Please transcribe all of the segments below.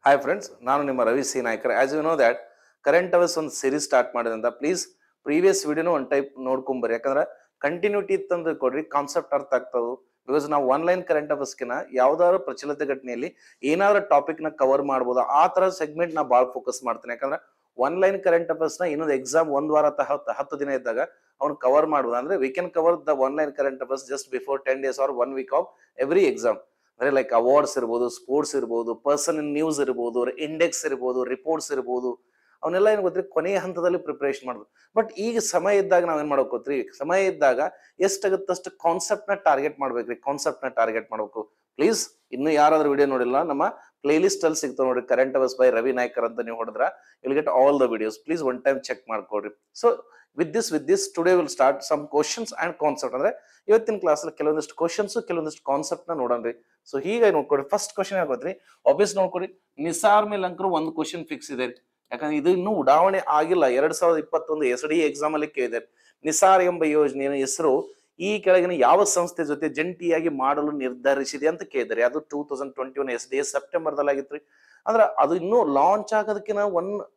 Hi friends, ನಾನು ನಿಮ್ಮ Ravi C Naikar. As you know that current affairs ಒಂದು ಸೀರೀಸ್ ಸ್ಟಾರ್ಟ್ ಮಾಡಿದ್ರಿಂದ ಪ್ಲೀಸ್ ಪ್ರೀವಿಯಸ್ ವಿಡಿಯೋನು ಒಂದು ಟೈಪ್ ನೋಡ್ಕೊಂಬರ್ರಿ. ಯಾಕಂದ್ರೆ ಕಂಟಿನ್ಯೂಟಿ ಇತ್ತಂದ್ರೆ ಕೊಡ್ರಿ, ಕಾನ್ಸೆಪ್ಟ್ ಅರ್ಥ ಆಗ್ತವು. ಬಿಕಾಸ್ ನಾವು ಆನ್ಲೈನ್ ಕರೆಂಟ್ ಅವರ್ಸ್ಕಿನ ಯಾವ್ದಾದ್ರು ಪ್ರಚಲಿತ ಘಟನೆಯಲ್ಲಿ ಏನಾದ್ರು ಟಾಪಿಕ್ ನ ಕವರ್ ಮಾಡ್ಬೋದು, ಆ ತರ ಸೆಗ್ಮೆಂಟ್ ನಾ ಭಾಳ ಫೋಕಸ್ ಮಾಡ್ತೇನೆ. ಯಾಕಂದ್ರೆ ಆನ್ಲೈನ್ ಕರೆಂಟ್ ಅವರ್ಸ್ ನ ಇನ್ನೊಂದು ಎಕ್ಸಾಮ್ ಒಂದ್ ವಾರ ಹತ್ತು ದಿನ ಇದ್ದಾಗ ಅವ್ನು ಕವರ್ ಮಾಡ್ಬೋದು. ಅಂದ್ರೆ we can cover the online current affairs just before 10 days or 1 week of every exam. ಅಂದ್ರೆ ಲೈಕ್ ಅವಾರ್ಡ್ಸ್ ಇರ್ಬೋದು, ಸ್ಪೋರ್ಟ್ಸ್ ಇರ್ಬೋದು, ಪರ್ಸನ್ ಇನ್ ನ್ಯೂಸ್ ಇರ್ಬೋದು, ಇಂಡೆಕ್ಸ್ ಇರ್ಬೋದು, ರಿಪೋರ್ಟ್ಸ್ ಇರ್ಬೋದು, ಅವನ್ನೆಲ್ಲ ಏನ್ ಗೊತ್ತ್ರಿ ಕೊನೆಯ ಹಂತದಲ್ಲಿ ಪ್ರಿಪರೇಷನ್ ಮಾಡೋದು. ಬಟ್ ಈಗ ಸಮಯ ಇದ್ದಾಗ ನಾವೇನ್ ಮಾಡ್ಬೇಕು ಗೊತ್ತ್ರಿ, ಸಮಯ ಇದ್ದಾಗ ಎಷ್ಟಾಗುತ್ತಷ್ಟು ಕಾನ್ಸೆಪ್ಟ್ ನ ಟಾರ್ಗೆಟ್ ಮಾಡ್ಬೇಕ್ರಿ, ಕಾನ್ಸೆಪ್ಟ್ ನ ಟಾರ್ಗೆಟ್ ಮಾಡ್ಬೇಕು. ಪ್ಲೀಸ್ ಇನ್ನು ಯಾರಾದ್ರೂ ವಿಡಿಯೋ ನೋಡಿಲ್ಲ, ನಮ್ಮ ಪ್ಲೇ ಲಿಸ್ಟ್ ಅಲ್ಲಿ ಸಿಗ್ತಾವ ನೋಡ್ರಿ, current hours by Ravi Naikar ಅಂತ ನೀವು ಹೊಡೆದ್ರ will get all the videos. Please one time check ಮಾಡ್ಕೊಡ್ರಿ. So with this today will start some questions and concept. ಅಂದ್ರೆ ಇವತ್ತಿನ ಕ್ಲಾಸ್ ಅಲ್ಲಿ ಕೆಲವೊಂದಿಷ್ಟು ಕ್ವಶನ್ಸ್ ಕೆಲವೊಂದಿಷ್ಟು ಕಾನ್ಸೆಪ್ಟ್ ನ ನೋಡೋಣ್ರಿ. ಸೊ ಹೀಗಾಗಿ ನೋಡ್ಕೊಡ್ರಿ, ಫಸ್ಟ್ ಕ್ವಶನ್ ಆಗೋದ್ರಿ ಆಬ್ವಿಯಸ್ ನೋಡ್ಕೊಡ್ರಿ, ನಿಸಾರ್ ಮೇಲೆ ಅಂಕರು ಒಂದು ಕ್ವಶನ್ ಫಿಕ್ಸ್ ಇದೆ. ಯಾಕಂದ್ರೆ ಇದು ಇನ್ನೂ ಉಡಾವಣೆ ಆಗಿಲ್ಲ. 2021 SD ಎಕ್ಸಾಮ್ ಅಲ್ಲಿ ಕೇಳಿದೆ. ನಿಸಾರ್ ಎಂಬ ಯೋಜನೆಯ ಹೆಸರು ಈ ಕೆಳಗಿನ ಯಾವ ಸಂಸ್ಥೆ ಜೊತೆ ಜಂಟಿಯಾಗಿ ಮಾಡಲು ನಿರ್ಧರಿಸಿದೆ ಅಂತ ಕೇಳಿದ್ದಾರೆ. ಅದು 2021 SD ಸೆಪ್ಟೆಂಬರ್ ಆಗಿತ್ರಿ. ಅಂದ್ರೆ ಅದು ಇನ್ನೂ ಲಾಂಚ್ ಆಗೋದಕ್ಕಿಂತ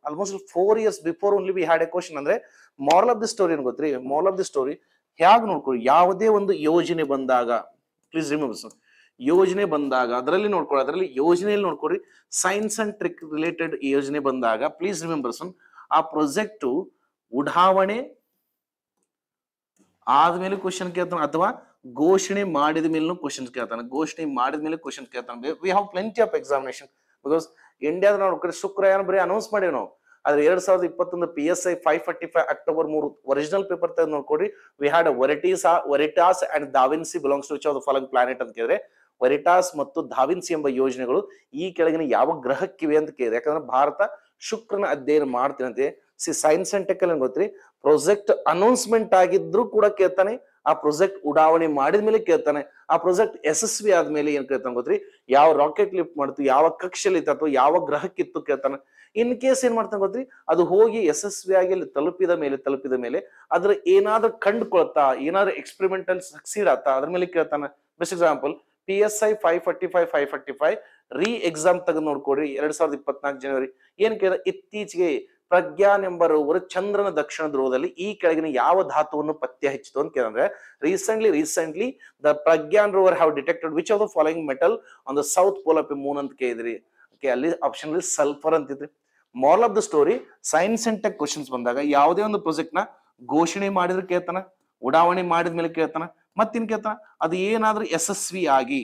almost 4 years before only we had a question. ಅಂದ್ರೆ ಮಾರಲ್ ಆಫ್ ದಿ ಸ್ಟೋರಿ ಏನ್ ಗೊತ್ತ್ರಿ, ಮಾರಲ್ ಆಫ್ ದಿ ಸ್ಟೋರಿ ಹೇಗೆ ನೋಡ್ಕೊಳ್ಳಿ, ಯಾವುದೇ ಒಂದು ಯೋಜನೆ ಬಂದಾಗ ಪ್ಲೀಸ್ ರಿಮೆಂಬರ್, ಯೋಜನೆ ಬಂದಾಗ ಅದರಲ್ಲಿ ನೋಡ್ಕೊಳ್ಳಿ, ಅದರಲ್ಲಿ ಯೋಜನೆಯಲ್ಲಿ ನೋಡ್ಕೊಳ್ರಿ, ಸೈನ್ಸ್ ಅಂಡ್ ಟ್ರಿಕ್ ರಿಲೇಟೆಡ್ ಯೋಜನೆ ಬಂದಾಗ ಪ್ಲೀಸ್ ರಿಮೆಂಬರ್ ಆ ಪ್ರಾಜೆಕ್ಟ್ ಉಡಾವಣೆ ಆದ್ಮೇಲೆ ಕ್ವಶನ್ ಕೇಳ್ತಾನೆ ಅಥವಾ ಘೋಷಣೆ ಮಾಡಿದ ಮೇಲೂ ಕ್ವಶನ್ ಕೇಳ್ತಾನೆ. ಘೋಷಣೆ ಮಾಡಿದ ಮೇಲೆ ಕ್ವಶನ್ ಕೇಳ್ತಾನೆ. We have plenty of examination. Because ಇಂಡಿಯಾದ ನೋಡ್ಕೊಳ್ರಿ ಶುಕ್ರಯಾನ ಬರೀ ಅನೌನ್ಸ್ ಮಾಡಿವಿ ನಾವು. ಆದ್ರೆ 2021 PSI 545 ಅಕ್ಟೋಬರ್ 3 ಒರಿಜಿನಲ್ ಪೇಪರ್ ತೆಗೆದು ನೋಡ್ಕೊಡ್ರಿ. We had Veritas and DaVinci belongs to which of the following planet ಅಂತ ಕೇಳಿದ್ರೆ ವರಿಟಾಸ್ ಮತ್ತು ದಾವಿನ್ಸಿ ಎಂಬ ಯೋಜನೆಗಳು ಈ ಕೆಳಗಿನ ಯಾವ ಗ್ರಹಕ್ಕಿವೆ ಅಂತ ಕೇಳಿದೆ. ಯಾಕಂದ್ರೆ ಭಾರತ ಶುಕ್ರನ ಅಧ್ಯಯನ ಮಾಡ್ತೀನಂತೆ. ಸೈನ್ಸ್ ಅಂಡ್ ಟೆಕ್ ಅಲ್ಲಿ ಗೊತ್ತ್ರಿ, ಪ್ರಾಜೆಕ್ಟ್ ಅನೌನ್ಸ್ಮೆಂಟ್ ಆಗಿದ್ರು ಕೂಡ ಕೇಳ್ತಾನೆ, ಆ ಪ್ರಾಜೆಕ್ಟ್ ಉಡಾವಣೆ ಮಾಡಿದ ಮೇಲೆ ಕೇಳ್ತಾನೆ, ಆ ಪ್ರಾಜೆಕ್ಟ್ ಯಶಸ್ವಿ ಆದ್ಮೇಲೆ ಏನ್ ಕೇಳ್ತಾನೆ ಗೊತ್ತ್ರಿ, ಯಾವ ರಾಕೆಟ್ ಲಿಫ್ಟ್ ಮಾಡ್ತು, ಯಾವ ಕಕ್ಷೆಯಲ್ಲಿ ಇತ್ತು ಅಥವಾ ಯಾವ ಗ್ರಹಕ್ಕಿತ್ತು ಕೇಳ್ತಾನೆ. ಇನ್ ಕೇಸ್ ಏನ್ ಮಾಡ್ತಾನೆ ಗೊತ್ತ್ರಿ, ಅದು ಹೋಗಿ ಯಶಸ್ವಿಯಾಗಿ ಅಲ್ಲಿ ತಲುಪಿದ ಮೇಲೆ ಅದ್ರ ಏನಾದ್ರೂ ಕಂಡುಕೊಳ್ತಾ, ಏನಾದ್ರೂ ಎಕ್ಸ್ಪೆರಿಮೆಂಟಲ್ ಸಕ್ಸೀಡ್ ಆತಾ ಅದ್ರ ಮೇಲೆ ಕೇಳ್ತಾನೆ. ಬೆಸ್ಟ್ ಎಕ್ಸಾಂಪಲ್ PSI 545 ರೀ ಎಕ್ಸಾಮ್ ತೆಗೆದು ನೋಡ್ಕೊಡ್ರಿ 2024 ಜನವರಿ. ಏನ್ ಕೇಳಿದ, ಇತ್ತೀಚೆಗೆ ಪ್ರಜ್ಞಾನ್ ಎಂಬ ರೋವರ್ ಚಂದ್ರನ ದಕ್ಷಿಣ ಧ್ರುವದಲ್ಲಿ ಈ ಕೆಳಗಿನ ಯಾವ ಧಾತುವನ್ನು ಪತ್ತೆ ಹಚ್ಚಿತು ಅಂತ ಕೇಳಿದ್ರೆ recently the Pragyan rover have detected which of the following metal on the south pole of a moon ಅಂತ ಕೇಳಿದ್ರಿ. ಅಲ್ಲಿ ಆಪ್ಷನ್ ಅಲ್ಲಿ ಸಲ್ಫರ್ ಅಂತಿದ್ರಿ. Moral of the story, science and tech questions ಬಂದಾಗ ಯಾವುದೇ ಒಂದು ಪ್ರಾಜೆಕ್ಟ್ ನ ಘೋಷಣೆ ಮಾಡಿದ್ರೆ ಕೇಳ್ತಾನ, ಉಡಾವಣೆ ಮಾಡಿದ್ಮೇಲೆ ಕೇಳ್ತಾನ, ಮತ್ತೇನ್ ಕೇಳ್ತಾನ, ಅದು ಏನಾದ್ರೂ ಯಶಸ್ವಿಯಾಗಿ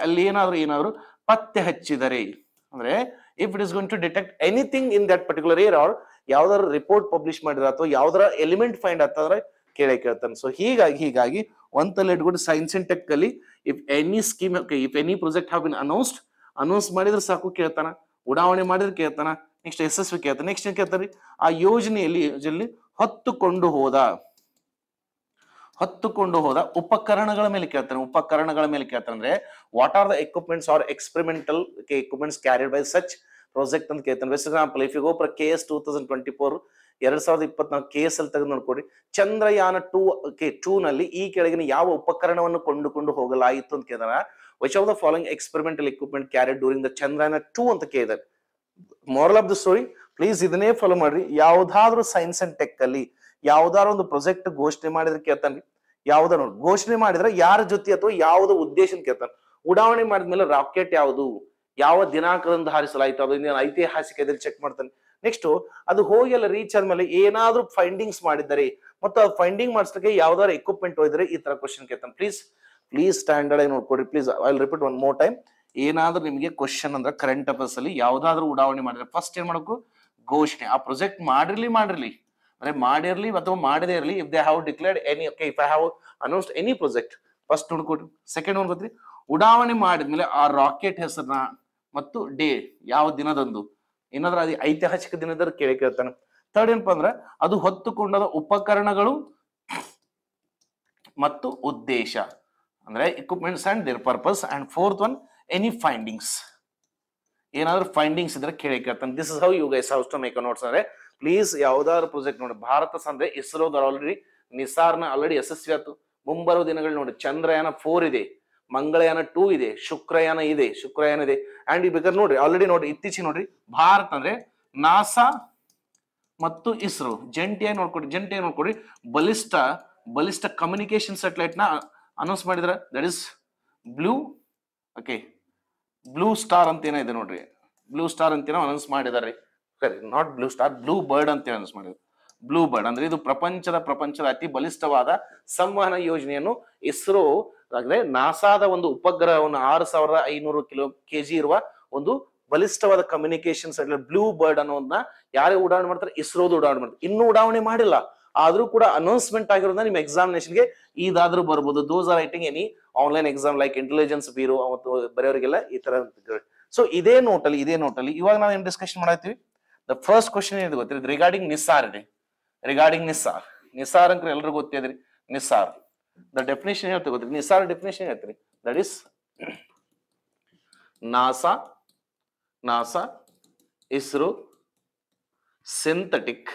ಅಲ್ಲಿ ಏನಾದ್ರೂ ಪತ್ತೆ ಹಚ್ಚಿದರೆ, ಅಂದ್ರೆ if it is going to detect anything in that particular air or ಯಾವ್ದಾದ್ರು ರಿಪೋರ್ಟ್ ಪಬ್ಲಿಷ್ ಮಾಡಿದ್ರೆ ಅಥವಾ ಯಾವ್ದಾರ ಎಲಿಮೆಂಟ್ ಫೈಂಡ್ ಆಗ್ತದ್ರೆ ಕೇಳ್ತಾನೆ. ಸೊ ಹೀಗಾಗಿ ಒಂತಲ್ಲಿ ಇಟ್ಕೊಂಡು ಸೈನ್ಸ್ ಅಂಡ್ ಟೆಕ್ ಅಲ್ಲಿ if any project have been announce ಮಾಡಿದ್ರೆ ಸಾಕು ಕೇಳ್ತಾನ, ಉಡಾವಣೆ ಮಾಡಿದ್ರೆ ಕೇಳ್ತಾನ, ನೆಕ್ಸ್ಟ್ ಯಶಸ್ವಿ ಕೇಳ್ತಾನೆ, ನೆಕ್ಸ್ಟ್ ಏನ್ ಕೇಳ್ತಾನೆ, ಆ ಯೋಜನೆಯಲ್ಲಿ ಹೊತ್ತುಕೊಂಡು ಹೋದ ಉಪಕರಣಗಳ ಮೇಲೆ ಕೇಳ್ತಾನೆ. ಅಂದ್ರೆ what are the equipments are experimental equipments carried by such project ಅಂತ ಕೇಳ್ತಾನೆ. Best example if you go for KS 2024 2024 KS ಅಲ್ಲಿ ತೆಗೆದು ನೋಡ್ಕೊಡಿ, ಚಂದ್ರಯಾನ 2 ನಲ್ಲಿ ಈ ಕೆಳಗಿನ ಯಾವ ಉಪಕರಣವನ್ನು ಕೊಂಡುಕೊಂಡು ಹೋಗಲಾಯಿತು ಅಂತ ಕೇಳಿದಾರೆ. Which of the following experimental equipment carried during the Chandrayaan 2 ಅಂತ ಕೇಳಿದಾರೆ. Moral of the story, please ಇದನ್ನೇ ಫಾಲೋ ಮಾಡ್ರಿ. ಯಾವ್ದಾದ್ರು ಸೈನ್ಸ್ ಅಂಡ್ ಟೆಕ್ ಅಲ್ಲಿ ಯಾವ್ದಾದ್ರು ಒಂದು ಪ್ರಾಜೆಕ್ಟ್ ಘೋಷಣೆ ಮಾಡಿದ್ರೆ ಕೇಳ್ತಾನೆ, ಯಾವ್ದಾರು ಘೋಷಣೆ ಮಾಡಿದ್ರೆ ಯಾರ ಜೊತೆ ಅಥವಾ ಯಾವ್ದು ಉದ್ದೇಶ ಕೇಳ್ತಾನೆ, ಉಡಾವಣೆ ಮಾಡಿದ್ಮೇಲೆ ರಾಕೆಟ್ ಯಾವುದು, ಯಾವ ದಿನಾಂಕದಿಂದ ಹಾರಿಸಲಾಯ್ತು, ಅದು ಐತಿಹಾಸಿಕ ಇದರಲ್ಲಿ ಚೆಕ್ ಮಾಡ್ತಾನೆ. ನೆಕ್ಸ್ಟ್ ಅದು ಹೋಗಿ ಎಲ್ಲ ರೀಚ್ ಆದ್ಮೇಲೆ ಏನಾದ್ರೂ ಫೈಂಡಿಂಗ್ಸ್ ಮಾಡಿದ್ದಾರೆ ಮತ್ತು ಆ ಫೈಂಡಿಂಗ್ ಮಾಡಿಸ್ಲಿಕ್ಕೆ ಯಾವ್ದಾದ್ರು ಎಕ್ವಿಪ್ಮೆಂಟ್ ಹೋದ್ರೆ ಈ ತರ ಕ್ವಶನ್ ಕೇಳ್ತಾನೆ. ಪ್ಲೀಸ್ ಸ್ಟ್ಯಾಂಡರ್ಡ್ ಆಗಿ ನೋಡ್ಕೊಡ್ರಿ. Please I will repeat one more time. ಏನಾದ್ರೂ ನಿಮಗೆ ಕ್ವಶನ್ ಅಂದ್ರೆ ಕರೆಂಟ್ ಅಫೇರ್ಸ್ ಅಲ್ಲಿ ಯಾವ್ದಾದ್ರು ಉಡಾವಣೆ ಮಾಡಿದ್ರೆ ಫಸ್ಟ್ ಏನ್ ಮಾಡಬೇಕು, ಘೋಷಣೆ. ಆ ಪ್ರಾಜೆಕ್ಟ್ ಮಾಡಿರ್ಲಿ ಅಂದ್ರೆ ಮಾಡಿರ್ಲಿ ಅಥವಾ ಮಾಡದೇ ಇರಲಿ, if they have declared any if I have announced any project first ನೋಡ್ಕೊಡ್ರಿ. ಸೆಕೆಂಡ್ ನೋಡ್ಕೊತ್ರಿ, ಉಡಾವಣೆ ಮಾಡಿದ್ಮೇಲೆ ಆ ರಾಕೆಟ್ ಹೆಸರನ್ನ ಮತ್ತು ಡೇ ಯಾವ ದಿನದಂದು ಏನಾದ್ರೂ ಅದು ಐತಿಹಾಸಿಕ ದಿನದ ಕೇಳ್ತಾನೆ. ಥರ್ಡ್ ಏನಪ್ಪ ಅಂದ್ರೆ ಅದು ಹೊತ್ತುಕೊಂಡದ ಉಪಕರಣಗಳು ಮತ್ತು ಉದ್ದೇಶ, ಅಂದ್ರೆ equipments and their purpose. and fourth one, any findings, ಏನಾದ್ರೂ ಫೈಂಡಿಂಗ್ಸ್ ಇದ್ರೆ ಕೇಳ್ತಾನೆ. This is how you guys have to make a notes. ಅಂದ್ರೆ ಪ್ಲೀಸ್ ಯಾವ್ದಾದ್ರು ಪ್ರಾಜೆಕ್ಟ್ ನೋಡಿ, ಭಾರತ ಅಂದ್ರೆ ಇಸ್ರೋದ ಆಲ್ರೆಡಿ ನಿಸಾರ್ನ ಆಲ್ರೆಡಿ ಯಶಸ್ವಿ ಆಯ್ತು. ಮುಂಬರುವ ದಿನಗಳು ನೋಡಿ ಚಂದ್ರಯಾನ 4 ಇದೆ, ಮಂಗಳಯಾನ 2 ಇದೆ, ಶುಕ್ರಯಾನ ಇದೆ, ಅಂಡ್ ಈ ಬೇಕಾದ್ರೆ ನೋಡ್ರಿ ಆಲ್ರೆಡಿ ನೋಡ್ರಿ ಇತ್ತೀಚೆಗೆ ನೋಡ್ರಿ ಭಾರತ ಅಂದ್ರೆ ನಾಸಾ ಮತ್ತು ಇಸ್ರೋ ಜಂಟಿಯಾಗಿ ನೋಡ್ಕೊಡಿ ಬಲಿಷ್ಠ ಕಮ್ಯುನಿಕೇಶನ್ ಸ್ಯಾಟಲೈಟ್ ನ ಅನೌನ್ಸ್ ಮಾಡಿದ್ರ, that is blue blue star ಅಂತ ಏನಿದೆ ನೋಡ್ರಿ, ಬ್ಲೂ ಸ್ಟಾರ್ ಅಂತ ಅನೌನ್ಸ್ ಮಾಡಿದಾರೆ. ಸರಿ, not blue star, blue bird ಅಂತ ಅನೌನ್ಸ್ ಮಾಡಿದ್ರು. ಬ್ಲೂ ಬರ್ಡ್ ಅಂದ್ರೆ ಇದು ಪ್ರಪಂಚದ ಅತಿ ಬಲಿಷ್ಠವಾದ ಸಂವಹನ ಯೋಜನೆಯನ್ನು ಇಸ್ರೋ ಅಂದ್ರೆ ನಾಸಾದ ಒಂದು ಉಪಗ್ರಹವನ್ನು 6500 kg ಇರುವ ಒಂದು ಬಲಿಷ್ಠವಾದ ಕಮ್ಯುನಿಕೇಶನ್ ಸ್ಯಾಟಲೈಟ್ ಬ್ಲೂ ಬರ್ಡ್ ಅನ್ನೋದನ್ನ ಯಾರೇ ಉಡಾವಣೆ ಮಾಡ್ತಾರೆ, ಇಸ್ರೋದು ಉಡಾವಣೆ ಮಾಡ್ತಾರೆ. ಇನ್ನೂ ಉಡಾವಣೆ ಮಾಡಿಲ್ಲ, ಆದ್ರೂ ಕೂಡ ಅನೌನ್ಸ್ಮೆಂಟ್ ಆಗಿರೋದ್ರಿಂದ ನಿಮ್ಮ ಎಕ್ಸಾಮಿನೇಷನ್ಗೆ ಇದಾದ್ರೂ ಬರ್ಬೋದು. Those are writing any online exam like intelligence bureau ಮತ್ತು ಬರೆಯವರಿಗೆಲ್ಲ ಈ ತರ. ಸೊ ಇದೇ ನೋಟಲ್ಲಿ ಇವಾಗ ನಾವು ಏನ್ ಡಿಸ್ಕಷನ್ ಮಾಡತ್ತೀವಿ, ದ ಫಸ್ಟ್ ಕ್ವಶನ್ ಏನಿದೆ ಗೊತ್ತಿದೆ, ರಿಗಾರ್ಡಿಂಗ್ ನಿಸ್ಸಾರ್ ಇದೆ. ನಿಸ್ಸಾರ್ ಅಂತ ಎಲ್ರಿಗೂ ಗೊತ್ತಿದ್ರಿ. ನಿಸ್ಸಾರ್ ದ ಡೆಫಿನೇಷನ್ ಹೇಳ್ತೀವಿ ಗೊತ್ತಿರಿ, ನಿಸ್ಸಾರ್ ಡೆಫಿನೇಷನ್ ಹೇಳ್ತೀರಿ, that is NASA ISRO synthetic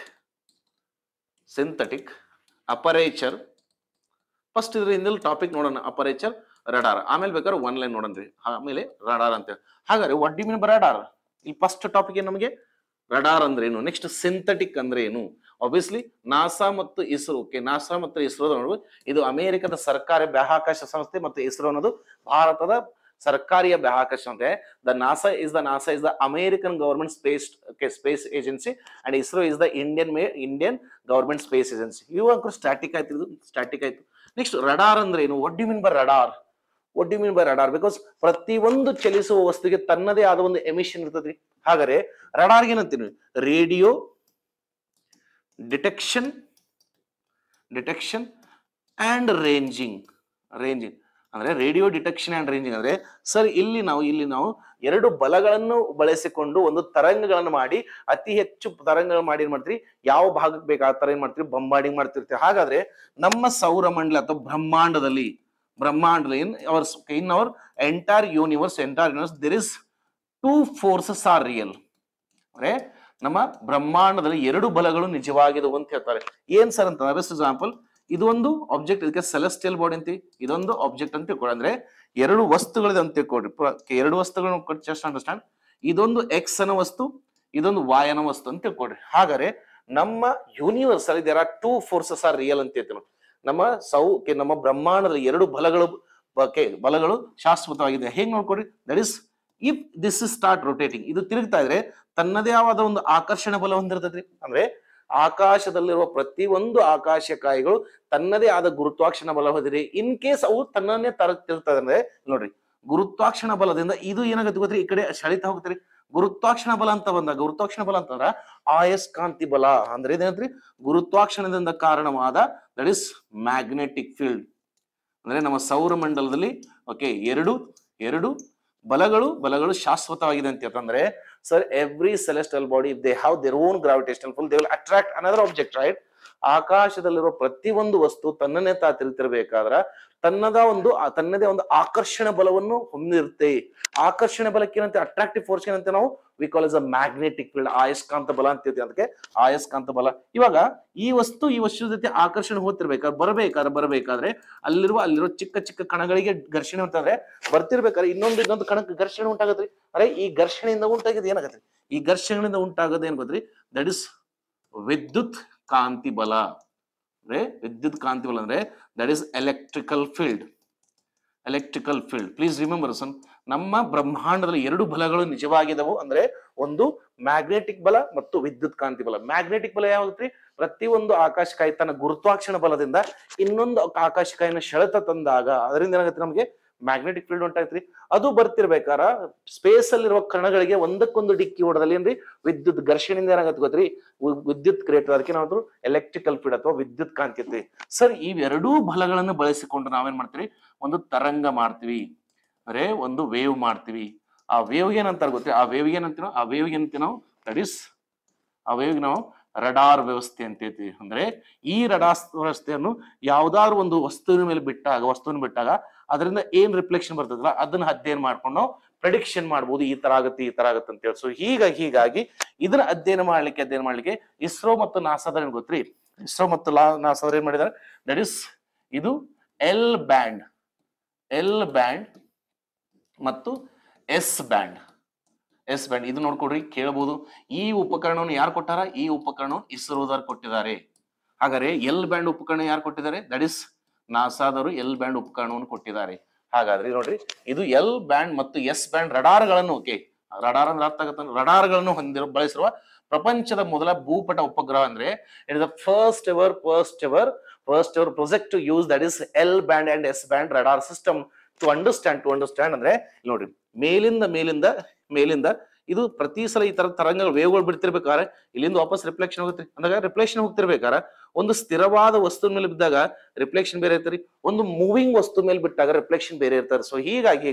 aperture. First ಇದ್ರ ಹಿಂದೆ ಟಾಪಿಕ್ ನೋಡೋಣ, ಅಪರೇಚರ್ ರಡಾರ್, ಆಮೇಲೆ ಬೇಕಾದ್ರೆ ಒನ್ ಲೈನ್ ನೋಡನ್ರಿ, ಆಮೇಲೆ ರಡಾರ್ ಅಂತ. ಹಾಗಾದ್ರೆ what do you mean by radar? ಈ ಫಸ್ಟ್ ಟಾಪಿಕ್ ಏನ್ ನಮಗೆ ರಡಾರ್ ಅಂದ್ರೆ ಏನು, ನೆಕ್ಸ್ಟ್ ಸಿಂಥೆಟಿಕ್ ಅಂದ್ರೆ ಏನು. ಆಬ್ವಿಯಸ್ಲಿ ನಾಸಾ ಮತ್ತು ಇಸ್ರೋ ನೋಡ್ಬೋದು, ಇದು ಅಮೆರಿಕದ ಸರ್ಕಾರಿ ಬಾಹ್ಯಾಕಾಶ ಸಂಸ್ಥೆ ಮತ್ತು ಇಸ್ರೋ ಅನ್ನೋದು ಭಾರತದ ಸರ್ಕಾರಿಯ ಬಾಹ್ಯಾಕಾಶ ಸಂಸ್ಥೆ. The NASA is the American government space agency and ISRO is the Indian government space agency. ಇವಾಗ ಸ್ಟಾಟಿಕ್ ಆಯ್ತು. ನೆಕ್ಸ್ಟ್ ರಡಾರ್ ಅಂದ್ರೆ ಏನು? What do you mean by radar? Because ಪ್ರತಿಯೊಂದು ಚಲಿಸುವ ವಸ್ತುವಿಗೆ ತನ್ನದೇ ಆದ ಒಂದು ಎಮಿಷನ್ ಇರ್ತದ್ರಿ. ಹಾಗಾದ್ರೆ ರಡಾರ್ ಏನಂತೀವಿ? ರೇಡಿಯೋ ಡಿಟೆಕ್ಷನ್ ಅಂಡ್ ರೇಂಜಿಂಗ್ ಅಂದ್ರೆ ರೇಡಿಯೋ ಡಿಟೆಕ್ಷನ್ ಅಂಡ್ ರೇಂಜಿಂಗ್ ಅಂದ್ರೆ ಸರ್ ಇಲ್ಲಿ ನಾವು ಎರಡು ಬಲಗಳನ್ನು ಬಳಸಿಕೊಂಡು ಒಂದು ತರಂಗಗಳನ್ನು ಮಾಡಿ ಅತಿ ಹೆಚ್ಚು ತರಂಗಗಳು ಮಾಡಿ ಏನ್ ಮಾಡ್ತೀವಿ, ಯಾವ ಭಾಗಕ್ಕೆ ಬೇಕು ಆ ತರ ಏನ್ ಮಾಡ್ತೀವಿ, ಬಂಬಾರ್ಡಿಂಗ್ ಮಾಡ್ತಿರ್ತೀವಿ. ಹಾಗಾದ್ರೆ ನಮ್ಮ ಸೌರಮಂಡಲ ಅಥವಾ ಬ್ರಹ್ಮಾಂಡದಲ್ಲಿ in our entire universe there is two forces are real. ಅಂದ್ರೆ ನಮ್ಮ ಬ್ರಹ್ಮಾಂಡದಲ್ಲಿ ಎರಡು ಬಲಗಳು ನಿಜವಾಗಿದವು ಅಂತ ಹೇಳ್ತಾರೆ. ಏನ್ ಸರ್ ಅಂತ ಬೆಸ್ಟ್ ಎಕ್ಸಾಂಪಲ್, ಇದೊಂದು ಆಬ್ಜೆಕ್ಟ್, ಇದಕ್ಕೆ ಸೆಲೆಸ್ಟಿಯಲ್ ಬಾಡಿ ಅಂತೀವಿ, ಇದೊಂದು ಆಬ್ಜೆಕ್ಟ್ ಅಂತ ತಿಳ್ಕೊಳ್ಳಿ. ಅಂದ್ರೆ ಎರಡು ವಸ್ತುಗಳಿದೆ ಅಂತ ತಿಳ್ಕೊಡ್ರಿ, ಎರಡು ವಸ್ತುಗಳನ್ನು ಜಸ್ಟ್ ಅಂಡರ್ಸ್ಟ್ಯಾಂಡ್. ಇದೊಂದು ಎಕ್ಸ್ ಅನ್ನ ವಸ್ತು, ಇದೊಂದು ವಾಯ್ ಅನ್ನ ವಸ್ತು ಅಂತ ತಿಳ್ಕೊಡ್ರಿ. ಹಾಗಾದ್ರೆ ನಮ್ಮ ಯೂನಿವರ್ಸ್ ಅಲ್ಲಿ there are two forces are real ಅಂತ ಹೇಳ್ತೀವಿ. ನಮ್ಮ ಬ್ರಹ್ಮಾಂಡದಲ್ಲಿ ಎರಡು ಬಲಗಳು ಶಾಶ್ವತವಾಗಿದೆ. ಹೇಗ್ ನೋಡ್ಕೊಡ್ರಿ, that is if this is start rotating, ಇದು ತಿರುಗ್ತಾ ಇದ್ರೆ ತನ್ನದೇ ಆದ ಒಂದು ಆಕರ್ಷಣ ಬಲ ಹೊಂದಿರ್ತದ್ರಿ. ಅಂದ್ರೆ ಆಕಾಶದಲ್ಲಿರುವ ಪ್ರತಿಯೊಂದು ಆಕಾಶಕಾಯಿಗಳು ತನ್ನದೇ ಆದ ಗುರುತ್ವಾಕರ್ಷಣ ಬಲ ಹೊಂದಿರಿ. ಇನ್ ಕೇಸ್ ಅವು ತನ್ನನ್ನೇ ತಿರುಗ್ತದೆ ಅಂದ್ರೆ ನೋಡ್ರಿ, ಗುರುತ್ವಾಕರ್ಷಣ ಬಲದಿಂದ ಇದು ಏನಾಗುತ್ತೆ ಗೊತ್ತ್ರಿ, ಈ ಕಡೆ ಸೆಳಿತಾ ಹೋಗ್ತೀರಿ. ಗುರುತ್ವಾಕರ್ಷಣ ಬಲ ಅಂತಂದ್ರ ಆಯಸ್ಕಾಂತಿ ಬಲ ಅಂದ್ರೆ ಇದೇನಂತ್ರಿ, ಗುರುತ್ವಾಕರ್ಷಣದಿಂದ ಕಾರಣವಾದ ದಟ್ ಇಸ್ ಮ್ಯಾಗ್ನೆಟಿಕ್ ಫೀಲ್ಡ್. ಅಂದ್ರೆ ನಮ್ಮ ಸೌರಮಂಡಲದಲ್ಲಿ ಎರಡು ಬಲಗಳು ಶಾಶ್ವತವಾಗಿದೆ ಅಂತ ಹೇಳ್ತಂದ್ರೆ sir, every celestial body they have their own gravitational pull, they will attract another object, right? ಆಕಾಶದಲ್ಲಿರುವ ಪ್ರತಿಯೊಂದು ವಸ್ತು ತನ್ನನ್ನೇ ತಿರುಗ್ತಿರ್ಬೇಕಾದ್ರ ತನ್ನದೇ ಒಂದು ಆಕರ್ಷಣ ಬಲವನ್ನು ಹೊಂದಿರುತ್ತೆ. ಆಕರ್ಷಣ ಬಲಕ್ಕೆ ಏನಂತೆ, ಅಟ್ರಾಕ್ಟಿವ್ ಫೋರ್ಸ್ ಏನಂತೆ ನಾವು we call is a magnetic field, ಆಯಸ್ಕಾಂತ ಬಲ ಅಂತ ಹೇಳ್ತೀವಿ. ಅದಕ್ಕೆ ಆಯಸ್ಕಾಂತ ಬಲ. ಇವಾಗ ಈ ವಸ್ತು ಜೊತೆ ಆಕರ್ಷಣೆ ಬರಬೇಕಾದ್ರೆ ಅಲ್ಲಿರುವ ಚಿಕ್ಕ ಕಣಗಳಿಗೆ ಘರ್ಷಣೆ ಅಂತಂದ್ರೆ ಬರ್ತಿರ್ಬೇಕಾದ್ರೆ ಇನ್ನೊಂದು ಕಣಕ್ಕೆ ಘರ್ಷಣೆ ಉಂಟಾಗತ್ರಿ. ಅರೆ ಈ ಘರ್ಷಣೆಯಿಂದ ಉಂಟಾಗಿದ್ದು ಏನಾಗತ್ರಿ, ಈ ಘರ್ಷಣೆಯಿಂದ ಉಂಟಾಗದ ಏನ್ ಗೊತ್ತ್ರಿ, ದಟ್ ಇಸ್ ವಿದ್ಯುತ್ ಕಾಂತಿ ಬಲ. ಅಂದ್ರೆ that is electrical field. Please remember son, ನಮ್ಮ ಬ್ರಹ್ಮಾಂಡದಲ್ಲಿ ಎರಡು ಬಲಗಳು ನಿಜವಾಗಿದವು. ಅಂದ್ರೆ ಒಂದು ಮ್ಯಾಗ್ನೆಟಿಕ್ ಬಲ ಮತ್ತು ವಿದ್ಯುತ್ ಕಾಂತಿ ಬಲ. ಮ್ಯಾಗ್ನೆಟಿಕ್ ಬಲ ಯಾವ್ದ್ರಿ, ಪ್ರತಿಯೊಂದು ಆಕಾಶಕಾಯಿ ತನ್ನ ಗುರುತ್ವಾಕರ್ಷಣ ಬಲದಿಂದ ಇನ್ನೊಂದು ಆಕಾಶಕಾಯಿನ ಸೆಳೆತ ತಂದಾಗ ಅದರಿಂದ ಏನಾಗುತ್ತೆ, ನಮಗೆ ಮ್ಯಾಗ್ನೆಟಿಕ್ ಫೀಲ್ಡ್ ಉಂಟಾಗ್ತ್ರಿ. ಅದು ಬರ್ತಿರ್ಬೇಕಾರ ಸ್ಪೇಸ್ ಅಲ್ಲಿರುವ ಕಣಗಳಿಗೆ ಒಂದಕ್ಕೊಂದು ಡಿಕ್ಕಿ ಹೊಡೆದಲ್ಲಿ ಏನ್ರಿ, ವಿದ್ಯುತ್ ಘರ್ಷಣೆಯಿಂದ ಏನಾಗತ್ತೆ ಗೊತ್ತ್ರಿ, ವಿದ್ಯುತ್ ಕ್ರಿಯೇಟ್. ಅದಕ್ಕೆ ನಾವು ಎಲೆಕ್ಟ್ರಿಕಲ್ ಫೀಲ್ಡ್ ಅಥವಾ ವಿದ್ಯುತ್ ಕಾಂತಿ ಇರ್ತೀವಿ. ಸರ್, ಇವೆರಡೂ ಬಲಗಳನ್ನು ಬಳಸಿಕೊಂಡು ನಾವೇನ್ ಮಾಡ್ತೀವಿ, ಒಂದು ತರಂಗ ಮಾಡ್ತೀವಿ, ಅಂದ್ರೆ ಒಂದು ವೇವ್ ಮಾಡ್ತೀವಿ. ಆ ವೇವ್ ಏನಂತಾರ ಗೊತ್ತ್ರಿ, ಆ ವೇವ್ ಏನಂತೀವಿ ನಾವು, ದಟ್ ಇಸ್ ಆ ವೇವ್ ನಾವು ರಡಾರ್ ವ್ಯವಸ್ಥೆ ಅಂತ ಹೇಳ್ತೀವಿ. ಅಂದ್ರೆ ಈ ರಡಾರ್ ವ್ಯವಸ್ಥೆಯನ್ನು ಯಾವ್ದಾದ್ರು ಒಂದು ವಸ್ತುವಿನ ಬಿಟ್ಟಾಗ ಅದರಿಂದ ಏನ್ ರಿಫ್ಲೆಕ್ಷನ್ ಬರ್ತದಲ್ಲ ಅದನ್ನ ಅಧ್ಯಯನ ಮಾಡ್ಕೊಂಡು ನಾವು ಪ್ರೆಡಿಕ್ಷನ್ ಮಾಡ್ಬೋದು, ಈ ತರ ಆಗುತ್ತೆ ಅಂತ ಹೇಳಿ. ಸೊ ಹೀಗಾಗಿ ಇದನ್ನ ಅಧ್ಯಯನ ಮಾಡ್ಲಿಕ್ಕೆ ಇಸ್ರೋ ಮತ್ತು ನಾಸಾದ ಏನ್ ಗೊತ್ತ್ರಿ, ಇಸ್ರೋ ಮತ್ತು ನಾಸಾದ ಏನ್ ಮಾಡಿದಾರೆ, ದಟ್ ಇಸ್ ಇದು ಎಲ್ ಬ್ಯಾಂಡ್ ಎಲ್ ಬ್ಯಾಂಡ್ ಮತ್ತು ಎಸ್ ಬ್ಯಾಂಡ್. ಎಸ್ ಬ್ಯಾಂಡ್ ಇದು ನೋಡ್ಕೊಡ್ರಿ, ಕೇಳಬಹುದು. ಈ ಉಪಕರಣವನ್ನು ಯಾರು ಕೊಟ್ಟಾರ? ಈ ಉಪಕರಣ ಇಸ್ರೋದವ್ರು ಕೊಟ್ಟಿದ್ದಾರೆ. ಹಾಗಾದ್ರೆ ಎಲ್ ಬ್ಯಾಂಡ್ ಉಪಕರಣ ಯಾರು ಕೊಟ್ಟಿದ್ದಾರೆ? ದಟ್ ಇಸ್ ನಾಸಾದವರು ಎಲ್ ಬ್ಯಾಂಡ್ ಉಪಕರಣವನ್ನು ಕೊಟ್ಟಿದ್ದಾರೆ. ಹಾಗಾದ್ರೆ ನೋಡ್ರಿ, ಇದು ಎಲ್ ಬ್ಯಾಂಡ್ ಮತ್ತು ಎಸ್ ಬ್ಯಾಂಡ್ ರಡಾರ್ಗಳನ್ನು, ಓಕೆ, ರಡಾರ್ ಅಂದ್ರೆ ಅರ್ಥ ಆಗತ್ತ, ರಡಾರ್ಗಳನ್ನು ಬಳಸಿರುವ ಪ್ರಪಂಚದ ಮೊದಲ ಭೂಪಟ ಉಪಗ್ರಹ ಅಂದ್ರೆ it is the first ever project to use that is L band and S band radar system to understand ಅಂದ್ರೆ ನೋಡ್ರಿ, ಮೇಲಿಂದ ಇದು ಪ್ರತಿ ಸಲ ಈ ತರ ತರಂಗಗಳು ವೇವ್ಗಳು ಬಿಡ್ತಿರ್ಬೇಕಾದ್ರೆ ಇಲ್ಲಿಂದ ವಾಪಸ್ ರಿಫ್ಲೆಕ್ಷನ್ ಹೋಗುತ್ತೆ. ಅಂದಾಗ ರಿಫ್ಲೆಕ್ಷನ್ ಹೋಗ್ತಿರ್ಬೇಕಾದ್ರೆ ಒಂದು ಸ್ಥಿರವಾದ ವಸ್ತು ಮೇಲೆ ಬಿದ್ದಾಗ ರಿಫ್ಲೆಕ್ಷನ್ ಬೇರೆ ಇರ್ತಾರೆ, ಒಂದು ಮೂವಿಂಗ್ ವಸ್ತು ಮೇಲೆ ಬಿಟ್ಟಾಗ ರಿಫ್ಲೆಕ್ಷನ್ ಬೇರೆ ಇರ್ತಾರೆ. ಸೊ ಹೀಗಾಗಿ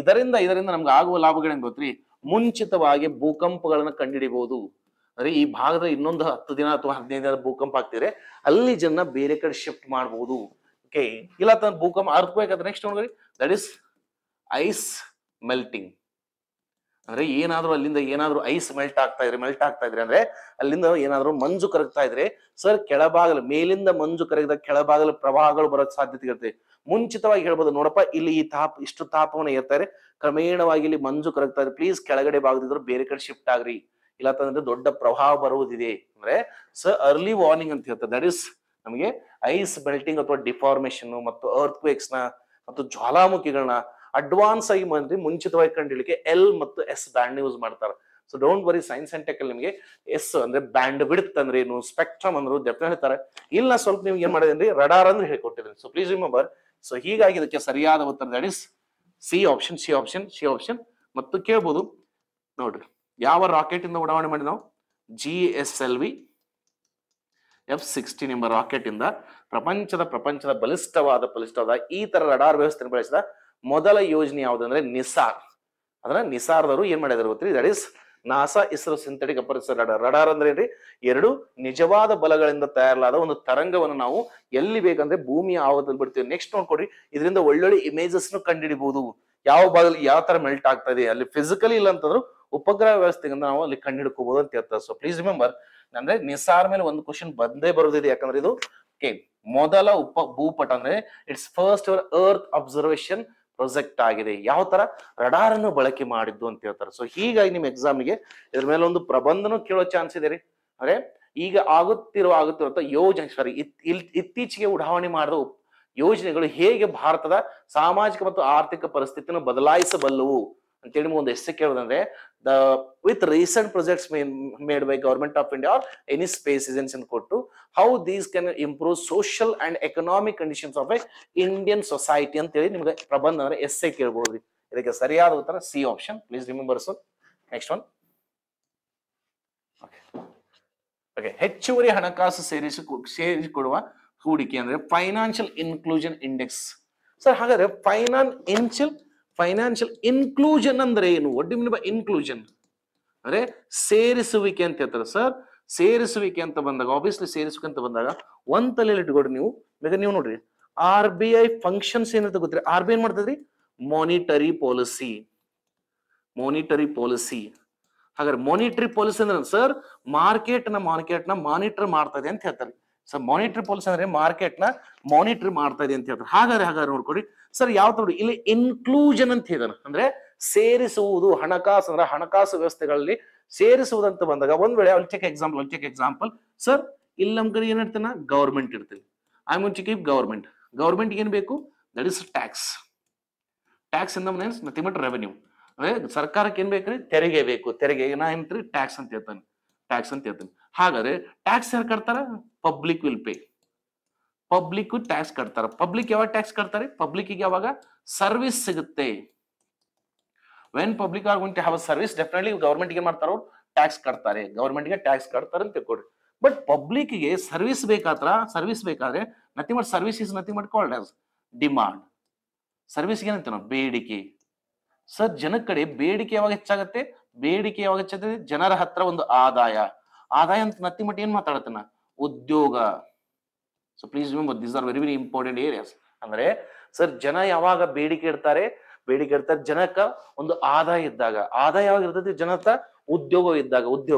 ಇದರಿಂದ ನಮ್ಗೆ ಆಗುವ ಲಾಭಗಳೇನ್ ಗೊತ್ತ್ರಿ? ಮುಂಚಿತವಾಗಿ ಭೂಕಂಪಗಳನ್ನ ಕಂಡುಹಿಡಿಬಹುದು. ಅಂದ್ರೆ ಈ ಭಾಗದ ಇನ್ನೊಂದು 10 ದಿನ ಅಥವಾ 15 ದಿನ ಭೂಕಂಪ ಆಗ್ತಿದ್ರೆ ಅಲ್ಲಿ ಜನ ಬೇರೆ ಕಡೆ ಶಿಫ್ಟ್ ಮಾಡಬಹುದು. ಓಕೆ, ಇಲ್ಲ ಭೂಕಂಪ ಅರ್ಥಕ್ವೇಕ್ ನೆಕ್ಸ್ಟ್ ನೋಡ್ರಿ, ದಟ್ ಇಸ್ ಐಸ್ ಮೆಲ್ಟಿಂಗ್. ಅಂದ್ರೆ ಅಲ್ಲಿಂದ ಏನಾದ್ರೂ ಐಸ್ ಮೆಲ್ಟ್ ಆಗ್ತಾ ಇದ್ರೆ ಅಂದ್ರೆ ಅಲ್ಲಿಂದ ಏನಾದ್ರೂ ಮಂಜು ಕರಗ್ತಾ ಇದ್ರೆ ಸರ್ ಕೆಳಭಾಗಲು ಮೇಲಿಂದ ಮಂಜು ಕರಗಿದ ಕೆಳಭಾಗಲು ಪ್ರವಾಹಗಳು ಬರೋಕ್ ಸಾಧ್ಯತೆ ಇರುತ್ತೆ. ಮುಂಚಿತವಾಗಿ ಹೇಳ್ಬೋದು, ನೋಡಪ್ಪ ಇಲ್ಲಿ ಈ ಇಷ್ಟು ತಾಪವನ್ನು ಏರ್ತಾರೆ, ಕ್ರಮೇಣವಾಗಿ ಇಲ್ಲಿ ಮಂಜು ಕರಗ್ತಾ ಇದೆ, ಪ್ಲೀಸ್ ಕೆಳಗಡೆ ಭಾಗದಿದ್ರು ಬೇರೆ ಕಡೆ ಶಿಫ್ಟ್ ಆಗ್ರಿ, ಇಲ್ಲ ಅಂತಂದ್ರೆ ದೊಡ್ಡ ಪ್ರವಾಹ ಬರುವುದಿದೆ ಅಂದ್ರೆ ಸರ್ ಅರ್ಲಿ ವಾರ್ನಿಂಗ್ ಅಂತ ಹೇಳ್ತಾರೆ. ದಟ್ ಇಸ್ ನಮಗೆ ಐಸ್ ಮೆಲ್ಟಿಂಗ್ ಅಥವಾ ಡಿಫಾರ್ಮೇಶನ್ ಮತ್ತು ಅರ್ಥಕ್ವೇಕ್ಸ್ ನ ಮತ್ತು ಜ್ವಾಲಾಮುಖಿಗಳನ್ನ ಅಡ್ವಾನ್ಸ್ ಆಗಿ ಮುಂಚಿತವಾಗಿ ಕಂಡಿಡ್ಲಿಕ್ಕೆ ಎಲ್ ಮತ್ತು ಎಸ್ ಬ್ಯಾಂಡ್ ಯೂಸ್ ಮಾಡ್ತಾರೆ. So don't worry, science and tech ಅಲ್ಲಿ ನಿಮಗೆ ಎಸ್ ಅಂದ್ರೆ ಬ್ಯಾಂಡ್ ವಿಡ್ತ್ ಅಂದ್ರೆ ಏನು, ಸ್ಪೆಕ್ಟ್ರಮ್ ಅಂದ್ರೆ ಡೆಫಿನೆಟ್ ಹೇಳ್ತಾರೆ. ಇಲ್ಲ ಸ್ವಲ್ಪ ನಿಮ್ಗೆ ಏನ್ ಮಾಡಿದ್ರಿ, ರಡಾರ್ ಅಂದ್ರೆ ಹೇಳ್ಕೊಟ್ಟಿದ್ದೀನಿ. So please remember. ಸೊ ಹೀಗಾಗಿ ಇದಕ್ಕೆ ಸರಿಯಾದ ಉತ್ತರ ದಟ್ ಇಸ್ ಸಿ ಆಪ್ಷನ್. ಮತ್ತು ಕೇಳ್ಬೋದು ನೋಡ್ರಿ, ಯಾವ ರಾಕೆಟ್ ಇಂದ ಉಡಾವಣೆ ಮಾಡಿ ನಾವು? GSLV F-16 ಎಂಬ ರಾಕೆಟ್ ಇಂದ ಪ್ರಪಂಚದ ಬಲಿಷ್ಠವಾದ ಈ ತರ ರಡಾರ್ ವ್ಯವಸ್ಥೆ ಬಳಸಿದ ಮೊದಲ ಯೋಜನೆ ಯಾವುದು ಅಂದ್ರೆ ನಿಸಾರ್. ಅದನ್ನ ನಿಸಾರ್ದವರು ಏನ್ ಮಾಡಿದಾರೆ ಗೊತ್ತ್ರಿ? That is NASA ISRO synthetic aperture radar. Radar ಅಂದ್ರೆ ಏನ್ರಿ? ಎರಡು ನಿಜವಾದ ಬಲಗಳಿಂದ ತಯಾರಲಾದ ಒಂದು ತರಂಗವನ್ನು ನಾವು ಎಲ್ಲಿ ಬೇಕಂದ್ರೆ ಭೂಮಿಯ ಆವದಲ್ಲಿ ಬಿಡ್ತೀವಿ. ನೆಕ್ಸ್ಟ್ ನೋಡ್ಕೊಡ್ರಿ, ಇದರಿಂದ ಒಳ್ಳೊಳ್ಳೆ ಇಮೇಜಸ್ ಕಂಡುಹಿಡಿಬಹುದು. ಯಾವ ಭಾಗದಲ್ಲಿ ಯಾವ ತರ ಮೆಲ್ಟ್ ಆಗ್ತಾ ಇದೆ ಅಲ್ಲಿ ಫಿಸಿಕಲಿ ಇಲ್ಲ ಅಂತಂದ್ರು ಉಪಗ್ರಹ ವ್ಯವಸ್ಥೆಯಿಂದ ನಾವು ಅಲ್ಲಿ ಕಂಡುಹಿಡ್ಕೋಬಹುದು ಅಂತ ಹೇಳ್ತಾರೆ. ಸೊ ಪ್ಲೀಸ್ ರಿಮೆಂಬರ್, ಅಂದ್ರೆ ನಿಸಾರ್ ಮೇಲೆ ಒಂದು ಕ್ವಶನ್ ಬಂದೇ ಬರೋದಿದೆ, ಯಾಕಂದ್ರೆ ಇದು ಮೊದಲ ಭೂಪಟ ಅಂದ್ರೆ it's first earth observation project ಆಗಿದೆ. ಯಾವ ತರ? ರಡಾರ್ ಅನ್ನು ಬಳಕೆ ಮಾಡಿದ್ದು ಅಂತ ಹೇಳ್ತಾರೆ. ಸೊ ಹೀಗಾಗಿ ನಿಮ್ ಎಕ್ಸಾಮ್ಗೆ ಇದ್ರ ಮೇಲೆ ಒಂದು ಪ್ರಬಂಧನೂ ಕೇಳೋ ಚಾನ್ಸ್ ಇದೆ ರೀ. ಅಂದ್ರೆ ಈಗ ಆಗುತ್ತಿರುವ ಯೋಜನೆ ಇತ್ತೀಚೆಗೆ ಉಡಾವಣೆ ಮಾಡಿದ ಯೋಜನೆಗಳು ಹೇಗೆ ಭಾರತದ ಸಾಮಾಜಿಕ ಮತ್ತು ಆರ್ಥಿಕ ಪರಿಸ್ಥಿತಿಯನ್ನು ಬದಲಾಯಿಸಬಲ್ಲವು ಅಂತೇಳಿ ಒಂದು essay ಕೇಳೋದಂದ್ರೆ with recent projects made by government of India or any space agency ಕೊಟ್ಟು how these can improve social and economic conditions of a Indian society ಅಂತೇಳಿ ನಿಮ್ಗೆ ಪ್ರಬಂಧ ಅಂದ್ರೆ ಎಸ್ಸೆ ಕೇಳ್ಬೋದ್ರಿ. ಇದಕ್ಕೆ ಸರಿಯಾದ ಉತ್ತರ C option. Please remember. So next one, okay, ಹೆಚ್ಚುವರಿ ಹಣಕಾಸು ಸೇರಿಸಿಕೊಡುವ ಹೂಡಿಕೆ ಅಂದ್ರೆ ಫೈನಾನ್ಷಿಯಲ್ ಇನ್ಕ್ಲೂಷನ್ ಇಂಡೆಕ್ಸ್. ಸರ್ ಹಾಗಾದ್ರೆ ಫೈನಾನ್ಷಿಯಲ್ ಇನ್ಕ್ಲೂಷನ್ ಅಂದ್ರೆ ಏನು? What do you mean by inclusion? ಅಂದ್ರೆ ಸೇರಿಸುವಿಕೆ ಅಂತ ಹೇಳ್ತಾರೆ. ಸರ್ ಸೇರಿಸುವಿಕೆ ಅಂತ ಬಂದಾಗ ಆಬ್ವಿಯಸ್ಲಿ ಸೇರಿಸುವಿಕೆ ಅಂತ ಬಂದಾಗ ಒಂದ್ ತಲೆಯಲ್ಲಿ ಇಟ್ಕೊಡ್ರಿ ನೀವು. ಬೇಕಾದ್ರೆ ನೀವು ನೋಡ್ರಿ, RBI ಫಂಕ್ಷನ್ಸ್ ಏನಿರುತ್ತೆ ಗೊತ್ತಿರಿ? RBI ಏನ್ ಮಾಡ್ತದ್ರಿ? Monetary policy. ಹಾಗಾದ್ರೆ ಮಾನಿಟರಿ ಪಾಲಿಸಿ ಅಂದ್ರೆ ಸರ್ ಮಾರ್ಕೆಟ್ ನ ಮಾನಿಟರ್ ಮಾಡ್ತಾ ಇದೆ ಅಂತ ಹೇಳ್ತಾರೆ. ಸರ್ ಮಾನಿಟರಿ ಪಾಲಿಸಿ ಅಂದ್ರೆ ಮಾರ್ಕೆಟ್ ನ ಮಾನಿಟರ್ ಮಾಡ್ತಾ ಇದೆ ಅಂತ ಹೇಳ್ತಾರೆ. ಹಾಗಾದ್ರೆ ನೋಡ್ಕೊಡಿ ಸರ್ ಯಾವ ತರ ಇಲ್ಲಿ ಇನ್ಕ್ಲೂಷನ್ ಅಂತ ಹೇಳಿದಾನೆ ಅಂದ್ರೆ ಸೇರಿಸುವುದು. ಹಣಕಾಸು ಅಂದ್ರೆ ಹಣಕಾಸು ವ್ಯವಸ್ಥೆಗಳಲ್ಲಿ ಸೇರಿಸುವುದಂತ ಬಂದಾಗ ಒಂದ್ ವೇಳೆ ಟೇಕ್ ಎಕ್ಸಾಂಪಲ್ ಸರ್ ಇಲ್ಲಿ ನಮ್ ಕಡೆ ಏನ್ ಇರ್ತಾನ? ಗವರ್ಮೆಂಟ್ ಇರ್ತೀವಿ. I mean to keep government ಏನ್ ಬೇಕು? ದಟ್ ಇಸ್ ಟ್ಯಾಕ್ಸ್ ಇಂದ ಮೀನ್ಸ್ ನಥಿಂಗ್ ಬಟ್ ರೆವೆನ್ಯೂ. ಅಂದ್ರೆ ಸರ್ಕಾರಕ್ಕೆ ಏನ್ ಬೇಕ್ರಿ? ತೆರಿಗೆ ಬೇಕು. ತೆರಿಗೆ ನಾ ಏನ್ರಿ? ಟ್ಯಾಕ್ಸ್ ಅಂತ ಹೇಳ್ತಾನೆ. ಹಾಗಾದ್ರೆ ಟ್ಯಾಕ್ಸ್ ಯಾರು ಕಟ್ತಾರ? Public will pay. Public tax ಕಟ್ತಾರ. ಪಬ್ಲಿಕ್ ಯಾವಾಗ ಟ್ಯಾಕ್ಸ್ ಕಟ್ತಾರೆ? ಪಬ್ಲಿಕ್ ಯಾವಾಗ ಸರ್ವಿಸ್ ಸಿಗುತ್ತೆ. When public are going to have a service, definitely government ಗೆ ಮಾಡ್ತಾರೋ ಟ್ಯಾಕ್ಸ್ ಕಟ್ತಾರೆ. ಗವರ್ಮೆಂಟ್ ಗೆ ಟ್ಯಾಕ್ಸ್ ಕಟ್ತಾರೆ ಅಂತ ತಿಳ್ಕೊಡ್ರಿ. ಬಟ್ ಪಬ್ಲಿಕ್ ಗೆ ಸರ್ವಿಸ್ ಬೇಕಾದ್ರೆ nothing but service is nothing but called as demand. Service ಏನಂತ ನಾವು? ಬೇಡಿಕೆ. ಸರ್ ಜನದ ಕಡೆ ಬೇಡಿಕೆ ಯಾವಾಗ ಹೆಚ್ಚಾಗುತ್ತೆ? ಜನರ ಹತ್ರ ಒಂದು ಆದಾಯ ಅಂತ ನಥಿಂಗ್ ಬಟ್ ಏನ್ ಮಾತಾಡತ್ತನ? ಉದ್ಯೋಗ. So please remember, these are very important areas. ಅಂದ್ರೆ ಸರ್ ಜನ ಯಾವಾಗ ಬೇಡಿಕೆ ಇಡ್ತಾರೆ ಜನಕ್ಕ ಒಂದು ಆದಾಯ ಇದ್ದಾಗ. ಆದಾಯ ಯಾವಾಗ ಇರ್ತೈತಿ? ಜನ ಹತ್ರ ಉದ್ಯೋಗ ಇದ್ದಾಗ.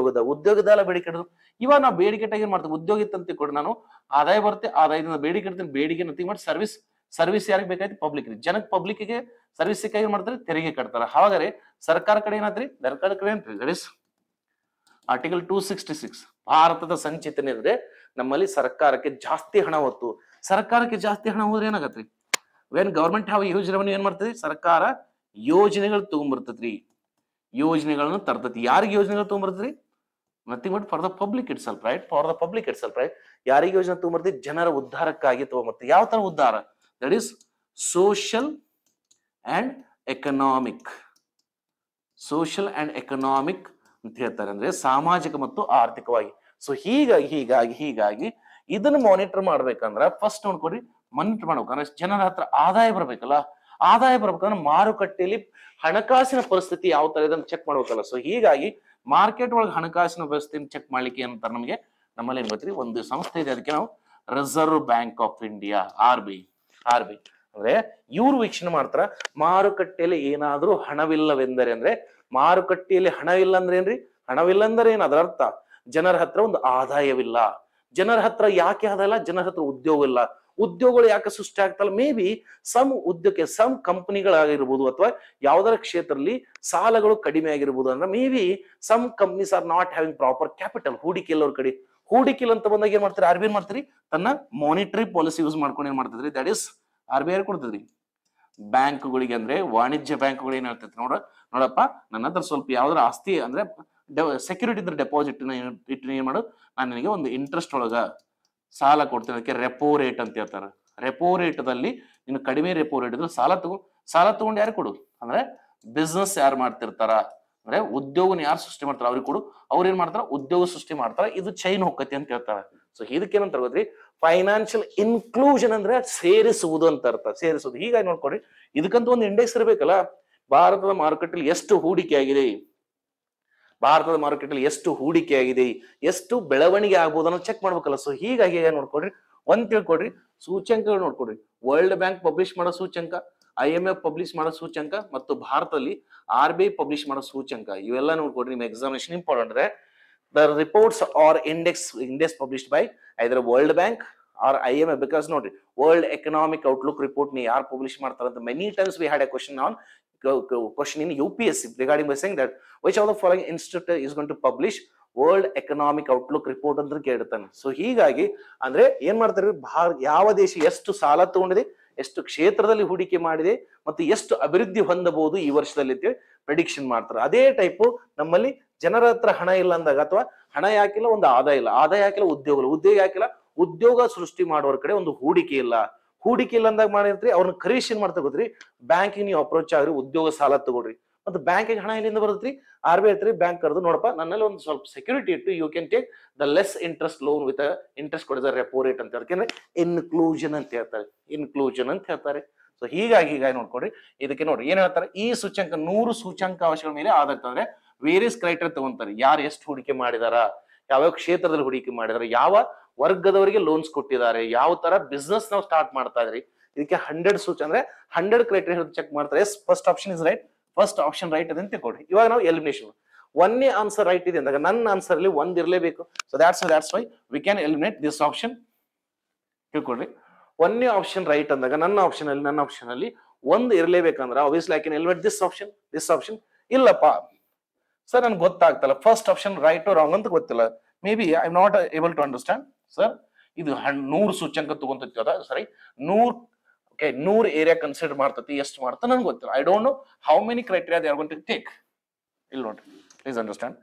ಉದ್ಯೋಗದಲ್ಲ ಬೇಡಿಕೆ ಇಡೋದು. ಇವಾಗ ನಾವು ಬೇಡಿಕೆ ಏನ್ ಮಾಡ್ತೀವಿ? ಉದ್ಯೋಗ ಇತ್ತಂತ ಕೊಡಿ, ನಾನು ಆದಾಯ ಬರುತ್ತೆ, ಆದಾಯದಿಂದ ಬೇಡಿಕೆ ಇಡ್ತೀನಿ. ಬೇಡಿಕೆ ನಥಿಂಗ್ ಬಟ್ ಸರ್ವಿಸ್ ಸರ್ವಿಸ್ ಯಾರಿಗೆ ಬೇಕಾಯ್ತು? ಪಬ್ಲಿಕ್. ಜನಕ್ಕೆ ಪಬ್ಲಿಕ್ಗೆ ಸರ್ವಿಸ್ ಸಿಕ್ಕಾಗಿ ಏನ್ ಮಾಡ್ತಾರೆ? ತೆರಿಗೆ ಕಟ್ತಾರ. ಹಾಗಾದ್ರೆ ಸರ್ಕಾರ ಕಡೆ ಏನಾದ್ರಿ? ಸರ್ಕಾರ ಕಡೆ ಏನ್ರಿ? ದಟ್ ಇಸ್ ಆರ್ಟಿಕಲ್ 266 ಭಾರತದ ಸಂಚಿತನೆ ಅಂದ್ರೆ ನಮ್ಮಲ್ಲಿ ಸರ್ಕಾರಕ್ಕೆ ಜಾಸ್ತಿ ಹಣ ಹೊತ್ತು, ಸರ್ಕಾರಕ್ಕೆ ಜಾಸ್ತಿ ಹಣ ಹೋದ್ರೆ ಏನಾಗತ್ರಿ? ವೆನ್ ಗವರ್ಮೆಂಟ್ ಹಾವ್ ಯೋಜನೆವನ್ನು ಏನ್ ಮಾಡ್ತದೆ? ಸರ್ಕಾರ ಯೋಜನೆಗಳು ತಗೊಂಡ್ಬರ್ತದ್ರಿ, ಯೋಜನೆಗಳನ್ನು ತರ್ತತಿ. ಯಾರಿಗೆ ಯೋಜನೆಗಳು ತಗೊಂಡ್ಬರ್ತದ್ರಿ? Nothing but for the public itself, right? For the public itself, right? ಯಾರಿಗೆ ಯೋಜನೆ ತಗೊಂಡ್ಬರ್ತದೆ? ಜನರ ಉದ್ಧಾರಕ್ಕಾಗಿ ತಗೊಂಡ್ಬರ್ತದೆ. ಯಾವ ತರ ಉದ್ಧಾರ? That is social and economic. Social and economic ಅಂತ ಹೇಳ್ತಾರೆ, ಅಂದ್ರೆ ಸಾಮಾಜಿಕ ಮತ್ತು ಆರ್ಥಿಕವಾಗಿ. ಸೊ ಹೀಗಾಗಿ ಇದನ್ನ ಮಾನಿಟರ್ ಮಾಡ್ಬೇಕಂದ್ರ ಫಸ್ಟ್ ನೋಡ್ಕೊಡ್ರಿ, ಮಾನಿಟರ್ ಮಾಡ್ಬೇಕಂದ್ರೆ ಜನರ ಹತ್ರ ಆದಾಯ ಬರ್ಬೇಕಲ್ಲ. ಆದಾಯ ಬರ್ಬೇಕಂದ್ರೆ ಮಾರುಕಟ್ಟೆಯಲ್ಲಿ ಹಣಕಾಸಿನ ಪರಿಸ್ಥಿತಿ ಯಾವ ತರ ಇದೆ ಅಂತ ಚೆಕ್ ಮಾಡ್ಬೇಕಲ್ಲ. ಸೊ ಹೀಗಾಗಿ ಮಾರ್ಕೆಟ್ ಒಳಗೆ ಹಣಕಾಸಿನ ವ್ಯವಸ್ಥೆಯನ್ನು ಚೆಕ್ ಮಾಡ್ಲಿಕ್ಕೆ ಏನಂತಾರೆ ನಮಗೆ? ನಮ್ಮಲ್ಲಿ ಏನ್ ಗೊತ್ತ್ರಿ, ಒಂದು ಸಂಸ್ಥೆ ಇದೆ, ಅದಕ್ಕೆ ನಾವು reserve bank of India, RBI ಅಂದ್ರೆ ಇವ್ರು ವೀಕ್ಷಣೆ ಮಾಡ್ತಾರ ಮಾರುಕಟ್ಟೆಯಲ್ಲಿ ಏನಾದ್ರೂ ಹಣವಿಲ್ಲವೆಂದರೆ, ಅಂದ್ರೆ ಮಾರುಕಟ್ಟೆಯಲ್ಲಿ ಹಣವಿಲ್ಲ ಅಂದ್ರೆ ಏನ್ರಿ? ಹಣವಿಲ್ಲ ಅಂದ್ರೆ ಏನ್? ಅದರ ಅರ್ಥ ಜನರ ಹತ್ರ ಒಂದು ಆದಾಯವಿಲ್ಲ. ಜನರ ಹತ್ರ ಯಾಕೆ ಆದಾಯ ಇಲ್ಲ? ಜನರ ಹತ್ರ ಉದ್ಯೋಗ ಇಲ್ಲ. ಉದ್ಯೋಗಗಳು ಯಾಕೆ ಸೃಷ್ಟಿ ಆಗ್ತಲ್ಲ? ಮೇ ಬಿ ಸಮ್ ಉದ್ಯೋಗಕ್ಕೆ ಸಮ್ ಕಂಪನಿಗಳಾಗಿರ್ಬೋದು, ಅಥವಾ ಯಾವ್ದಾರ ಕ್ಷೇತ್ರದಲ್ಲಿ ಸಾಲಗಳು ಕಡಿಮೆ ಆಗಿರ್ಬೋದು. ಅಂದ್ರೆ may be some companies are not having proper capital. ಹೂಡಿಕೆ ಇಲ್ಲವ್ರ ಕಡೆ ಹೂಡಿಕೆ ಇಲ್ಲ ಅಂತ ಬಂದಾಗ ಏನ್ ಮಾಡ್ತಾರೆ? RBI ಏನ್ ಮಾಡ್ತೀರಿ? ತನ್ನ ಮಾನಿಟರಿ ಪಾಲಿಸಿ ಯೂಸ್ ಮಾಡ್ಕೊಂಡು ಏನ್ ಮಾಡ್ತಿದ್ರಿ? ದಟ್ ಇಸ್ RBI ಕೊಡ್ತದ್ರಿ ಬ್ಯಾಂಕ್ಗಳಿಗೆ, ಅಂದ್ರೆ ವಾಣಿಜ್ಯ ಬ್ಯಾಂಕ್ಗಳು ಏನ್ ಹೇಳ್ತೈತಿ? ನೋಡಪ್ಪ, ನನ್ನ ಹತ್ರ ಸ್ವಲ್ಪ ಯಾವ್ದಾರ ಆಸ್ತಿ ಅಂದ್ರೆ ಸೆಕ್ಯೂರಿಟಿ ಇದ್ರೆ ಡೆಪಾಸಿಟ್ ಇಟ್ಟು ಏನ್ ಮಾಡು, ನಾನು ನಿನಗೆ ಒಂದು ಇಂಟ್ರೆಸ್ಟ್ ಒಳಗ ಸಾಲ ಕೊಡ್ತೀನಿ. ಅದಕ್ಕೆ ರೆಪೋ ರೇಟ್ ಅಂತ ಹೇಳ್ತಾರೆ. ರೆಪೋ ರೇಟ್ದಲ್ಲಿ ನೀನು ಕಡಿಮೆ ರೆಪೋ ರೇಟ್ ಇದ್ರೆ ಸಾಲ ತಗೊಂಡು ಯಾರು ಕೊಡು? ಅಂದ್ರೆ ಬಿಸ್ನೆಸ್ ಯಾರು ಮಾಡ್ತಿರ್ತಾರ, ಅಂದ್ರೆ ಉದ್ಯೋಗನ ಯಾರು ಸೃಷ್ಟಿ ಮಾಡ್ತಾರ ಅವ್ರಿಗೆ ಕೊಡು. ಅವ್ರು ಏನ್ ಮಾಡ್ತಾರ? ಉದ್ಯೋಗ ಸೃಷ್ಟಿ ಮಾಡ್ತಾರ. ಇದು ಚೈನ್ ಹೊಕ್ಕತಿ ಅಂತ ಹೇಳ್ತಾರ. ಸೊ ಇದಕ್ಕೆ ಏನಂತ ಗೊತ್ತ್ರಿ? ಫೈನಾನ್ಷಿಯಲ್ ಇನ್ಕ್ಲೂಷನ್ ಅಂದ್ರೆ ಸೇರಿಸುವುದು ಅಂತ ಅರ್ಥ, ಸೇರಿಸುವುದು. ಹೀಗಾಗಿ ನೋಡ್ಕೊಡ್ರಿ, ಇದಕ್ಕಂತ ಒಂದು ಇಂಡೆಕ್ಸ್ ಇರ್ಬೇಕಲ್ಲ. ಭಾರತದ ಮಾರುಕಟ್ಟೆಯಲ್ಲಿ ಎಷ್ಟು ಹೂಡಿಕೆ ಆಗಿದೆ, ಭಾರತದ ಮಾರುಕಟ್ಟೆಯಲ್ಲಿ ಎಷ್ಟು ಹೂಡಿಕೆ ಆಗಿದೆ, ಎಷ್ಟು ಬೆಳವಣಿಗೆ ಆಗ್ಬೋದು ಅನ್ನೋ ಚೆಕ್ ಮಾಡ್ಬೇಕಲ್ಲ. ಸೊ ಹೀಗಾಗಿ ನೋಡ್ಕೊಡ್ರಿ, ಒಂದ್ ತಿಳ್ಕೊಡ್ರಿ, ಸೂಚ್ಯಂಕಗಳು ನೋಡ್ಕೊಡ್ರಿ. ವರ್ಲ್ಡ್ ಬ್ಯಾಂಕ್ ಪಬ್ಲಿಷ್ ಮಾಡೋ ಸೂಚ್ಯಂಕ, IMF ಪಬ್ಲಿಷ್ ಮಾಡೋ ಸೂಚ್ಯಂಕ, ಮತ್ತು ಭಾರತದಲ್ಲಿ RBI ಪಬ್ಲಿಷ್ ಮಾಡೋ ಸೂಚ್ಯಂಕ, ಇವೆಲ್ಲ ನೋಡ್ಕೊಡ್ರಿ. ನಿಮ್ಮ ಎಕ್ಸಾಮಿನೇಷನ್ ಇಂಪಾರ್ಟೆಂಟ್ ಅಂದ್ರೆ the reports or index published by either World Bank or IMF, because ನೋಡ್ರಿ World Economic Outlook report ni ಯಾರು ಪಬ್ಲಿಷ್ ಮಾಡ್ತಾರೆ ಅಂತ many times we had a question in UPSC regarding by saying that which of the following institute is going to publish World Economic Outlook report ಅಂತ ಕೇಳ್ತಾನೆ. So ಹೀಗಾಗಿ ಅಂದ್ರೆ ಏನ್ ಮಾಡ್ತಾರೆ? ಯಾವ ದೇಶ ಎಷ್ಟು ಸಾಲ ತಗೊಂಡಿದೆ, ಎಷ್ಟು ಕ್ಷೇತ್ರದಲ್ಲಿ ಹೂಡಿಕೆ ಮಾಡಿದೆ, ಮತ್ತು ಎಷ್ಟು ಅಭಿವೃದ್ಧಿ ಹೊಂದಬಹುದು ಈ ವರ್ಷದಲ್ಲಿ ಅಂತೇಳಿ ಪ್ರೆಡಿಕ್ಷನ್ ಮಾಡ್ತಾರೆ. ಅದೇ ಟೈಪು ನಮ್ಮಲ್ಲಿ ಜನರ ಹತ್ರ ಹಣ ಇಲ್ಲ ಅಂದಾಗ, ಅಥವಾ ಹಣ ಯಾಕಿಲ್ಲ? ಒಂದು ಆದಾಯ ಇಲ್ಲ. ಆದಾಯ ಯಾಕಿಲ್ಲ? ಉದ್ಯೋಗ ಯಾಕಿಲ್ಲ? ಉದ್ಯೋಗ ಸೃಷ್ಟಿ ಮಾಡೋರ ಕಡೆ ಒಂದು ಹೂಡಿಕೆ ಇಲ್ಲ. ಹೂಡಿಕೆ ಇಲ್ಲ ಅಂದಾಗ ಮಾಡಿರ್ತೀರಿ, ಅವ್ರನ್ನ ಖರೀದಿ ಏನ್ ಮಾಡ್ತಾ ಗೊತ್ತ್ರಿ? ಬ್ಯಾಂಕಿಗೆ ನೀವು ಅಪ್ರೋಚ್ ಆಗ್ರಿ, ಉದ್ಯೋಗ ಸಾಲ ತಗೊಳ್ರಿ. ಮತ್ತೆ ಬ್ಯಾಂಕಿಗೆ ಹಣ ಎಲ್ಲಿಂದ ಬರುತ್ತ್ರಿ? RBI ಐತ್ರಿ, ಬ್ಯಾಂಕ್ ಕರೆದು ನೋಡಪ್ಪ, ನನ್ನಲ್ಲಿ ಒಂದು ಸ್ವಲ್ಪ ಸೆಕ್ಯೂರಿಟಿ ಇಟ್ಟು you can take the less interest loan with interest ಕೊಡಿದ ರೆಪೋ ರೇಟ್ ಅಂತ ಹೇಳ್ತಾರೆ. ಇನ್ಕ್ಲೂಷನ್ ಅಂತ ಹೇಳ್ತಾರೆ. ಸೊ ಹೀಗಾಗಿ ನೋಡ್ಕೊಡ್ರಿ, ಇದಕ್ಕೆ ನೋಡ್ರಿ ಏನ್ ಹೇಳ್ತಾರೆ? ಈ ಸೂಚ್ಯಂಕ 100 ಸೂಚ್ಯಂಕಾಂಶಗಳ ಮೇಲೆ ಆಧಾರಿತ, ಅಂದ್ರೆ ವೇರಿಯಸ್ ಕ್ರೈಟೀರಿಯಾ ತಗೊಂತಾರೆ. ಯಾರು ಎಷ್ಟು ಹೂಡಿಕೆ ಮಾಡಿದಾರ, ಯಾವ್ಯಾವ ಕ್ಷೇತ್ರದಲ್ಲಿ ಹೂಡಿಕೆ ಮಾಡಿದಾರೆ, ಯಾವ ವರ್ಗದವರಿಗೆ ಲೋನ್ಸ್ ಕೊಟ್ಟಿದ್ದಾರೆ, ಯಾವ ತರ ಬಿಸ್ನೆಸ್ ನಾವು ಸ್ಟಾರ್ಟ್ ಮಾಡ್ತಾ ಇದ್ರಿ, ಇದಕ್ಕೆ 100 ಅಂದ್ರೆ 100 ಕ್ರೈಟೀರಿಯಾ ಚೆಕ್ ಮಾಡ್ತಾರೆ. Yes, first option is right, first option right ಇದೆ ಅಂತ ತಿಳ್ಕೊಡ್ರಿ. ಇವಾಗ ನಾವು ಎಲಿಮಿನೇಷನ್, ಒಂದೇ ಆನ್ಸರ್ ರೈಟ್ ಇದೆ ಅಂದಾಗ ನನ್ನ ಆನ್ಸರ್ ಅಲ್ಲಿ ಒಂದ್ ಇರಲೇಬೇಕು. ಸೊ that's why we can eliminate this option. ತಿಳ್ಕೊಡ್ರಿ, ಒಂದೇ ಆಪ್ಷನ್ ರೈಟ್ ಅಂದಾಗ ನನ್ನ ಆಪ್ಷನ್ ಅಲ್ಲಿ ಒಂದ್ ಇರಲೇಬೇಕಂದ್ರೆ obviously I can eliminate this option. ಇಲ್ಲಪ್ಪ ಸರ್ ನನ್ಗೆ ಗೊತ್ತಾಗ್ತಲ್ಲ, ಫಸ್ಟ್ ಆಪ್ಷನ್ ರೈಟ್ ರಾಂಗ್ ಅಂತ ಗೊತ್ತಿಲ್ಲ, may be I am not able to understand. Sir ಇದು 100 ಸೂಚ್ಯಂಕ ತಗೊಂತದ, ಸರಿ 100 ಏರಿಯಾ ಕನ್ಸಿಡರ್ ಮಾಡ್ತತಿ, ಎಷ್ಟು ಮಾಡ್ತಾ ನನ್ಗೆ ಗೊತ್ತಿಲ್ಲ. I don't know how many criteria they are going to take. ಇಲ್ಲಿ ನೋಡ್ರಿ, ಪ್ಲೀಸ್ ಅಂಡರ್ಸ್ಟ್ಯಾಂಡ್.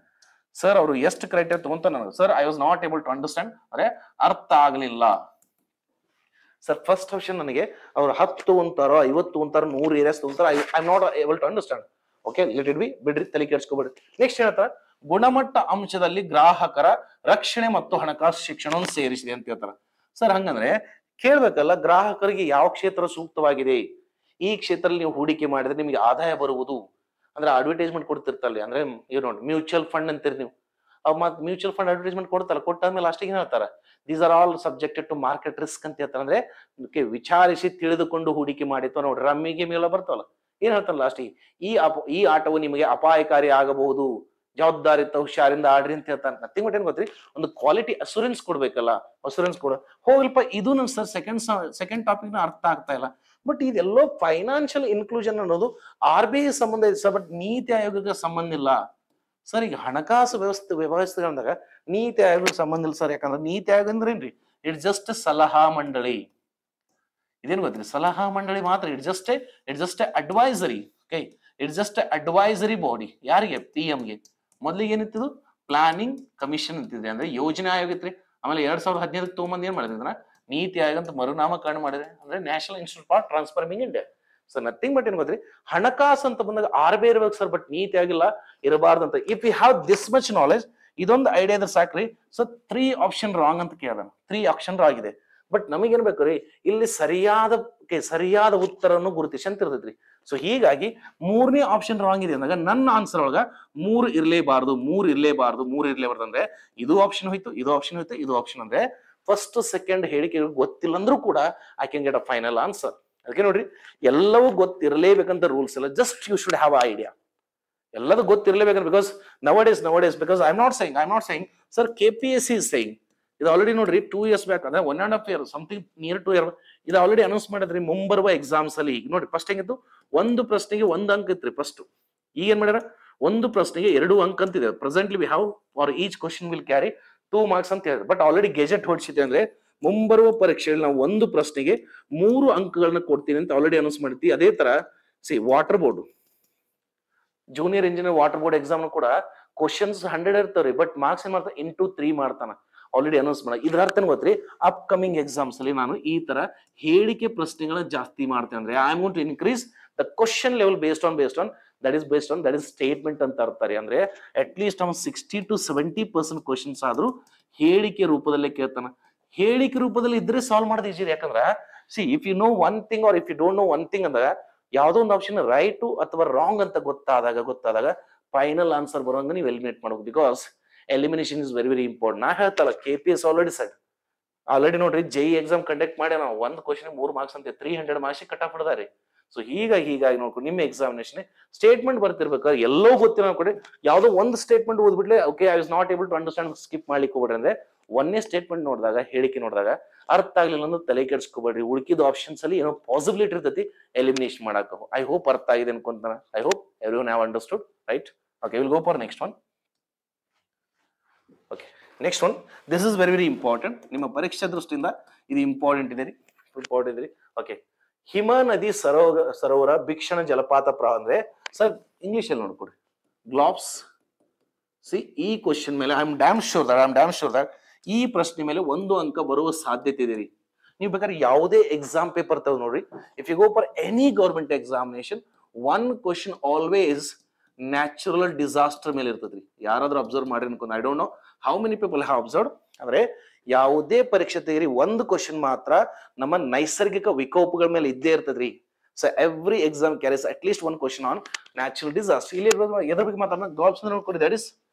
ಸರ್ ಅವರು ಎಷ್ಟು ಕ್ರೈಟೀರಿಯಾ ತಗೊಂತ ನನಗೆ, sir I was not able to understand, ಅಂದ್ರೆ ಅರ್ಥ ಆಗಲಿಲ್ಲ. ಸರ್ ಫಸ್ಟ್ ಆಪ್ಷನ್ ನನಗೆ ಅವ್ರು 10 ತಗೊಂತಾರೋ 50 ತಗೊಂತಾರೋ 100 ಏರಿಯಾಸ್ ತಗೊಂತಾರೋ, I am not able to understand. Okay, let it be, ಬಿಡ್ರಿ, ತಲೆ ಕೆಡ್ಸ್ಕೊಬೇಡ್ರಿ. ನೆಕ್ಸ್ಟ್ ಹೇಳ್ತಾರೆ, ಗುಣಮಟ್ಟ ಅಂಶದಲ್ಲಿ ಗ್ರಾಹಕರ ರಕ್ಷಣೆ ಮತ್ತು ಹಣಕಾಸು ಶಿಕ್ಷಣವನ್ನು ಸೇರಿಸಿದೆ ಅಂತ ಹೇಳ್ತಾರೆ. ಸರ್ ಹಂಗಂದ್ರೆ ಕೇಳ್ಬೇಕಲ್ಲ, ಗ್ರಾಹಕರಿಗೆ ಯಾವ ಕ್ಷೇತ್ರ ಸೂಕ್ತವಾಗಿದೆ, ಈ ಕ್ಷೇತ್ರದಲ್ಲಿ ನೀವು ಹೂಡಿಕೆ ಮಾಡಿದ್ರೆ ನಿಮಗೆ ಆದಾಯ ಬರುವುದು, ಅಂದ್ರೆ ಅಡ್ವರ್ಟೈಸ್ಮೆಂಟ್ ಕೊಡ್ತಿರ್ತಲ್ಲ. ಅಂದ್ರೆ ಇವ್ ನೋಡಿ ಮ್ಯೂಚುವಲ್ ಫಂಡ್ ಅಂತೀರಿ ನೀವು, ಮತ್ ಮ್ಯೂಚುವಲ್ ಫಂಡ್ ಅಡ್ವರ್ಟೈಸ್ಮೆಂಟ್ ಕೊಡ್ತಲ್ಲ, ಕೊಟ್ಟಾದ್ಮೇಲೆ ಲಾಸ್ಟಿಗೆ ಏನ್ ಹೇಳ್ತಾರೆ? These are all subjected to market risk ಅಂತ ಹೇಳ್ತಾರೆ. ಅಂದ್ರೆ ವಿಚಾರಿಸಿ ತಿಳಿದುಕೊಂಡು ಹೂಡಿಕೆ ಮಾಡಿತ್ತು ನೋಡ್ರಿ, ರಮ್ಮಿಗೆ ಮೇಲ ಬರ್ತಾವಲ್ಲ, ಏನ್ ಹೇಳ್ತಾರೆ ಲಾಸ್ಟಿಗೆ? ಈ ಆಟವು ನಿಮಗೆ ಅಪಾಯಕಾರಿ ಆಗಬಹುದು, ಜವಾಬ್ದಾರಿತ ಹುಷಾರಿಂದ ಆಡ್ರಿ ಅಂತ ಹೇಳ್ತಾನೆ. ನಥಿಂಗ್ ಬಟ್ ಏನ್ ಗೊತ್ತ್ರಿ, ಒಂದು ಕ್ವಾಲಿಟಿ ಅಸೂರೆನ್ಸ್ ಕೊಡ್ಬೇಕಲ್ಲ, ಅಸೂರೆನ್ಸ್ ಕೊಡ ಹೋಗಲ್ಪ. ಇದು ನನ್ ಸರ್ ಸೆಕೆಂಡ್ ಟಾಪಿಕ್ ನ ಅರ್ಥ ಆಗ್ತಾ ಇಲ್ಲ. ಬಟ್ ಇದೆಲ್ಲೋ ಫೈನಾನ್ಷಿಯಲ್ ಇನ್ಕ್ಲೂಷನ್ ಅನ್ನೋದು RBI ಸಂಬಂಧ ಇದೆ ಸರ್, ಬಟ್ ನೀತಿ ಆಯೋಗಕ್ಕೆ ಸಂಬಂಧ ಇಲ್ಲ ಸರ್. ಈಗ ಹಣಕಾಸು ವ್ಯವಸ್ಥೆಗಳಂದಾಗ ನೀತಿ ಆಯೋಗಕ್ಕೆ ಸಂಬಂಧ ಇಲ್ಲ ಸರ್. ಯಾಕಂದ್ರೆ ನೀತಿ ಆಯೋಗ ಅಂದ್ರೆ ಏನ್ರಿ, ಇಟ್ಸ್ ಜಸ್ಟ್ ಸಲಹಾ ಮಂಡಳಿ. ಇದೇನು ಗೊತ್ತ್ರಿ, ಸಲಹಾ ಮಂಡಳಿ ಮಾತ್ರ. It's just advisory. Okay, it's just advisory body. ಯಾರಿಗೆ? PM ಗೆ. ಮೊದ್ಲಿಗೆ ಏನಿತ್ತು, ಪ್ಲಾನಿಂಗ್ ಕಮಿಷನ್ ಅಂತಿದ್ರಿ, ಅಂದ್ರೆ ಯೋಜನೆ ಆಯೋಗ ಇತ್ರಿ. ಆಮೇಲೆ 2015 ತೊಗೊಂಬಂದ್ ಏನ್ ಮಾಡಿದ್ರ, ನೀತಿ ಆಯೋಗ ಅಂತ ಮರುನಾಮಕರಣ ಮಾಡಿದ್ರೆ, ಅಂದ್ರೆ national institute for transforming India. So nothing but ಏನ್ ಗೊತ್ತ್ರಿ, ಹಣಕಾಸು ಅಂತ ಬಂದಾಗ RBI ಇರ್ಬೇಕು ಸರ್, ಬಟ್ ನೀತಿ ಆಗಿಲ್ಲ, ಇರಬಾರ್ದು ಅಂತ. If you have this much knowledge, ಇದೊಂದು ಐಡಿಯಾ ಇದ್ರೆ ಸಾಕ್ರಿ. ಸೊ 3 ಆಪ್ಷನ್ ರಾಂಗ್ ಅಂತ ಕೇಳ್ದ, 3 ಆಪ್ಷನ್ ರಾಂಗ್ ಇದೆ. ಬಟ್ ನಮಗೇನ್ ಬೇಕು ರೀ, ಇಲ್ಲಿ ಸರಿಯಾದ ಉತ್ತರವನ್ನು ಗುರುತಿಸಿ ಅಂತ ಇರ್ತೈತ್ರಿ. ಸೊ ಹೀಗಾಗಿ 3ನೇ ಆಪ್ಷನ್ ರಾಂಗ್ ಇದೆ ಅಂದಾಗ ನನ್ನ ಆನ್ಸರ್ ಒಳಗ 3 ಇರ್ಲೇಬಾರ್ದು ಅಂದ್ರೆ ಇದು ಆಪ್ಷನ್ ಹೋಯ್ತು, ಇದು ಆಪ್ಷನ್ ಹೋಯ್ತು, ಇದು ಆಪ್ಷನ್. ಅಂದ್ರೆ ಫಸ್ಟ್ ಸೆಕೆಂಡ್ ಹೇಳಿಕೆ ಗೊತ್ತಿಲ್ಲ ಅಂದ್ರೂ ಕೂಡ I can get a final answer. ಅದಕ್ಕೆ ನೋಡ್ರಿ, ಎಲ್ಲವೂ ಗೊತ್ತಿರಲೇಬೇಕಂತ ರೂಲ್ಸ್ ಇಲ್ಲ. Just you should have idea. ಎಲ್ಲದೂ ಗೊತ್ತಿರಲೇಬೇಕಂತ. Because nowadays because I am not saying sir, KPSC is saying. ಇದು ಆಲ್ರೆಡಿ ನೋಡ್ರಿ 2 years ಬ್ಯಾಕ್, ಅಂದ್ರೆ 1.5 year ಸಮಥಿಂಗ್ ನಿಯರ್ 2 year ಇದು ಆಲ್ರೆಡಿ ಅನೌನ್ಸ್ ಮಾಡಿದ್ರಿ ಮುಂಬರುವ ಎಕ್ಸಾಮ್ಸ್ ಅಲ್ಲಿ. ಈಗ ನೋಡಿ, ಫಸ್ಟ್ ಹೆಂಗಿತ್ತು, ಒಂದು ಪ್ರಶ್ನೆಗೆ 1 ಅಂಕ ಇತ್ರಿ ಫಸ್ಟ್. ಈಗ ಏನ್ ಮಾಡ್ಯಾರ, ಒಂದು ಪ್ರಶ್ನೆಗೆ 2 ಅಂಕ ಅಂತಿದೆ. Presently we have for each question will carry 2 marks ಅಂತ ಹೇಳಿದ್ರು. ಬಟ್ ಆಲ್ರೆಡಿ ಗೆಜೆಟ್ ಹೊಡಿಸಿದೆ. ಅಂದ್ರೆ ಮುಂಬರುವ ಪರೀಕ್ಷೆಯಲ್ಲಿ ನಾವು ಒಂದು ಪ್ರಶ್ನೆಗೆ 3 ಅಂಕಗಳನ್ನ ಕೊಡ್ತೀನಿ ಅಂತ ಆಲ್ರೆಡಿ ಅನೌನ್ಸ್ ಮಾಡಿದ್ವಿ. ಅದೇ ತರ water board, junior engineer water board exam ಕೂಡ ಕ್ವಶನ್ಸ್ 100 ಇರ್ತಾವ್ರಿ, ಬಟ್ ಮಾರ್ಕ್ಸ್ ಏನ್ ಮಾಡ್ತಾನೆ, ಇಂಟು 3 ಮಾಡ್ತಾನ. ಆಲ್ರೆಡಿ ಅನೌನ್ಸ್ ಮಾಡ. ಇದ್ರ ಅರ್ಥ ಗೊತ್ತ್ರಿ, ಅಪ್ಕಮಿಂಗ್ ಎಕ್ಸಾಮ್ಸ್ ಅಲ್ಲಿ ನಾನು ಈ ತರ ಹೇಳಿಕೆ ಪ್ರಶ್ನೆಗಳನ್ನ ಜಾಸ್ತಿ ಮಾಡ್ತೇನೆ. ಅಂದ್ರೆ I am going to increase the question level based on that is statement ಅಂತ ಅರ್ತಾರೆ. ಅಂದ್ರೆ ಅಟ್ ಲೀಸ್ಟ್ ಅವ್ನು 60 to 70% ಕ್ವಶನ್ಸ್ ಆದ್ರೂ ಹೇಳಿಕೆ ರೂಪದಲ್ಲೇ ಕೇಳ್ತಾನ. ಹೇಳಿಕೆ ರೂಪದಲ್ಲಿ ಇದ್ರೆ ಸಾಲ್ವ್ ಮಾಡೋದು ಈಜಿ. ಯಾಕಂದ್ರ if you know one thing or if you don't know one thing ಅಂದಾಗ ಯಾವ್ದೋ ಒಂದು ಆಪ್ಷನ್ ರೈಟ್ ಅಥವಾ ರಾಂಗ್ ಅಂತ ಗೊತ್ತಾದಾಗ ಫೈನಲ್ ಆನ್ಸರ್ ಬರೋಂಗ ನೀವು ಎಲಿಮಿನೇಟ್ ಮಾಡಬೇಕು. Because elimination is very important. ನಾ ಹೇಳ್ತಲ್ಲ, KPS ಆಲ್ರೆಡಿ ನೋಡ್ರಿ, JEE ಎಕ್ಸಾಮ್ ಕಂಡಕ್ಟ್ ಮಾಡಿ ನಾವು ಒಂದು ಕ್ವಶನ್ 3 marks ಅಂತ 300 marks ಕಟ್ ಆಫ್ ಬಿಡದಾರಿ. ಸೊ ಹೀಗಾಗಿ ನೋಡ್ಕೊಂಡು ನಿಮ್ಮ ಎಕ್ಸಾಮಿನೇಷನ್ ಸ್ಟೇಟ್ಮೆಂಟ್ ಬರ್ತಿರ್ಬೇಕಾದ್ರೆ ಎಲ್ಲೋ ಗೊತ್ತಿರೋ ಕೊಡಿ, ಯಾವ್ದೋ ಒಂದು ಸ್ಟೇಟ್ಮೆಂಟ್ ಓದ್ಬಿಟ್ಲೆ okay I was not able to understand, skip ಮಾಡ್ಲಿಕ್ಕೆ ಹೋಗ್ಬಿಡ್ರಿ. ಅಂದ್ರೆ ಒಂದೇ ಸ್ಟೇಟ್ಮೆಂಟ್ ನೋಡಿದಾಗ, ಹೇಳಿಕೆ ನೋಡಿದಾಗ ಅರ್ಥ ಆಗ್ಲಿಲ್ಲ ಅಂದ್ರೆ ತಲೆ ಕೆಡ್ಸ್ಕೊಬೇಡ್ರಿ. ಉಳ್ಕಿದ ಆಪ್ಷನ್ಸ್ ಅಲ್ಲಿ ಏನೋ ಪಾಸಿಬಿಲಿಟಿ ಇರ್ತೈತಿ ಎಲಿಮಿನೇಷನ್ ಮಾಡಕ. ಐ ಹೋಪ್ ಅರ್ಥ ಆಗಿದೆ ಅನ್ಕೊಂತಾನ. I hope everyone have understood, right? Okay, will go for next one. Okay, next one, this is very important. ನಿಮ್ಮ ಪರೀಕ್ಷೆ ದೃಷ್ಟಿಯಿಂದ ಇದು ಇಂಪಾರ್ಟೆಂಟ್ ಇದೆ ರೀ. ಓಕೆ, ಹಿಮ ನದಿ ಸರೋವರ ಭಿಕ್ಷಣ ಜಲಪಾತ ಅಂದ್ರೆ ಸರ್ ಇಂಗ್ಲಿಷ್ ಅಲ್ಲಿ ನೋಡ್ಕೊಡ್ರಿ, ಗ್ಲಾಬ್ಸ್. ಈ ಕ್ವಶನ್ ಮೇಲೆ I am dam sure that ಈ ಪ್ರಶ್ನೆ ಮೇಲೆ 1 ಅಂಕ ಬರುವ ಸಾಧ್ಯತೆ ಇದೆ ರೀ. ನೀವು ಬೇಕಾದ್ರೆ ಯಾವುದೇ ಎಕ್ಸಾಮ್ ಪೇಪರ್ ತಗೋ ನೋಡ್ರಿ, if you go for any government examination, 1 question always natural disaster ಮೇಲೆ ಇರ್ತದ್ರಿ. ಯಾರಾದ್ರೂ ಅಬ್ಸರ್ವ್ ಮಾಡಿ ಅನ್ಕೊಂಡ್, I don't know how many people have observe. ಅಂದ್ರೆ ಯಾವುದೇ ಪರೀಕ್ಷೆ ತೆಗಿರಿ 1 ಕ್ವಶನ್ ಮಾತ್ರ ನಮ್ಮ ನೈಸರ್ಗಿಕ ವಿಕೋಪಗಳ ಮೇಲೆ ಇದ್ದೇ ಇರ್ತದ್ರಿ. So every exam carries at least 1 question on natural disaster. ಇಲ್ಲಿ ಎದ್ರ ಬಗ್ಗೆ ಮಾತಾಡೋಣ, ಗ್ಲಾಬ್ಸ್ ನೋಡ್ಕೊಡಿ. That is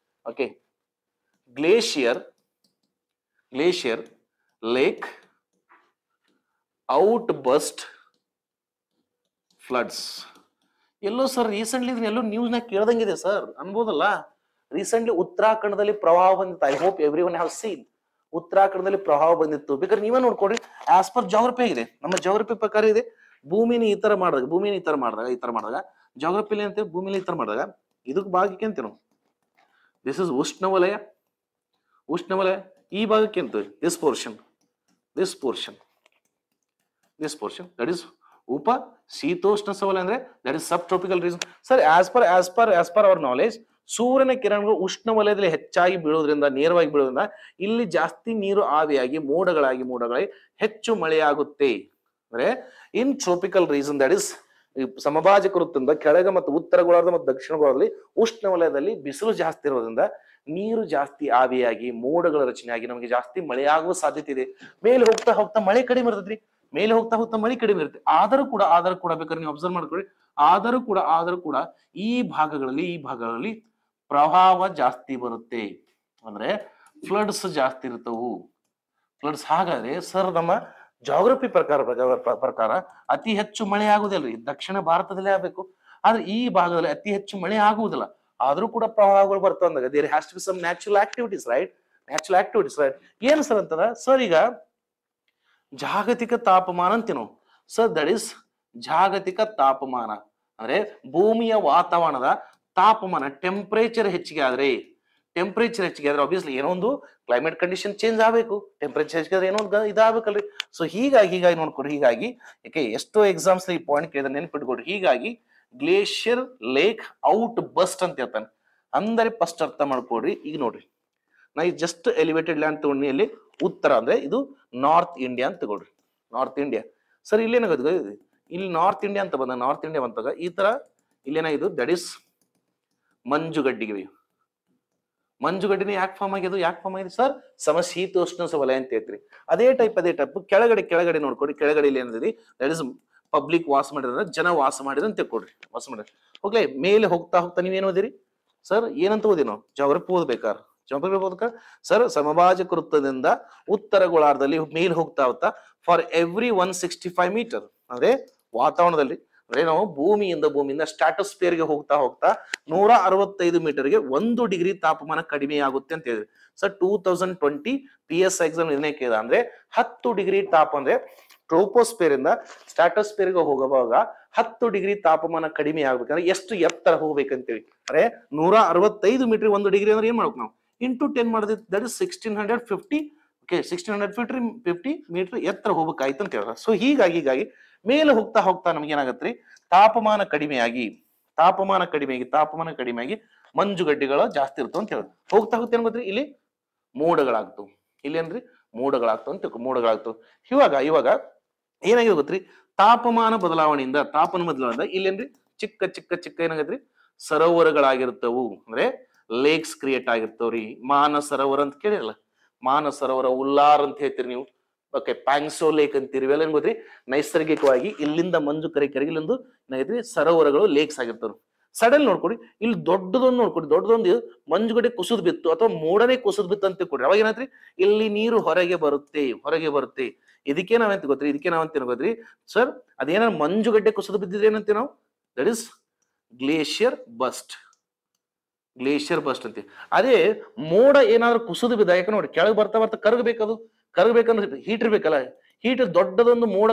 okay, glacier, lake, outburst, floods. ಎಲ್ಲೋ ಸರ್ ರೀಸೆಂಟ್ಲಿ ಎಲ್ಲೋ ನ್ಯೂಸ್ ನಾಗ ಕೇಳ್ದಂಗಿದೆ ಸರ್ ಅನ್ಬೋದಲ್ಲ. ರೀಸೆಂಟ್ಲಿ ಉತ್ತರಾಖಂಡದಲ್ಲಿ ಪ್ರವಾಹ ಬಂದಿತ್ತು. I hope every one have seen. ಉತ್ತರಾಖಂಡದಲ್ಲಿ ಪ್ರವಾಹ ಬಂದಿತ್ತು. ಬೇಕಾದ್ರೆ ನೀವೇ ನೋಡ್ಕೊಡ್ರಿ. ಆಸ್ ಪರ್ ಜಾಗ್ರಫಿ ಆಗಿದೆ, ನಮ್ಮ ಜಾಗ್ರಫಿ ಪ್ರಕಾರ ಇದೆ. ಭೂಮಿನ ಈ ತರ ಮಾಡಿದಾಗ ಜಾಗ್ರಫಿಲಿ ಅಂತ ಭೂಮಿಲಿ ಈ ತರ ಮಾಡಿದಾಗ ಇದಕ್ಕೆ ಭಾಗಕ್ಕೆ ಅಂತೀವಿ ನಾವು ದಿಸ್ ಇಸ್ ಉಷ್ಣವಲಯ. ಈ ಭಾಗಕ್ಕೆ ಅಂತೀವಿ ದಿಸ್ ಪೋರ್ಷನ್ ದಟ್ ಇಸ್ ಉಪ ಶೀತೋಷ್ಣ ವಲಯ. ಅಂದ್ರೆ that is sub tropical region. Sir as per our knowledge, ಸೂರ್ಯನ ಕಿರಣಗಳು ಉಷ್ಣ ವಲಯದಲ್ಲಿ ಹೆಚ್ಚಾಗಿ ಬೀಳೋದ್ರಿಂದ, ನೇರವಾಗಿ ಬೀಳೋದ್ರಿಂದ ಇಲ್ಲಿ ಜಾಸ್ತಿ ನೀರು ಆವಿಯಾಗಿ ಮೋಡಗಳಾಗಿ ಹೆಚ್ಚು ಮಳೆಯಾಗುತ್ತೆ. ಅಂದ್ರೆ ಇನ್ ಟ್ರೋಪಿಕಲ್ ರೀಸನ್, ದಟ್ ಇಸ್ ಸಮಭಾಜಕ ವೃತ್ತದಿಂದ ಕೆಳಗೆ ಮತ್ತು ಉತ್ತರ ಗೋಳಾರ್ಧ ಮತ್ತು ದಕ್ಷಿಣ ಗೋಳಾರ್ಧದಲ್ಲಿ ಉಷ್ಣ ವಲಯದಲ್ಲಿ ಬಿಸಿಲು ಜಾಸ್ತಿ ಇರೋದ್ರಿಂದ ನೀರು ಜಾಸ್ತಿ ಆವಿಯಾಗಿ ಮೋಡಗಳ ರಚನೆಯಾಗಿ ನಮಗೆ ಜಾಸ್ತಿ ಮಳೆಯಾಗುವ ಸಾಧ್ಯತೆ ಇದೆ. ಮೇಲೆ ಹೋಗ್ತಾ ಮಳೆ ಕಡಿಮೆ ಇರ್ತದ್ರಿ. ಮೇಲೆ ಹೋಗ್ತಾ ಮಳೆ ಕಡಿಮೆ ಇರುತ್ತೆ. ಆದರೂ ಕೂಡ ಬೇಕಾದ್ರೆ ನೀವು ಅಬ್ಸರ್ವ್ ಮಾಡ್ಕೊಳ್ಳಿ, ಆದರೂ ಕೂಡ ಈ ಭಾಗಗಳಲ್ಲಿ ಪ್ರವಾಹ ಜಾಸ್ತಿ ಬರುತ್ತೆ. ಅಂದ್ರೆ ಫ್ಲಡ್ಸ್ ಜಾಸ್ತಿ ಇರ್ತವು. ಫ್ಲಡ್ಸ್ ಹಾಗಾದ್ರೆ ಸರ್ ನಮ್ಮ ಜಾಗ್ರಫಿ ಪ್ರಕಾರ ಅತಿ ಹೆಚ್ಚು ಮಳೆ ಆಗುದಿಲ್ರಿ, ದಕ್ಷಿಣ ಭಾರತದಲ್ಲೇ ಆಗ್ಬೇಕು. ಆದ್ರೆ ಈ ಭಾಗದಲ್ಲಿ ಅತಿ ಹೆಚ್ಚು ಮಳೆ ಆಗುವುದಿಲ್ಲ. ಆದ್ರೂ ಕೂಡ ಪ್ರವಾಹಗಳು ಬರ್ತಾವ ಅಂದಾಗ there has to be some natural activities right. ಏನು ಸರ್ ಅಂತಂದ್ರ ಸರ್ ಈಗ ಜಾಗತಿಕ ತಾಪಮಾನ ಅಂತೀವಿ ನಾವು. ಸರ್ ದಟ್ ಇಸ್ ಜಾಗತಿಕ ತಾಪಮಾನ ಅಂದ್ರೆ ಭೂಮಿಯ ವಾತಾವರಣದ ತಾಪಮಾನ ಟೆಂಪರೇಚರ್ ಹೆಚ್ಚಿಗೆ ಆದ್ರೆ ಆಬ್ವಿಯಸ್ಲಿ ಏನೋ ಒಂದು ಕ್ಲೈಮೇಟ್ ಕಂಡೀಷನ್ ಚೇಂಜ್ ಆಗಬೇಕು. ಟೆಂಪರೇಚರ್ ಹೆಚ್ಚಿಗೆ ಆದ್ರೆ ಏನೋ ಒಂದು ಇದಾಗಬೇಕಲ್ರಿ. ಸೊ ಹೀಗಾಗಿ ನೋಡ್ಕೊಡ್ರಿ. ಹೀಗಾಗಿ ಯಾಕೆ ಎಷ್ಟೋ ಎಕ್ಸಾಮ್ಸ್ ಈ ಪಾಯಿಂಟ್ ಕೇಳಿದ್ರೆ ನೆನ್ಪಿಟ್ಕೊಡ್ರಿ. ಹೀಗಾಗಿ ಗ್ಲೇಷಿಯರ್ ಲೇಕ್ ಔಟ್ ಬಸ್ಟ್ ಅಂತ ಹೇಳ್ತಾನೆ. ಅಂದರೆ ಫಸ್ಟ್ ಅರ್ಥ ಮಾಡ್ಕೊಡ್ರಿ. ಈಗ ನೋಡ್ರಿ, ನಾ ಈ ಜಸ್ಟ್ ಎಲಿವೇಟೆಡ್ ಲ್ಯಾಂಡ್ ತಗೊಂಡಿ. ಇಲ್ಲಿ ಉತ್ತರ ಅಂದ್ರೆ ಇದು ನಾರ್ತ್ ಇಂಡಿಯಾ ಅಂತ ತಗೊಳ್ರಿ. ನಾರ್ತ್ ಇಂಡಿಯಾ ಸರ್ ಇಲ್ಲೇನಾಗುತ್ತೆ, ಇಲ್ಲಿ ನಾರ್ತ್ ಇಂಡಿಯಾ ಅಂತ ನಾರ್ತ್ ಇಂಡಿಯಾ ಬಂದಾಗ ಈ ತರ ಇಲ್ಲೇನಾಗಿದ್ದು ದಟ್ ಇಸ್ ಮಂಜುಗಡ್ಡಿಗೆ. ಮಂಜುಗಡ್ಡಿನ ಯಾಕೆ ಫಾರ್ಮ್ ಆಗಿದೆ ಸರ್? ಸಮಶೀತೋಷ್ಣ ವಲಯ ಅಂತ ಹೇಳ್ತೀರಿ. ಅದೇ ಟೈಪ್ ಕೆಳಗಡೆ ನೋಡ್ಕೊಡಿ. ಕೆಳಗಡೆ ಇಲ್ಲಿ ಏನಿದೆ ದಟ್ ಇಸ್ ಪಬ್ಲಿಕ್ ವಾಸ ಮಾಡಿದ್ರೆ, ಜನ ವಾಸ ಮಾಡಿದ್ರೆ ಅಂತ ತಿಳ್ಕೊಡ್ರಿ. ವಾಸ ಮಾಡಿದ್ರೆ ಹೋಗ್ಲೇ ಮೇಲೆ ಹೋಗ್ತಾ ನೀವೇನು ಓದಿರಿ ಸರ್? ಏನಂತ ಓದಿ ನಾವು? ಜಾಗ್ರಫಿ ಓದ್ಬೇಕಾರೆ ಸರ್ ಸಮಭಾಜಕ ವೃತ್ತದಿಂದ ಉತ್ತರ ಗೋಳಾರ್ಧದಲ್ಲಿ ಮೇಲೆ ಹೋಗ್ತಾ ಫಾರ್ ಎವ್ರಿ 165 ಮೀಟರ್ ಅಂದ್ರೆ ವಾತಾವರಣದಲ್ಲಿ ಅಂದ್ರೆ ನಾವು ಭೂಮಿಯಿಂದ ಸ್ಟ್ರಾಟೋಸ್ಫಿಯರ್ ಗೆ ಹೋಗ್ತಾ 165 ಮೀಟರ್ಗೆ 1 ಡಿಗ್ರಿ ತಾಪಮಾನ ಕಡಿಮೆ ಆಗುತ್ತೆ ಅಂತ ಹೇಳಿದ್ರಿ ಸರ್. 2020 PS ಎಕ್ಸಾಮ್ ಇದನ್ನೇ ಕೇಳಿದ. ಅಂದ್ರೆ 10 ಡಿಗ್ರಿ ತಾಪ ಅಂದ್ರೆ ಟ್ರೋಪೋಸ್ಫಿಯರ್ ಇಂದ ಸ್ಟ್ರಾಟೋಸ್ಫಿಯರ್ ಗೆ ಹೋಗುವಾಗ 10 ಡಿಗ್ರಿ ತಾಪಮಾನ ಕಡಿಮೆ ಆಗ್ಬೇಕಂದ್ರೆ ಎಷ್ಟು ಎತ್ತರ ಹೋಗ್ಬೇಕಂತೇಳಿ. ಅಂದ್ರೆ 165 ಮೀಟರ್ 1 ಡಿಗ್ರಿ ಅಂದ್ರೆ ಏನ್ ಮಾಡ್ಬೇಕು ನಾವು? ಇಂಟು 10 ಮಾಡಿದ್ರೆ ದಟ್ ಇಸ್ 1650. ಓಕೆ, 1650 ಮೀಟರ್ ಎತ್ತರ ಹೋಗ್ಬೇಕಾಯ್ತು ಅಂತ ಹೇಳಿದ್ರೆ. ಸೊ ಹೀಗಾಗಿ ಮೇಲೆ ಹೋಗ್ತಾ ನಮ್ಗೆ ಏನಾಗತ್ರಿ? ತಾಪಮಾನ ಕಡಿಮೆಯಾಗಿ ಮಂಜುಗಡ್ಡೆಗಳು ಜಾಸ್ತಿ ಇರ್ತಾವ ಅಂತ ಹೇಳಿದ್ರು. ಹೋಗ್ತಾ ಏನ್ ಗೊತ್ತ್ರಿ? ಇಲ್ಲಿ ಮೋಡಗಳಾಗ್ತವು. ಇಲ್ಲಿ ಏನ್ರಿ? ಮೋಡಗಳಾಗ್ತವ ಅಂತ ಮೋಡಗಳಾಗ್ತವ. ಇವಾಗ ಏನಾಗಿದೆ ಗೊತ್ತ್ರಿ? ತಾಪಮಾನ ಬದಲಾವಣೆಯಿಂದ ಇಲ್ಲೇನ್ರಿ ಚಿಕ್ಕ ಏನಾಗತ್ರಿ? ಸರೋವರಗಳಾಗಿರ್ತವು. ಅಂದ್ರೆ ಲೇಕ್ಸ್ ಕ್ರಿಯೇಟ್ ಆಗಿರ್ತವ್ರಿ. ಮಾನಸ ಸರೋವರ ಅಂತ ಕೇಳಿರಲ್ಲ, ಮಾನಸ ಸರೋವರ, ಉಲ್ಲಾರ್ ಅಂತ ಹೇಳ್ತೀರಿ ನೀವು. ಓಕೆ, ಪ್ಯಾಂಗ್ಸೋ ಲೇಕ್ ಅಂತೀರಿ. ಇವೆಲ್ಲ ಏನ್ ಗೊತ್ತ್ರಿ? ನೈಸರ್ಗಿಕವಾಗಿ ಇಲ್ಲಿಂದ ಮಂಜು ಕರಗಿ ಇಲ್ಲೊಂದು ಏನಾಗೈತ್ರಿ? ಸರೋವರಗಳು, ಲೇಕ್ಸ್ ಆಗಿರ್ತವ್ರು. ಸಡನ್ ನೋಡ್ಕೊಡಿ, ಇಲ್ಲಿ ದೊಡ್ಡದೊಂದು ಮಂಜುಗಡ್ಡೆ ಕುಸಿದ್ ಬಿತ್ತು ಅಥವಾ ಮೋಡನೆ ಕುಸಿದ್ ಬಿತ್ತು ಅಂತ ಕೊಡ್ರಿ. ಅವಾಗ ಏನಾಯ್ತ್ರಿ? ಇಲ್ಲಿ ನೀರು ಹೊರಗೆ ಬರುತ್ತೆ. ಇದಕ್ಕೆ ನಾವಂತ ಗೊತ್ತ್ರಿ? ಸರ್ ಅದೇನ ಮಂಜುಗಡ್ಡೆ ಕುಸಿದು ಬಿದ್ದಿದ್ರೆ ಏನಂತೀವಿ ನಾವು? ದಟ್ ಇಸ್ ಗ್ಲೇಷಿಯರ್ ಬಸ್ಟ್ ಅಂತೀವಿ. ಅದೇ ಮೋಡ ಏನಾದ್ರು ಕುಸಿದು ಬಿದ್ದ, ಯಾಕೆ ನೋಡಿ ಕೆಳಗೆ ಬರ್ತಾ ಕರಗಬೇಕಂದ್ರೆ ಹೀಟ್ ಇರ್ಬೇಕಲ್ಲ. ಹೀಟ್ ದೊಡ್ಡದೊಂದು ಮೋಡ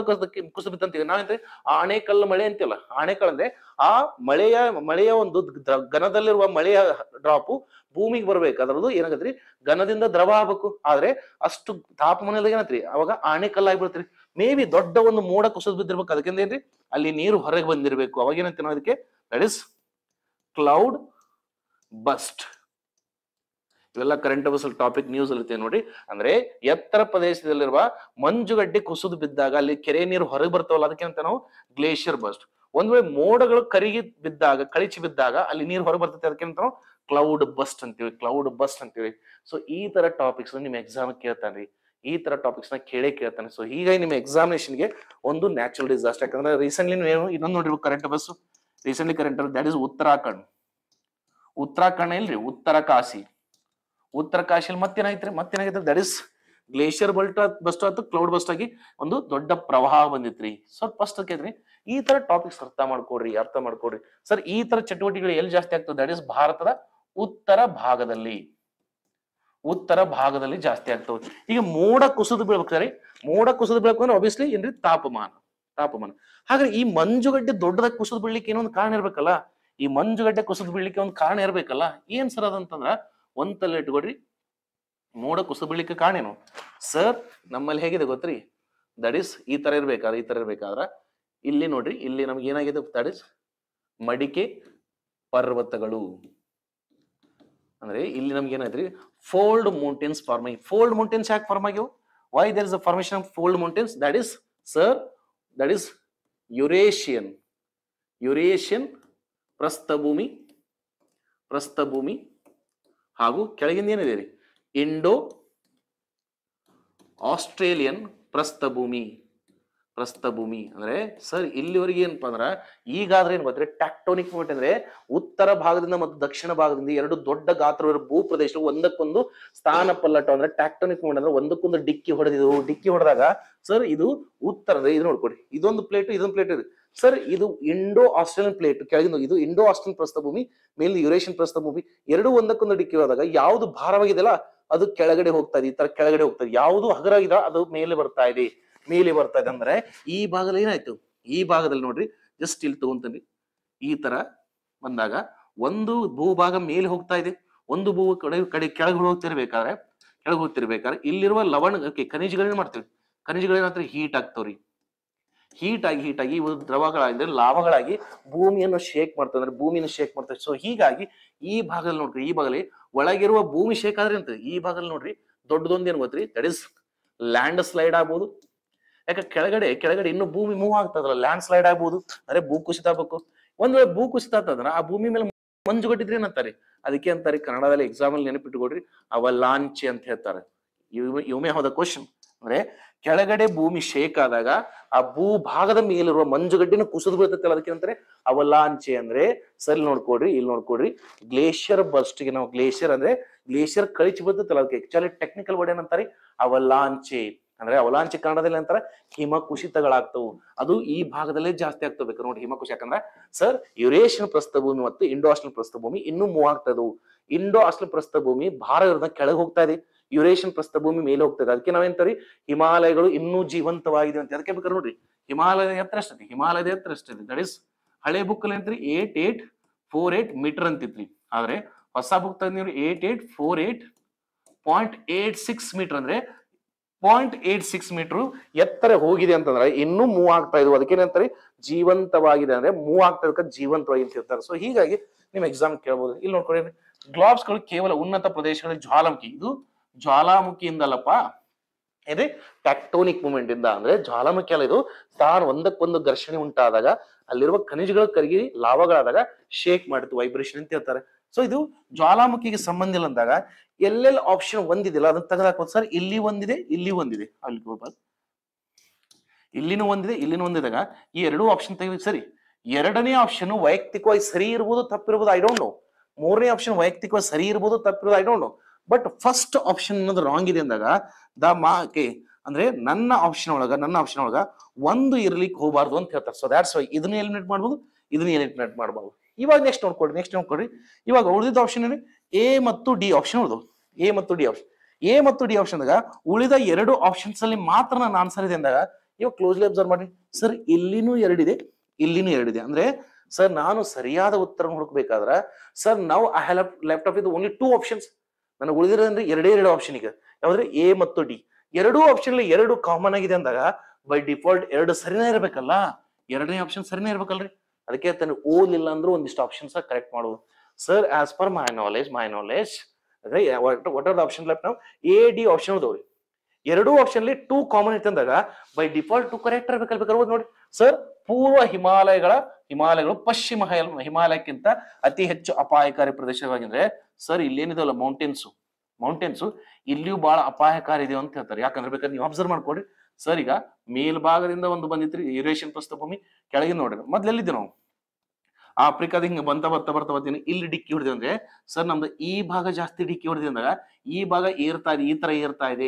ಕುಸಿದು ಬಿತ್ತಂತೀವಿ ನಾವೇಂದ್ರೆ ಆಣೆಕಲ್ಲು ಮಳೆ ಅಂತೀವಲ್ಲ. ಆಣೆಕಲ್ ಅಂದ್ರೆ ಆ ಮಳೆಯ ಒಂದು ಘನದಲ್ಲಿರುವ ಮಳೆಯ ಡ್ರಾಪು ಭೂಮಿಗೆ ಬರ್ಬೇಕು. ಅದರದ್ದು ಏನಾಗತ್ರಿ? ಘನದಿಂದ ದ್ರವ ಆಗ್ಬೇಕು. ಆದ್ರೆ ಅಷ್ಟು ತಾಪಮಾನದಲ್ಲಿ ಏನತ್ರಿ? ಅವಾಗ ಆಣೆಕಲ್ ಆಗಿಬಿಡ್ತೀರಿ. ಮೇ ಬಿ ದೊಡ್ಡ ಒಂದು ಮೋಡ ಕುಸಿದು ಬಿದ್ದಿರ್ಬೇಕು. ಅದಕ್ಕಿಂತ ಏನ್ರಿ? ಅಲ್ಲಿ ನೀರು ಹೊರಗೆ ಬಂದಿರ್ಬೇಕು. ಅವಾಗ ಏನಂತೀವಿ ನಾವು ಅದಕ್ಕೆ? That is cloud burst. ಇವೆಲ್ಲ ಕರೆಂಟ್ ಅಫೇರ್ಸ್ ಟಾಪಿಕ್ ನ್ಯೂಸ್ ಅಲ್ಲಿ ನೋಡಿ. ಅಂದ್ರೆ ಎತ್ತರ ಪ್ರದೇಶದಲ್ಲಿರುವ ಮಂಜುಗಡ್ಡೆ ಕುಸಿದು ಬಿದ್ದಾಗ ಅಲ್ಲಿ ಕೆರೆ ನೀರು ಹೊರಗೆ ಬರ್ತಾವಲ್ಲ, ಅದಕ್ಕೆ ಅಂತ ನಾವು ಗ್ಲೇಷಿಯರ್ ಬಸ್ಟ್. ಒಂದ್ ವೇಳೆ ಮೋಡಗಳು ಕಳಿಚಿ ಬಿದ್ದಾಗ ಅಲ್ಲಿ ನೀರು ಹೊರಗೆ ಬರ್ತೈತೆ, ಅದಕ್ಕೆ ಅಂತ ನಾವು ಕ್ಲೌಡ್ ಬಸ್ಟ್ ಅಂತೀವಿ. ಸೊ ಈ ತರ ಟಾಪಿಕ್ಸ್ ನಿಮ್ ಎಕ್ಸಾಮ್ ಕೇಳ್ತಾನ್ರಿ. ಈ ತರ ಟಾಪಿಕ್ಸ್ ನ ಕೇಳ್ತಾನೆ. ಸೊ ಹೀಗಾಗಿ ನಿಮ್ಮ ಎಕ್ಸಾಮಿನೇಷನ್ಗೆ ಒಂದು ನ್ಯಾಚುರಲ್ ಡಿಸಾಸ್ಟರ್. ಯಾಕಂದ್ರೆ ರೀಸೆಂಟ್ಲಿ ನೀವು ಇನ್ನೊಂದು ನೋಡಿರ್ಬೇಕು current affairs. Recently current affairs that is Uttarakhand ಇಲ್ರಿ, ಉತ್ತರ ಕಾಶಿಯಲ್ಲಿ ಮತ್ತೇನಾಗಿತ್ರಿ? ದಟ್ ಇಸ್ ಗ್ಲೇಷಿಯರ್ ಬಸ್ಟ್ ಆಯ್ತು, ಕ್ಲೌಡ್ ಬಸ್ಟ್ ಆಗಿ ಒಂದು ದೊಡ್ಡ ಪ್ರವಾಹ ಬಂದಿತ್ರಿ. ಸ್ವಲ್ಪ ಫಸ್ಟ್ ಕೇಳ್ರಿ, ಈ ತರ ಟಾಪಿಕ್ಸ್ ಅರ್ಥ ಮಾಡ್ಕೊಡ್ರಿ. ಸರ್ ಈ ತರ ಚಟುವಟಿಕೆಗಳು ಎಲ್ಲಿ ಜಾಸ್ತಿ ಆಗ್ತದೆ? ದಟ್ ಇಸ್ ಭಾರತದ ಉತ್ತರ ಭಾಗದಲ್ಲಿ ಜಾಸ್ತಿ ಆಗ್ತವೆ. ಈಗ ಮೋಡ ಕುಸಿದು ಬೀಳ್ಬೇಕು ಅಂದ್ರೆ ಆಬ್ವಿಯಸ್ಲಿ ಏನ್ರಿ? ತಾಪಮಾನ. ಹಾಗಾದ್ರೆ ಈ ಮಂಜುಗಡ್ಡೆ ದೊಡ್ಡದಾಗಿ ಕುಸಿದು ಬೀಳ್ಲಿಕ್ಕೆ ಏನೊಂದು ಕಾರಣ ಇರ್ಬೇಕಲ್ಲ. ಏನ್ ಸರ್ ಅದಂತಂದ್ರ ಒಂತಲ್ಲಿ ಇಟ್ಕೊಡ್ರಿ. ಮೋಡ ಕುಸಿದು ಬೀಳ್ಲಿಕ್ಕೆ ಕಾರಣ ಏನು ಸರ್? ನಮ್ಮಲ್ಲಿ ಹೇಗಿದೆ ಗೊತ್ತ್ರಿ? ದಟ್ ಇಸ್ ಈ ತರ ಇರ್ಬೇಕಾದ್ರ ಇಲ್ಲಿ ನೋಡ್ರಿ, ಇಲ್ಲಿ ನಮ್ಗೆ ಏನಾಗಿದೆ? ದಟ್ ಇಸ್ ಮಡಿಕೆ ಪರ್ವತಗಳು. ಅಂದ್ರೆ ಇಲ್ಲಿ ನಮ್ಗೆ ಏನಾಯ್ತ್ರಿ? Fold mountains forming. Fold mountains ಯಾಕೆ ಫಾರ್ಮ್ ಆಗ್ಯಾವ? Why there is a formation of fold mountains? That is Eurasian ಪ್ರಸ್ಥಭೂಮಿ ಹಾಗೂ ಕೆಳಗಿಂದ ಏನಿದೆ ರೀ? ಇಂಡೋ ಆಸ್ಟ್ರೇಲಿಯನ್ ಪ್ರಸ್ಥಭೂಮಿ ಪ್ರಸ್ಥಭೂಮಿ ಅಂದ್ರೆ ಸರ್ ಇಲ್ಲಿವರೆಗೆ ಏನಪ್ಪಾ ಅಂದ್ರ ಈಗಾದ್ರೆ ಏನ್ ಗೊತ್ತ್ರಿ ಟ್ಯಾಕ್ಟೋನಿಕ್ ಮೂಮೆಂಟ್ ಅಂದ್ರೆ ಉತ್ತರ ಭಾಗದಿಂದ ಮತ್ತು ದಕ್ಷಿಣ ಭಾಗದಿಂದ ಎರಡು ದೊಡ್ಡ ಗಾತ್ರವಿರುವ ಭೂ ಪ್ರದೇಶಗಳು ಒಂದಕ್ಕೊಂದು ಸ್ಥಾನ ಪಲ್ಲಟ ಅಂದ್ರೆ ಟ್ಯಾಕ್ಟೋನಿಕ್ ಮೂಮೆಂಟ್ ಅಂದ್ರೆ ಒಂದಕ್ಕೊಂದು ಡಿಕ್ಕಿ ಹೊಡೆದಾಗ ಸರ್ ಇದು ಉತ್ತರ ಇದು ನೋಡ್ಕೊಡಿ ಇದೊಂದು ಪ್ಲೇಟ್ ಇದೊಂದು ಪ್ಲೇಟ್ ಇದೆ ಸರ್ ಇದು ಇಂಡೋ ಆಸ್ಟ್ರೇಲಿಯನ್ ಪ್ಲೇಟ್ ಕೆಳಗಿನ ಇದು ಇಂಡೋ ಆಸ್ಟ್ರೇಲಿಯನ್ ಪ್ರಸ್ಥಭೂಮಿ ಮೇಲೆ ಯುರೇಷಿಯನ್ ಪ್ರಸ್ಥಭೂಮಿ ಎರಡು ಒಂದಕ್ಕೊಂದು ಡಿಕ್ಕಿ ಹೋದಾಗ ಯಾವ್ದು ಭಾರವಾಗಿದೆಯಲ್ಲ ಅದು ಕೆಳಗಡೆ ಹೋಗ್ತಾ ಇದೆ ಈ ತರ ಕೆಳಗಡೆ ಹೋಗ್ತಾ ಇದೆ ಯಾವ್ದು ಹಗರಾಗಿದೆ ಅದು ಮೇಲೆ ಬರ್ತಾ ಇದೆ ಅಂದ್ರೆ ಈ ಭಾಗದಲ್ಲಿ ಏನಾಯ್ತು ಈ ಭಾಗದಲ್ಲಿ ನೋಡ್ರಿ ಜಸ್ಟ್ ಇಲ್ಲಿ ತಗೊಂತೀನಿ ಈ ತರ ಬಂದಾಗ ಒಂದು ಭೂಭಾಗ ಮೇಲೆ ಹೋಗ್ತಾ ಇದೆ ಒಂದು ಭೂ ಕಡೆ ಕೆಳಗೆ ಹೋಗ್ತಿರ್ಬೇಕಾದ್ರೆ ಇಲ್ಲಿರುವ ಖನಿಜಗಳೇನ್ ಮಾಡ್ತೀವಿ ಖನಿಜಗಳೇನಾಗ್ತವೆ ಹೀಟ್ ಆಗ್ತಾವ್ರಿ ಹೀಟ್ ಆಗಿ ಇವು ದ್ರವಗಳಾಗಿ ಲಾವಗಳಾಗಿ ಭೂಮಿಯನ್ನು ಶೇಕ್ ಮಾಡ್ತವೆ ಅಂದ್ರೆ ಭೂಮಿಯನ್ನು ಶೇಕ್ ಮಾಡ್ತವೆ ಸೊ ಹೀಗಾಗಿ ಈ ಭಾಗದಲ್ಲಿ ನೋಡ್ರಿ ಈ ಭಾಗದಲ್ಲಿ ಒಳಗಿರುವ ಭೂಮಿ ಶೇಕ್ ಆದ್ರೆ ಅಂತ ಈ ಭಾಗದಲ್ಲಿ ನೋಡ್ರಿ ದೊಡ್ಡದೊಂದು ಏನ್ ಗೊತ್ತ್ರಿ ದಟ್ ಇಸ್ ಲ್ಯಾಂಡ್ ಸ್ಲೈಡ್ ಆಗ್ಬೋದು ಯಾಕೆ ಕೆಳಗಡೆ ಇನ್ನು ಭೂಮಿ ಮೂವ್ ಆಗ್ತದಲ್ಲ ಲ್ಯಾಂಡ್ ಸ್ಲೈಡ್ ಆಗ್ಬೋದು ಅಂದ್ರೆ ಭೂ ಕುಸಿತ ಆಗ್ಬೇಕು ಒಂದ್ ವೇಳೆ ಭೂ ಕುಸಿತ ಆಗ್ತದ್ರ ಆ ಭೂಮಿ ಮೇಲೆ ಮಂಜುಗಟ್ಟಿದ್ರೆ ಏನಂತಾರೆ ಅದಕ್ಕೆ ಅಂತಾರೆ ಕನ್ನಡದಲ್ಲಿ ಎಕ್ಸಾಮ್ ಅಲ್ಲಿ ನೆನಪಿಟ್ಟುಕೊಡ್ರಿ ಅವಲಾಂಚೆ ಅಂತ ಹೇಳ್ತಾರೆ you may have the question ಅಂದ್ರೆ ಕೆಳಗಡೆ ಭೂಮಿ ಶೇಕ್ ಆದಾಗ ಆ ಭೂಭಾಗದ ಮೇಲಿರುವ ಮಂಜುಗಡ್ಡಿನ ಕುಸಿದು ಬೀಳ್ತೈತಲ್ಲ ಅದಕ್ಕೆ ಅಂತಾರೆ ಅವಲಾಂಚೆ ಅಂದ್ರೆ ಸರಿ ಇಲ್ಲಿ ನೋಡ್ಕೊಡ್ರಿ ಗ್ಲೇಷಿಯರ್ ಬರ್ಸ್ಟ್ ಗೆ ನಾವು ಗ್ಲೇಷಿಯರ್ ಅಂದ್ರೆ ಗ್ಲೇಷಿಯರ್ ಕಳಿಸಿ ಬೀಳ್ತೈತಲ್ಲ ಅದಕ್ಕೆ ಆಕ್ಚುಲಿ ಟೆಕ್ನಿಕಲ್ ವರ್ಡ್ ಏನಂತಾರೆ ಅವಲಾಂಚೆ ಅಂದ್ರೆ ಅವಲಾಂಚೆ ಕನ್ನಡದಲ್ಲಿ ಅಂತಾರೆ ಹಿಮ ಕುಸಿತಗಳಾಗ್ತವು ಅದು ಈ ಭಾಗದಲ್ಲೇ ಜಾಸ್ತಿ ಆಗ್ತಬೇಕು ನೋಡಿ ಹಿಮ ಕುಸಿತ ಯಾಕಂದ್ರೆ ಸರ್ ಯುರೇಷಿಯನ್ ಪ್ರಸ್ಥಭೂಮಿ ಮತ್ತು ಇಂಡೋ ಆಸ್ಟ್ರೇಲಿಯನ್ ಪ್ರಸ್ಥಭೂಮಿ ಇನ್ನೂ ಮೂವ್ ಆಗ್ತಾ ಇದ್ವು ಇಂಡೋ ಆಸ್ಟ್ರೇಲಿಯನ್ ಪ್ರಸ್ಥಭೂಮಿ ಭಾರ ಇರೋದನ್ನ ಕೆಳಗೆ ಹೋಗ್ತಾ ಇದೆ ಯುರೇಷಿಯನ್ ಪ್ರಸ್ಥಭೂಮಿ ಮೇಲೆ ಹೋಗ್ತಾ ಇದೆ ಅದಕ್ಕೆ ನಾವೇಂತೀವಿ ಹಿಮಾಲಯಗಳು ಇನ್ನೂ ಜೀವಂತವಾಗಿದೆ ಅಂತ ಅದಕ್ಕೆ ಬೇಕಾದ್ರೆ ನೋಡ್ರಿ ಹಿಮಾಲಯದ ಎತ್ತರ ಎಷ್ಟಿದೆ ದಟ್ ಇಸ್ ಹಳೆ ಬುಕ್ ಅಲ್ಲಿ ಅಂತ್ರಿ 8848 ಮೀಟರ್ ಅಂತಿತ್ರಿ ಆದ್ರೆ ಹೊಸ ಬುಕ್ ತಂದಿವ್ರಿ 8848.86 ಮೀಟರ್ ಅಂದ್ರೆ 0.86 ಮೀಟರ್ ಎತ್ತರ ಹೋಗಿದೆ ಅಂತಂದ್ರೆ ಇನ್ನೂ ಮೂವ್ ಆಗ್ತಾ ಇದ್ವು ಅದಕ್ಕೇನಂತಾರೆ ಜೀವಂತವಾಗಿದೆ ಅಂದ್ರೆ ಮೂವ್ ಆಗ್ತಾ ಜೀವಂತವಾಗಿ ಅಂತ ಹೇಳ್ತಾರೆ ಸೊ ಹೀಗಾಗಿ ನಿಮ್ ಎಕ್ಸಾಮ್ ಕೇಳಬಹುದು ಇಲ್ಲಿ ನೋಡ್ಕೊಳ್ಳಿ ಗ್ಲಾಬ್ಸ್ ಗಳು ಕೇವಲ ಉನ್ನತ ಪ್ರದೇಶಗಳ ಜ್ವಾಲಾಮುಖಿ ಇದು ಜ್ವಾಲಾಮುಖಿಯಿಂದಲ್ಲಪ್ಪ ಏನ್ರಿ ಟ್ಯಾಕ್ಟೋನಿಕ್ ಮೂವ್ಮೆಂಟ್ ಇಂದ ಅಂದ್ರೆ ಜ್ವಾಲಾಮುಖಿ ಅಲ್ಲ ಇದು ತಾನು ಒಂದಕ್ಕೊಂದು ಘರ್ಷಣೆ ಉಂಟಾದಾಗ ಅಲ್ಲಿರುವ ಖನಿಜಗಳ ಕರಗಿ ಲಾವಗಳಾದಾಗ ಶೇಕ್ ಮಾಡಿತು ವೈಬ್ರೇಷನ್ ಅಂತ ಹೇಳ್ತಾರೆ ಸೊ ಇದು ಜ್ವಾಲಾಮುಖಿಗೆ ಸಂಬಂಧ ಇಲ್ಲ ಅಂದಾಗ ಎಲ್ಲೆಲ್ಲಿ ಆಪ್ಷನ್ ಒಂದಿದಿಲ್ಲ ಅದನ್ನ ತೆಗೆದಾಕೋದು ಸರ್ ಇಲ್ಲಿ ಒಂದಿದೆ ಅಲ್ಲಿ ಇಲ್ಲಿನೂ ಒಂದಿದಾಗ ಈ ಎರಡೂ ಆಪ್ಷನ್ ತೆಗೆದು ಸರಿ ಎರಡನೇ ಆಪ್ಷನ್ ವೈಯಕ್ತಿಕವಾಗಿ ಸರಿ ಇರ್ಬೋದು ತಪ್ಪಿರ್ಬೋದು ಐ ಡೋಂಟ್ ನೋ ಮೂರನೇ ಆಪ್ಷನ್ ವೈಯಕ್ತಿಕವಾಗಿ ಸರಿ ಇರ್ಬೋದು ತಪ್ಪಿರ್ಬೋದು I don't know but first option ಅನ್ನೋದು ರಾಂಗ್ ಇದೆ ಅಂದಾಗ ಅಂದ್ರೆ ನನ್ನ ಆಪ್ಷನ್ ಒಳಗ ಒಂದು ಇರ್ಲಿಕ್ಕೆ ಹೋಗಬಾರ್ದು ಅಂತ ಹೇಳ್ತಾರೆ ಸೊ ದ್ಯಾಟ್ಸ್ ವೈ ಇದನ್ನ ಎಲಿಮಿನೇಟ್ ಮಾಡ್ಬೋದು ಇವಾಗ ನೆಕ್ಸ್ಟ್ ನೋಡ್ಕೊಡ್ರಿ ಇವಾಗ ಉಳಿದಿದ್ದ ಆಪ್ಷನ್ ಏನು ಎ ಮತ್ತು ಡಿ ಆಪ್ಷನ್ ಉಳಿದು ಎ ಮತ್ತು ಡಿ ಆಪ್ಷನ್ ಉಳಿದ ಎರಡು ಆಪ್ಷನ್ಸ್ ಅಲ್ಲಿ ಮಾತ್ರ ನಾನು ಆನ್ಸರ್ ಇದೆ ಅಂದಾಗ ಇವಾಗ ಕ್ಲೋಸ್ಲಿ ಅಬ್ಸರ್ವ್ ಮಾಡಿ ಸರ್ ಇಲ್ಲಿನೂ ಎರಡಿದೆ ಅಂದ್ರೆ ಸರ್ ನಾನು ಸರಿಯಾದ ಉತ್ತರ ಹುಡುಕ್ಬೇಕಾದ್ರ ಸರ್ ನಾವು ಐ ಹ್ಯಾವ್ ಲೆಫ್ಟ್ ಆಫ್ ಇದು ಓನ್ಲಿ 2 ಆಪ್ಷನ್ಸ್ ನನಗೆ ಉಳಿದಿರೋದ್ರೆ ಎರಡೇ ಆಪ್ಷನ್ ಈಗ ಯಾವ್ದ್ರೆ ಎ ಮತ್ತು ಡಿ ಎರಡೂ ಆಪ್ಷನ್ ಅಲ್ಲಿ ಎರಡು ಕಾಮನ್ ಆಗಿದೆ ಅಂದಾಗ ಬೈ ಡಿಫಾಲ್ಟ್ ಎರಡು ಸರಿನೇ ಇರ್ಬೇಕಲ್ಲ ಎರಡನೇ ಆಪ್ಷನ್ ಸರಿನೇ ಇರ್ಬೇಕಲ್ರಿ ಅದಕ್ಕೆ ತಾನು ಓದಿಲ್ಲ ಅಂದ್ರೂ ಒಂದಿಷ್ಟು ಆಪ್ಷನ್ಸ್ ಕರೆಕ್ಟ್ ಮಾಡುದು sir as per my knowledge what are the option left ನಾವು ಎ ಡಿ ಆಪ್ಷನ್ ಉಳಿದವ್ರಿ ಎರಡೂ ಆಪ್ಷನ್ ಅಲ್ಲಿ 2 ಕಾಮನ್ ಐತೆ ಅಂದಾಗ ಬೈ ಡಿಫಾಲ್ಟ್ 2 ಕರೆಕ್ಟ್ ಇರ್ಬೇಕಲ್ಬೇಕಾದ್ರೆ ನೋಡಿ ಸರ್ ಪೂರ್ವ ಹಿಮಾಲಯಗಳು ಪಶ್ಚಿಮ ಹಿಮಾಲಯಕ್ಕಿಂತ ಅತಿ ಹೆಚ್ಚು ಅಪಾಯಕಾರಿ ಪ್ರದೇಶವಾಗಿದ್ರೆ ಸರ್ ಇಲ್ಲೇನಿದಲ್ಲ ಮೌಂಟೇನ್ಸ್ ಇಲ್ಲಿಯೂ ಬಹಳ ಅಪಾಯಕಾರಿ ಇದೆ ಅಂತ ಹೇಳ್ತಾರೆ ಯಾಕಂದ್ರೆ ಬೇಕಾದ್ರೆ ನೀವು ಅಬ್ಸರ್ವ್ ಮಾಡ್ಕೊಡ್ರಿ ಸರ್ ಈಗ ಮೇಲ್ಭಾಗದಿಂದ ಒಂದು ಬಂದಿತ್ರಿ ಯುರೇಷಿಯನ್ ಪ್ರಸ್ಥಭೂಮಿ ಕೆಳಗಿನ ನೋಡ್ರಿ ಮೊದ್ಲೆಲ್ಲಿದ್ದೆ ನಾವು ಆಫ್ರಿಕಾದ ಹಿಂಗ ಬರ್ತೀನಿ ಇಲ್ಲಿ ಡಿಕ್ಕಿ ಹೊಡೆದಿದೆ ಅಂದ್ರೆ ಸರ್ ನಮ್ದು ಈ ಭಾಗ ಜಾಸ್ತಿ ಡಿಕ್ಕಿ ಹೊಡೆದಿದೆ ಅಂದಾಗ ಈ ಭಾಗ ಈ ತರ ಏರ್ತಾ ಇದೆ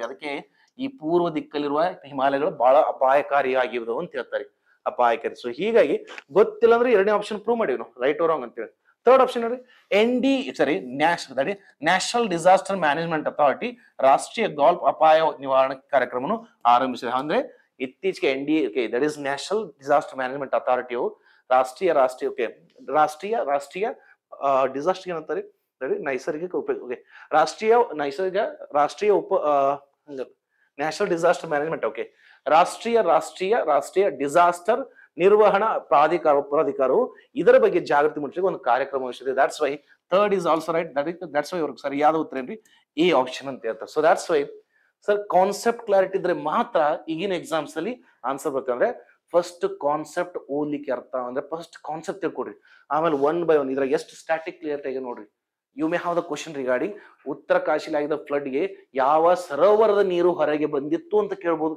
ಅದಕ್ಕೆ ಈ ಪೂರ್ವ ದಿಕ್ಕಲ್ಲಿರುವ ಹಿಮಾಲಯಗಳು ಬಹಳ ಅಪಾಯಕಾರಿಯಾಗಿರುವುದು ಅಂತ ಹೇಳ್ತಾರೆ ಅಪಾಯಕಾರಿ ಸೊ ಹೀಗಾಗಿ ಗೊತ್ತಿಲ್ಲ ಅಂದ್ರೆ ಎರಡನೇ ಆಪ್ಷನ್ ಪ್ರೂವ್ ಮಾಡಿವಿ ನಾವು ರೈಟ್ ರಾಂಗ್ ಅಂತೇಳಿ ಥರ್ಡ್ ಆಪ್ಷನ್ ನೋಡಿ ನ್ಯಾಷನಲ್ ಡಿಸಾಸ್ಟರ್ ಮ್ಯಾನೇಜ್ಮೆಂಟ್ ಅಥಾರಿಟಿ ರಾಷ್ಟ್ರೀಯ ಗಾಲ್ಫ್ ಅಪಾಯ ನಿವಾರಣಾ ಕಾರ್ಯಕ್ರಮವನ್ನು ಆರಂಭಿಸಿದೆ ಅಂದ್ರೆ ಇತ್ತೀಚೆಗೆ NDA that is national disaster management ಅಥಾರಿಟಿಯು ರಾಷ್ಟ್ರೀಯ ಡಿಸಾಸ್ಟರ್ ಏನಂತಾರೆ ನೈಸರ್ಗಿಕ ಉಪ ರಾಷ್ಟ್ರೀಯ ನ್ಯಾಷನಲ್ ಡಿಸಾಸ್ಟರ್ ಮ್ಯಾನೇಜ್ಮೆಂಟ್ ರಾಷ್ಟ್ರೀಯ ಡಿಸಾಸ್ಟರ್ ನಿರ್ವಹಣಾ ಪ್ರಾಧಿಕಾರವು ಇದರ ಬಗ್ಗೆ ಜಾಗೃತಿ ಮೂಡಿಸಲಿಕ್ಕೆ ಒಂದು ಕಾರ್ಯಕ್ರಮ ವಹಿಸಿದೆ that's why third is also right that's why ಅವ್ರಿಗೆ ಸರಿಯಾದ ಉತ್ತರ ಏನ್ರಿ ಈ ಆಪ್ಷನ್ ಅಂತ ಹೇಳ್ತಾರೆ so that's why sir concept clarity ಇದ್ರೆ ಮಾತ್ರ ಈಗಿನ ಎಕ್ಸಾಮ್ಸ್ ಅಲ್ಲಿ ಆನ್ಸರ್ ಬರ್ತದೆ ಅಂದ್ರೆ ಫಸ್ಟ್ ಕಾನ್ಸೆಪ್ಟ್ ಓದ್ಲಿಕ್ಕೆ ಅರ್ಥ ಅಂದ್ರೆ ಫಸ್ಟ್ ಕಾನ್ಸೆಪ್ಟ್ ತಿಳ್ಕೊಡ್ರಿ ಆಮೇಲೆ 1 by 1 ಇದ್ರಾಗ ಎಷ್ಟು ಸ್ಟ್ಯಾಟಿಕ್ ಕ್ಲಿಯರ್ ಆಗಿ ನೋಡ್ರಿ you may have the question regarding ಉತ್ತರ ಕಾಶಿಲಿ ಆಗಿದ್ದ ಫ್ಲಡ್ಗೆ ಯಾವ ಸರೋವರದ ನೀರು ಹೊರಗೆ ಬಂದಿತ್ತು ಅಂತ ಕೇಳ್ಬೋದು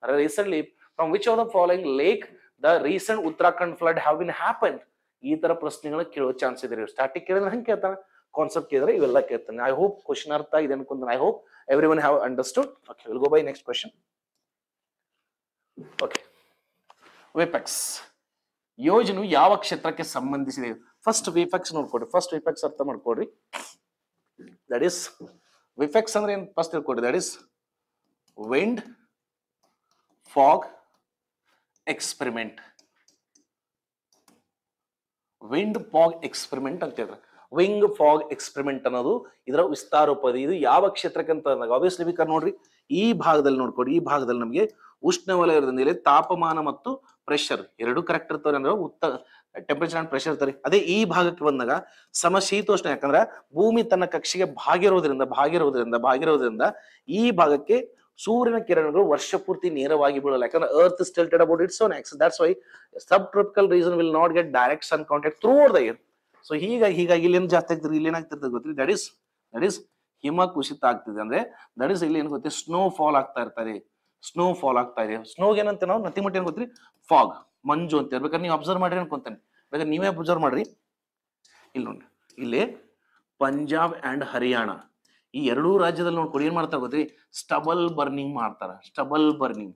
recently from which of the following lake the recent Uttarakhand flood have been happen. ಈ ತರ ಪ್ರಶ್ನೆಗಳು ಕೇಳೋ ಚಾನ್ಸ್ ಇದೆ. ಸ್ಟಾರ್ಟಿಂಗ್ ಕೇಳಿದ್ರೆ ಹಂಗೆ ಕೇಳ್ತಾನೆ, ಕಾನ್ಸೆಪ್ಟ್ ಕೇಳಿದ್ರೆ ಇವೆಲ್ಲ ಕೇಳ್ತಾನೆ. ಐ ಹೋಪ್ ಕ್ವಶನ್ ಅರ್ಥ ಇದೆ ಅನ್ಕೊಂತಾನೆ. I hope everyone have understood. Okay, will go by next question. Okay, WIFEX ಯೋಜನೆ ಯಾವ ಕ್ಷೇತ್ರಕ್ಕೆ ಸಂಬಂಧಿಸಿದೆ? ಫಸ್ಟ್ ವಿಪೆಕ್ಸ್ ನೋಡ್ಕೊಡ್ರಿ. ಫಸ್ಟ್ ವಿಪೆಕ್ಸ್ ಅರ್ಥ ಮಾಡ್ಕೊಡ್ರಿ. ದಟ್ ಇಸ್ ವಿಪೆಕ್ಸ್ ಅಂದ್ರೆ ಏನ್ ಫಸ್ಟ್ ತಿಳ್ಕೊಡ್ರಿ. That is wind fog experiment. Wind fog experiment ಅಂತ ಹೇಳಿದ್ರೆ ವಿಂಗ್ ಫಾಗ್ ಎಕ್ಸ್ಪೆರಿಮೆಂಟ್ ಅನ್ನೋದು ಇದರ ವಿಸ್ತಾರೋಪದಿ. ಇದು ಯಾವ ಕ್ಷೇತ್ರಕ್ಕೆ ಅಂತ ಅಂದಾಗ ಆಬ್ವಿಯಸ್ಲಿ ಬೇಕಾದ್ರೆ ನೋಡ್ರಿ, ಈ ಭಾಗದಲ್ಲಿ ನೋಡ್ಕೊಡಿ. ಈ ಭಾಗದಲ್ಲಿ ನಮಗೆ ಉಷ್ಣವಲಯದ ಮೇಲೆ ತಾಪಮಾನ ಮತ್ತು ಪ್ರೆಷರ್ ಎರಡು ಕರೆಕ್ಟ್ ಇರ್ತಾರೆ, ಅಂದ್ರೆ ಟೆಂಪರೇಚರ್ ಅಂಡ್ ಪ್ರೆಷರ್ ಇರ್ತಾರೆ. ಅದೇ ಈ ಭಾಗಕ್ಕೆ ಬಂದಾಗ ಸಮಶೀತೋಷ್ಣ, ಯಾಕಂದ್ರೆ ಭೂಮಿ ತನ್ನ ಕಕ್ಷೆಗೆ ಭಾಗಿರೋದ್ರಿಂದ ಈ ಭಾಗಕ್ಕೆ ಸೂರ್ಯನ ಕಿರಣಗಳು ವರ್ಷ ಪೂರ್ತಿ ನೇರವಾಗಿ ಬೀಳಲ್ಲ. ಯಾಕಂದ್ರೆ earth is tilted about its own axis. That's why subtropical region will not get direct sun contact throughout the year. So ಹೀಗಾಗಿ ಇಲ್ಲಿ ಏನು ಜಾಸ್ತಿ ಆಗ್ತಿದೆ, ಇಲ್ಲಿ ಏನಾಗ್ತಿರ್ತದೆ ಗೊತ್ತಿ? ದಟ್ ಇಸ್ ಹಿಮ ಕುಸಿತ ಆಗ್ತಿದೆ. ಅಂದ್ರೆ ದಟ್ ಇಸ್ ಇಲ್ಲಿ ಏನ್ ಗೊತ್ತಿ? ಸ್ನೋ ಫಾಲ್ ಆಗ್ತಾ ಇರ್ತಾರೆ. ಸ್ನೋಗೆ ಏನಂತ ನಾವು ನಥಿಂಗ್ ಬಟ್ ಏನ್ ಗೊತ್ತಿ? ಫಾಗ್, ಮಂಜು ಅಂತ ಬೇಕಾದ್ರೆ ನೀವು ಅಬ್ಸರ್ವ್ ಮಾಡ್ರಿ ಅನ್ಕೊಂತಾನೆ. ಬೇಕಾದ್ರೆ ನೀವೇ ಅಬ್ಸರ್ವ್ ಮಾಡ್ರಿ. ಇಲ್ಲಿ ನೋಡ್ರಿ, ಇಲ್ಲಿ ಪಂಜಾಬ್ ಅಂಡ್ ಹರಿಯಾಣ ಈ ಎರಡೂ ರಾಜ್ಯದಲ್ಲಿ ನೋಡ್ಕೊಡಿ ಏನ್ ಮಾಡ್ತಾರೆ ಗೊತ್ತಿ? ಸ್ಟಬಲ್ ಬರ್ನಿಂಗ್ ಮಾಡ್ತಾರ. ಸ್ಟಬಲ್ ಬರ್ನಿಂಗ್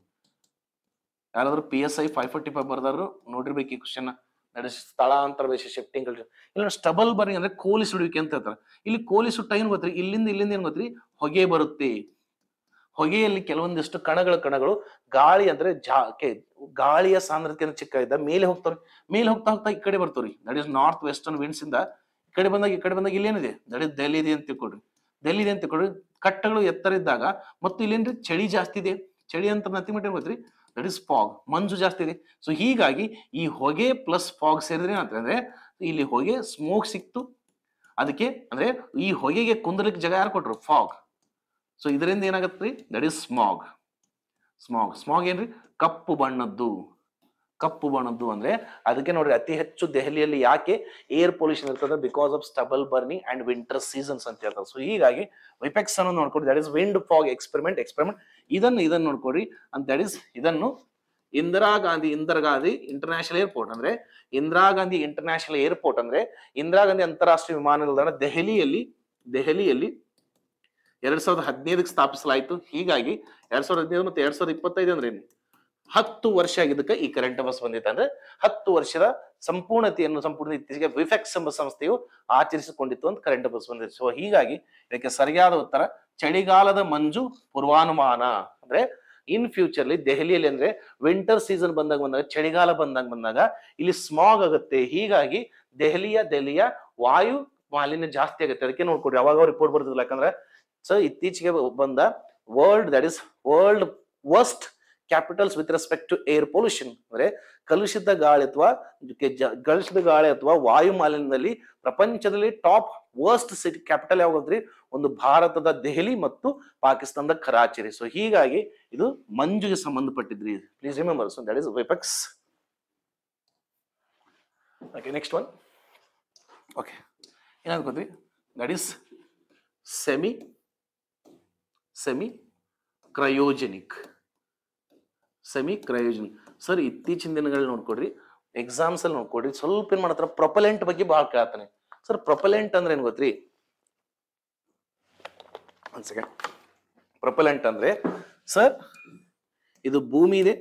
ಯಾರಾದ್ರೂ PSI 545 ಬರ್ದಾರು ನೋಡಿರ್ಬೇಕು ಈ ಕ್ವಶನ್. ದಟ್ ಇಸ್ ಸ್ಥಳಾಂತರ ಬೇಸಿ ಶಿಫ್ಟಿಂಗ್ ಕಲ್ಚರ್. ಇಲ್ಲಿ ಸ್ಟಬಲ್ ಬರ್ನಿಂಗ್ ಅಂದ್ರೆ ಕೋಲಿ ಸುಡುವಿಕೆ ಅಂತ ಹೇಳ್ತಾರೆ. ಇಲ್ಲಿ ಕೋಲಿ ಸುಟ್ಟ ಏನ್ ಗೊತ್ತಿ? ಇಲ್ಲಿಂದ ಏನ್ ಗೊತ್ತಿ? ಹೊಗೆ ಬರುತ್ತೆ. ಹೊಗೆಯಲ್ಲಿ ಕೆಲವೊಂದಿಷ್ಟು ಕಣಗಳು ಗಾಳಿ ಅಂದ್ರೆ ಗಾಳಿಯ ಸಾಂದ್ರತೆಯನ್ನು ಚಿಕ್ಕ ಇದ್ದ ಮೇಲೆ ಹೋಗ್ತಾ ಈ ಕಡೆ ಬರ್ತಾವ್ರಿ. That is north western winds ಇಂದ ಈ ಕಡೆ ಬಂದಾಗ ಇಲ್ಲಿ ಏನಿದೆ? ದಟ್ ಇಸ್ ಡೆಲ್ಲಿ ಇದೆ ಅಂತ ತಿಳ್ಕೊಡ್ರಿ. ಕಟ್ಟಗಳು ಎತ್ತರ ಇದ್ದಾಗ ಮತ್ತು ಇಲ್ಲೇನ್ರಿ ಚಳಿ ಜಾಸ್ತಿ ಇದೆ. ಚಳಿ ಅಂತ ನಥಿಂಗ್ ಬಟ್ ಏನ್ ಗೊತ್ತ್ರಿ? ದಟ್ ಇಸ್ ಫಾಗ್, ಮಂಜು ಜಾಸ್ತಿ ಇದೆ. ಸೊ ಹೀಗಾಗಿ ಈ ಹೊಗೆ ಪ್ಲಸ್ ಫಾಗ್ ಸೇರಿದ್ರೆ ಏನಾಗ್ತದೆ ಅಂದ್ರೆ ಇಲ್ಲಿ ಹೊಗೆ ಸ್ಮೋಕ್ ಸಿಕ್ತು. ಅದಕ್ಕೆ ಅಂದ್ರೆ ಈ ಹೊಗೆಗೆ ಕುಂದಲಿಕ್ಕೆ ಜಾಗ ಯಾರು ಕೊಟ್ರು? ಫಾಗ್. ಸೊ ಇದರಿಂದ ಏನಾಗತ್ರಿ? ದಟ್ ಇಸ್ ಸ್ಮಾಗ್ ಏನ್ರಿ? ಕಪ್ಪು ಬಣ್ಣದ್ದು ಅಂದ್ರೆ ಅದಕ್ಕೆ ನೋಡ್ರಿ ಅತಿ ಹೆಚ್ಚು ದೆಹಲಿಯಲ್ಲಿ ಯಾಕೆ ಏರ್ ಪೊಲ್ಯೂಷನ್ ಇರ್ತದೆ? Because of stubble burning and winter seasons ಅಂತ ಹೇಳ್ತಾರೆ. ಸೊ ಹೀಗಾಗಿ ವಿಪೆಕ್ಸ್ ಅನ್ನು ನೋಡ್ಕೊಡಿ. That is wind fog experiment. ಇದನ್ನು ನೋಡ್ಕೊಡಿ. ಅಂತ ದಟ್ ಇಸ್ ಇದನ್ನು ಇಂದಿರಾ ಗಾಂಧಿ ಇಂಟರ್ನ್ಯಾಷನಲ್ ಏರ್ಪೋರ್ಟ್ ಅಂದ್ರೆ ಇಂದಿರಾ ಗಾಂಧಿ ಅಂತಾರಾಷ್ಟ್ರೀಯ ವಿಮಾನ ನಿಲ್ದಾಣ ದೆಹಲಿಯಲ್ಲಿ 2015 ಸ್ಥಾಪಿಸಲಾಯಿತು. ಹೀಗಾಗಿ 2015 ಮತ್ತು 2025 ಅಂದ್ರೆ 10 ವರ್ಷ ಆಗಿದ್ದಕ್ಕೆ ಈ ಕರೆಂಟ್ ಅಫೇರ್ಸ್ ಬಂದಿತ್ತು. ಅಂದ್ರೆ 10 ವರ್ಷದ ಸಂಪೂರ್ಣ ಇತ್ತೀಚೆಗೆ ವಿಫೆಕ್ಸ್ ಎಂಬ ಸಂಸ್ಥೆಯು ಆಚರಿಸಿಕೊಂಡಿತ್ತು ಅಂತ ಕರೆಂಟ್ ಅಫೇರ್ಸ್ ಬಂದಿದೆ. ಸೊ ಹೀಗಾಗಿ ಇದಕ್ಕೆ ಸರಿಯಾದ ಉತ್ತರ ಚಳಿಗಾಲದ ಮಂಜು ಪೂರ್ವಾನುಮಾನ. ಅಂದ್ರೆ ಇನ್ ಫ್ಯೂಚರ್ಲಿ ದೆಹಲಿಯಲ್ಲಿ ಅಂದ್ರೆ ವಿಂಟರ್ ಸೀಸನ್ ಬಂದಾಗ ಚಳಿಗಾಲ ಬಂದಾಗ ಇಲ್ಲಿ ಸ್ಮಾಗ್ ಆಗುತ್ತೆ. ಹೀಗಾಗಿ ದೆಹಲಿಯ ವಾಯು ಮಾಲಿನ್ಯ ಜಾಸ್ತಿ ಆಗುತ್ತೆ. ಅದಕ್ಕೆ ನೋಡ್ಕೊಡ್ರಿ, ಅವಾಗ ರಿಪೋರ್ಟ್ ಬರ್ತಿಲ್ಲ. ಯಾಕಂದ್ರೆ ಸೊ ಇತ್ತೀಚೆಗೆ ಬಂದ world worst capitals with respect to air pollution ಅಂದ್ರೆ ಕಲುಷಿತ ಗಾಳಿ ಅಥವಾ ವಾಯು ಮಾಲಿನ್ಯದಲ್ಲಿ ಪ್ರಪಂಚದಲ್ಲಿ ಟಾಪ್ ವರ್ಸ್ಟ್ ಸಿಟಿ ಕ್ಯಾಪಿಟಲ್ ಯಾವ್ದ್ರಿ? ಒಂದು ಭಾರತದ ದೆಹಲಿ ಮತ್ತು ಪಾಕಿಸ್ತಾನದ ಕರಾಚಿ. ಸೊ ಹೀಗಾಗಿ ಇದು ಮಂಜುಗೆ ಸಂಬಂಧಪಟ್ಟಿದ್ರಿ. Please remember. So that is WiFEX. Okay, next one. Okay, ಏನಾದ್ರು ಗೊತ್ತಿ? That is semi cryogenic. Sir ಇತ್ತೀಚಿನ ದಿನಗಳಲ್ಲಿ ನೋಡ್ಕೊಡ್ರಿ, ಎಕ್ಸಾಮ್ಸ್ ಅಲ್ಲಿ ನೋಡ್ಕೊಡ್ರಿ, ಸ್ವಲ್ಪ ಏನ್ ಮಾಡ್ತಾರ? ಪ್ರೊಪಲೆಂಟ್ ಬಗ್ಗೆ ಬಹಳ ಕೇಳ್ತಾನೆ. ಸರ್ ಪ್ರೊಪಲೆಂಟ್ ಅಂದ್ರೆ ಏನ್ ಗೊತ್ತ್ರಿ? ಒಂದ್ ಸೆಕೆಂಡ್. ಪ್ರೊಪಲೆಂಟ್ ಅಂದ್ರೆ ಸರ್ ಇದು ಭೂಮಿ ಇದೆ.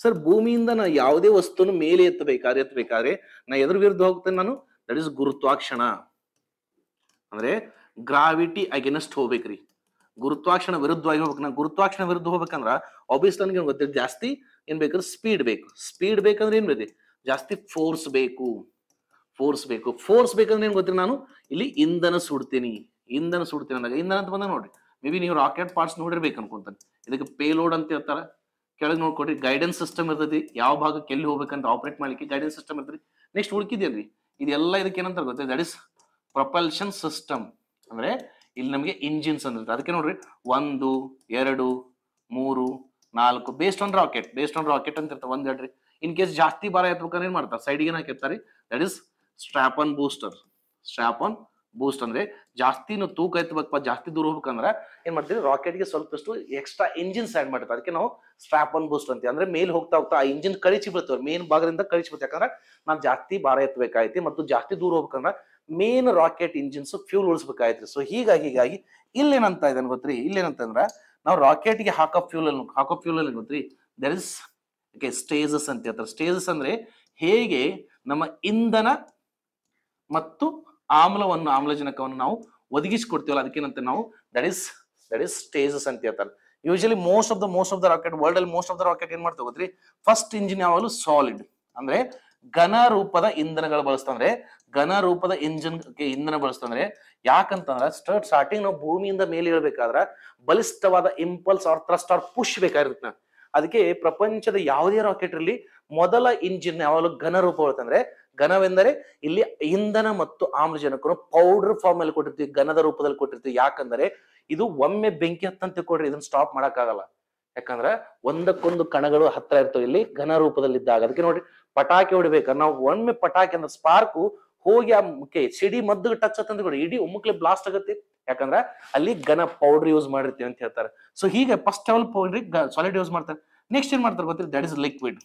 ಸರ್ ಭೂಮಿಯಿಂದ ನಾ ಯಾವುದೇ ವಸ್ತುವನ್ನು ಮೇಲೆ ಎತ್ತಬೇಕಾದ್ರೆ ನಾ ಎದುರು ವಿರುದ್ಧ ಹೋಗ್ತೇನೆ ನಾನು. ದಟ್ ಇಸ್ ಗುರುತ್ವಾಕರ್ಷಣ. ಅಂದ್ರೆ ಗ್ರಾವಿಟಿ ಅಗೇನ್ಸ್ಟ್ ಹೋಗ್ಬೇಕ್ರಿ. ಗುರುತ್ವಾಕರ್ಷಣ ವಿರುದ್ಧವಾಗಿ ಹೋಗ್ಬೇಕು. ನಾನು ಗುರುತ್ವಾಕರ್ಷಣ ವಿರುದ್ಧ ಹೋಗ್ಬೇಕಂದ್ರ ಆಬ್ವಿಯಸ್ಲಿ ನನಗೆ ಗೊತ್ತಿದೆ ಜಾಸ್ತಿ ಏನ್ ಬೇಕಾದ್ರೆ ಸ್ಪೀಡ್ ಬೇಕಂದ್ರೆ ಏನ್ ಬೇಕು? ಜಾಸ್ತಿ ಫೋರ್ಸ್ ಬೇಕು. ಬೇಕಂದ್ರೆ ಏನ್ ಗೊತ್ತಿರಿ? ನಾನು ಇಲ್ಲಿ ಇಂಧನ ಸುಡ್ತೀನಿ ಅಂದಾಗ ಇಂಧನ ಅಂತ ಬಂದಾಗ ನೋಡ್ರಿ, ಮೇ ಬಿ ನೀವು ರಾಕೆಟ್ ಪಾರ್ಟ್ಸ್ ನೋಡಿರ್ಬೇಕು ಅನ್ಕೊಂತಾನೆ. ಇದಕ್ಕೆ ಪೇಲೋಡ್ ಅಂತ ಹೇಳ್ತಾರ. ಕೆಳಗೆ ನೋಡ್ಕೊಡ್ರಿ, ಗೈಡೆನ್ಸ್ ಸಿಸ್ಟಮ್ ಇರ್ತೈತಿ. ಯಾವ ಭಾಗಕ್ಕೆ ಎಲ್ಲಿ ಹೋಗ್ಬೇಕಂತ ಆಪರೇಟ್ ಮಾಡ್ಲಿಕ್ಕೆ ಗೈಡೆನ್ಸ್ ಸಿಸ್ಟಮ್ ಇರ್ತೈತಿ. ನೆಕ್ಸ್ಟ್ ಉಳ್ಕಿದೇನ್ರಿ ಇದೆಲ್ಲ ಇದಕ್ಕೆ ಏನಂತ ಗೊತ್ತಾ? That is propulsion system. ಅಂದ್ರೆ ಇಲ್ಲಿ ನಮಗೆ ಇಂಜಿನ್ಸ್ ಅಂತ. ಅದಕ್ಕೆ ನೋಡ್ರಿ 1 2 3 4 ಬೇಸ್ಡ್ ಆನ್ ರಾಕೆಟ್ ಅಂತ ಇರ್ತಾವ. 1 2 ಇನ್ ಕೇಸ್ ಜಾಸ್ತಿ ಭಾರ ಎತ್ತಬೇಕಾದ್ರೆ ಏನ್ ಮಾಡ್ತಾರೆ? ಸೈಡ್ಗೆ ಹಾಕಿರ್ತಾರೆ. ದಟ್ ಇಸ್ ಸ್ಟ್ರಾಪ್ ಆನ್ ಬೂಸ್ಟ್ ಅಂದ್ರೆ ಜಾಸ್ತಿ ನಾವು ತೂಕ ಎತ್ತಬೇಕಪ್ಪ, ಜಾಸ್ತಿ ದೂರ ಹೋಗ್ಬೇಕಂದ್ರ ಏನ್ ಮಾಡ್ತೀವಿ, ರಾಕೆಟ್ಗೆ ಸ್ವಲ್ಪಷ್ಟು ಎಕ್ಸ್ಟ್ರಾ ಇಂಜಿನ್ಸ್ ಆಡ್ ಮಾಡಿರ್ತಾರೆ. ಅದಕ್ಕೆ ನಾವು ಸ್ಟ್ರಾಪ್ ಆನ್ ಬೂಸ್ಟ್ ಅಂತೀವಿ. ಅಂದ್ರೆ ಮೇಲೆ ಹೋಗ್ತಾ ಹೋಗ್ತಾ ಆ ಇಂಜಿನ್ ಕಳಿಸಿ ಬಿಡ್ತೇವೆ, ಮೇನ್ ಭಾಗದಿಂದ ಕಳಿಸಿ ಬಿಡ್ತೇವೆ. ಯಾಕಂದ್ರೆ ನಾವು ಜಾಸ್ತಿ ಭಾರ ಎತ್ತಬೇಕಾಯ್ತಿ ಮತ್ತು ಜಾಸ್ತಿ ದೂರ ಹೋಗ್ಬೇಕಂದ್ರ ಮೇನ್ ರಾಕೆಟ್ ಇಂಜಿನ್ಸ್ ಫ್ಯೂಲ್ ಉಳಿಸ್ಬೇಕಾಯ್ತ್ರಿ. ಸೊ ಹೀಗಾಗಿ ಇಲ್ಲೇನಂತ ಇದನ್ ಗೊತ್ತ್ರಿ, ಇಲ್ಲೇನಂತಂದ್ರ ನಾವು ರಾಕೆಟ್ಗೆ ಹಾಕೋ ಫ್ಯೂಲ್ ಅಲ್ಲಿ ಗೊತ್ತ್ರಿ, ದರ್ ಇಸ್ ಸ್ಟೇಜಸ್ ಅಂತ ಹೇಳ್ತಾರೆ. ಸ್ಟೇಜಸ್ ಅಂದ್ರೆ ಹೇಗೆ ನಮ್ಮ ಇಂಧನ ಮತ್ತು ಆಮ್ಲಜನಕವನ್ನು ನಾವು ಒದಗಿಸಿಕೊಡ್ತೀವಲ್ಲ ಅದಕ್ಕೇನಂತ ನಾವು ದಟ್ ಇಸ್ ಸ್ಟೇಜಸ್ ಅಂತ ಹೇಳ್ತಾರೆ. Usually most of the rocket, world ಅಲ್ಲಿ ಮೋಸ್ಟ್ ಆಫ್ ದ ರಾಕೆಟ್ ಏನ್ ಮಾಡ್ತಾ ಗೊತ್ತ್ರಿ, ಫಸ್ಟ್ ಇಂಜಿನ್ ಯಾವಾಗಲೂ ಸಾಲಿಡ್ ಅಂದ್ರೆ ಘನ ರೂಪದ ಇಂಧನಗಳು ಬಳಸ್ತಂದ್ರೆ, ಘನ ರೂಪದ ಇಂಧನ ಬಳಸ್ತಂದ್ರೆ ಯಾಕಂತಂದ್ರ ಸ್ಟಾರ್ಟಿಂಗ್ ನಾವು ಭೂಮಿಯಿಂದ ಮೇಲೆ ಇಳಬೇಕಾದ್ರ ಬಲಿಷ್ಠವಾದ impulse or thrust or push ಬೇಕಾಗಿರುತ್ತೆ. ಅದಕ್ಕೆ ಪ್ರಪಂಚದ ಯಾವುದೇ ರಾಕೆಟ್ ಇರಲಿ ಮೊದಲ ಇಂಜಿನ್ ಯಾವಾಗಲೂ ಘನ ರೂಪ ಬರುತ್ತಂದ್ರೆ, ಘನವೆಂದರೆ ಇಲ್ಲಿ ಇಂಧನ ಮತ್ತು ಆಮ್ಲಜನಕವನ್ನು ಪೌಡರ್ ಫಾರ್ಮ್ ಅಲ್ಲಿ ಕೊಟ್ಟಿರ್ತೀವಿ, ಘನದ ರೂಪದಲ್ಲಿ ಕೊಟ್ಟಿರ್ತೀವಿ. ಯಾಕಂದ್ರೆ ಇದು ಒಮ್ಮೆ ಬೆಂಕಿ ಹತ್ತಂತ ಕೊಡ್ರಿ ಇದನ್ನ ಸ್ಟಾಪ್ ಮಾಡಕ್ ಆಗಲ್ಲ. ಯಾಕಂದ್ರೆ ಒಂದಕ್ಕೊಂದು ಕಣಗಳು ಹತ್ರ ಇರ್ತವೆ ಇಲ್ಲಿ ಘನ ರೂಪದಲ್ಲಿದ್ದಾಗ. ಅದಕ್ಕೆ ನೋಡಿ ಪಟಾಕಿ ಹೊಡಿಬೇಕಾದ್ರೆ ನಾವು ಒಮ್ಮೆ ಪಟಾಕಿ ಅಂದ್ರೆ ಸ್ಪಾರ್ಕು ಹೋಗಿ ಆ ಸಿಡಿ ಮದ್ದು ಟಚ್ ಅಂತ ಕೊಡಿ ಇಡೀ ಒಮ್ಮಕ್ಲೆ ಬ್ಲಾಸ್ಟ್ ಆಗುತ್ತೆ. ಯಾಕಂದ್ರ ಅಲ್ಲಿ ಘನ ಪೌಡರ್ ಯೂಸ್ ಮಾಡಿರ್ತೀವಿ ಅಂತ ಹೇಳ್ತಾರೆ. ಸೊ ಹೀಗೆ first level powder solid use ಮಾಡ್ತಾರೆ. ನೆಕ್ಸ್ಟ್ ಏನ್ ಮಾಡ್ತಾರೆ ಗೊತ್ತಿಲ್ಲ, ದಟ್ ಇಸ್ ಲಿಕ್ವಿಡ್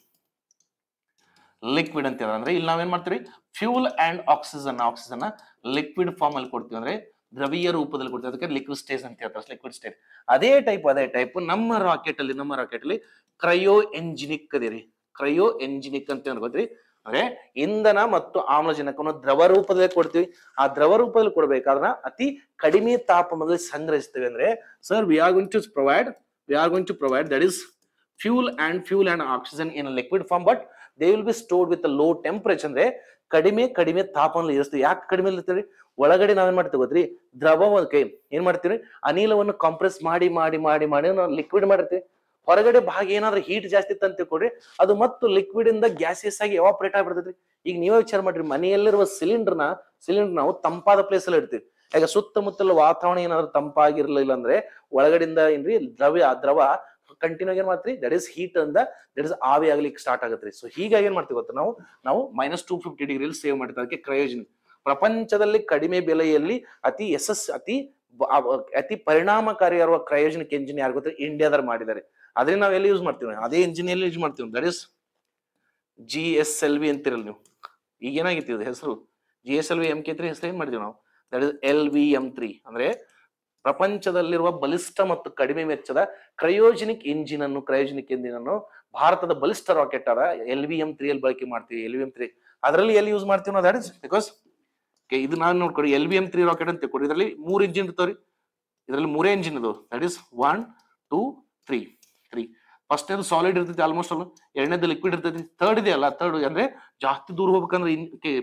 ಅಂತ ಹೇಳಿದ್ರೆ ಅಂದ್ರೆ ಇಲ್ಲಿ ನಾವೇನ್ ಮಾಡ್ತೀವಿ, fuel and oxygen liquid form ಅಲ್ಲಿ ಕೊಡ್ತೀವಿ, ಅಂದ್ರೆ ದ್ರವೀಯ ರೂಪದಲ್ಲಿ ಕೊಡ್ತೀವಿ. ಅದಕ್ಕೆ ಲಿಕ್ವಿಡ್ ಸ್ಟೇಜ್ ಅಂತ ಹೇಳ್ತಾರೆ, ಲಿಕ್ವಿಡ್ ಸ್ಟೇಜ್. ಅದೇ ಟೈಪ್ ನಮ್ಮ ರಾಕೆಟ್ ಅಲ್ಲಿ ಕ್ರಯೋ ಎಂಜಿನಿಕ್ ಅದೇರಿ, ಕ್ರಯೋ ಎಂಜಿನಿಕ್ ಅಂತ ಗೊತ್ತ್ರಿ. ಅಂದ್ರೆ ಇಂಧನ ಮತ್ತು ಆಮ್ಲಜನಕವನ್ನು ದ್ರವ ರೂಪದಲ್ಲಿ ಕೊಡ್ತೀವಿ. ಆ ದ್ರವ ರೂಪದಲ್ಲಿ ಕೊಡ್ಬೇಕಾದ್ರೆ ಅತಿ ಕಡಿಮೆ ತಾಪಮಾನದಲ್ಲಿ ಸಂಗ್ರಹಿಸ್ತೇವೆ. ಅಂದ್ರೆ sir we are going to provide that is fuel and oxygen in liquid form, but they will be stored with low temperature. ಅಂದ್ರೆ ಕಡಿಮೆ ತಾಪಮಾನ ಇರಿಸ್ತೀವಿ. ಯಾಕೆ ಕಡಿಮೆ ಇರ್ತೀವಿ, ಒಳಗಡೆ ನಾವೇನ್ ಮಾಡ್ತೀವಿ ಗೊತ್ತ್ರಿ, ದ್ರವಕ್ಕೆ ಏನ್ ಮಾಡ್ತೀವಿ, ಅನಿಲವನ್ನು ಕಂಪ್ರೆಸ್ ಮಾಡಿ ನಾವು ಲಿಕ್ವಿಡ್ ಮಾಡಿರ್ತೀವಿ. ಹೊರಗಡೆ ಭಾಗ ಏನಾದ್ರೂ ಹೀಟ್ ಜಾಸ್ತಿ ಇತ್ತು ಅಂತ ತಿಳ್ಕೊಡ್ರಿ, ಅದು ಮತ್ತು ಲಿಕ್ವಿಡ್ ಇಂದ ಗ್ಯಾಸಿಯಸ್ ಆಗಿ ಎವಾಪರೇಟ್ ಆಗ್ಬಿಡ್ತೈತ್ರಿ. ಈಗ ನೀವೇ ವಿಚಾರ ಮಾಡ್ರಿ, ಮನೆಯಲ್ಲಿರುವ ಸಿಲಿಂಡರ್ ನಾವು ತಂಪಾದ ಪ್ಲೇಸ್ ಅಲ್ಲಿ ಇಡ್ತೀವಿ. ಈಗ ಸುತ್ತಮುತ್ತಲ ವಾತಾವರಣ ಏನಾದ್ರು ತಂಪಾಗಿರ್ಲಿಲ್ಲ ಅಂದ್ರೆ ಒಳಗಡೆಯಿಂದ ಏನ್ರಿ ದ್ರವ ಕಂಟಿನ್ಯೂ ಏನ್ ಮಾಡ್ತೀವಿ, ದಟ್ ಇಸ್ ಹೀಟ್ ಅಂದ ದಟ್ ಇಸ್ ಆವಿ ಆಗ್ಲಿಕ್ಕೆ ಸ್ಟಾರ್ಟ್ ಆಗತ್ರಿ. ಸೊ ಹೀಗಾಗಿ ಏನ್ ಮಾಡ್ತೀವಿ ಗೊತ್ತಾ, ನಾವು -250 ಡಿಗ್ರಿಯಲ್ಲಿ ಸೇವ್ ಮಾಡಿರ್ತೀವಿ. ಅದಕ್ಕೆ ಕ್ರಯೋಜನಿಕ್ ಪ್ರಪಂಚದಲ್ಲಿ ಕಡಿಮೆ ಬೆಲೆಯಲ್ಲಿ ಅತಿ ಪರಿಣಾಮಕಾರಿಯಾಗಿರುವ ಕ್ರಯೋಜನಿಕ್ ಎಂಜಿನ್ ಯಾರು ಗೊತ್ತಾ, ಇಂಡಿಯಾದಲ್ಲಿ ಮಾಡಿದ್ದಾರೆ. ಅದೇ ನಾವ್ ಎಲ್ಲಿ ಯೂಸ್ ಮಾಡ್ತೀವಿ, ಅದೇ ಇಂಜಿನ್ ಎಲ್ಲಿ ಯೂಸ್ ಮಾಡ್ತೀವಿ, ದಟ್ ಇಸ್ GSLV ಅಂತಿರಲ್ಲ ನೀವು. ಈಗ ಏನಾಗಿತ್ತು ಇದು ಹೆಸರು, GSLV MK3 ಹೆಸರು ಏನ್ ಮಾಡಿದೀವಿ ನಾವು, ದಟ್ ಇಸ್ LVM3. ಅಂದ್ರೆ ಪ್ರಪಂಚದಲ್ಲಿರುವ ಬಲಿಷ್ಠ ಮತ್ತು ಕಡಿಮೆ ವೆಚ್ಚದ ಕ್ರಯೋಜನಿಕ್ ಇಂಜಿನ್ ಅನ್ನು ಭಾರತದ ಬಲಿಷ್ಠ ರಾಕೆಟ್ ಆದ LVM3 ಅಲ್ಲಿ ಬಳಕೆ ಮಾಡ್ತೀವಿ. LVM3 ಅದರಲ್ಲಿ ಎಲ್ಲಿ ಯೂಸ್ ಮಾಡ್ತೀವಿ ನಾವು, ದಟ್ ಇಸ್ ಬಿಕಾಸ್ ಇದು ನಾನು ನೋಡ್ಕೊಡಿ LVM3 ರಾಕೆಟ್ ಅಂತ ತಿಳ್ಕೊಡಿ. ಇದರಲ್ಲಿ 3 ಇಂಜಿನ್ ಇರ್ತಾವ್ರಿ, ಇದರಲ್ಲಿ 3 ಇಂಜಿನ್ ಇದು, ದಟ್ ಇಸ್ 1 2 3. ಫಸ್ಟ್ ಇದು ಸಾಲಿಡ್ ಇರ್ತೈತಿ ಆಲ್ಮೋಸ್ಟ್ ಅಲ್ಲ, ಎರಡನೇದು ಲಿಕ್ವಿಡ್ ಇರ್ತೈತಿ, ಥರ್ಡ್ ಅಂದ್ರೆ ಜಾಸ್ತಿ ದೂರ ಹೋಗ್ಬೇಕಂದ್ರೆ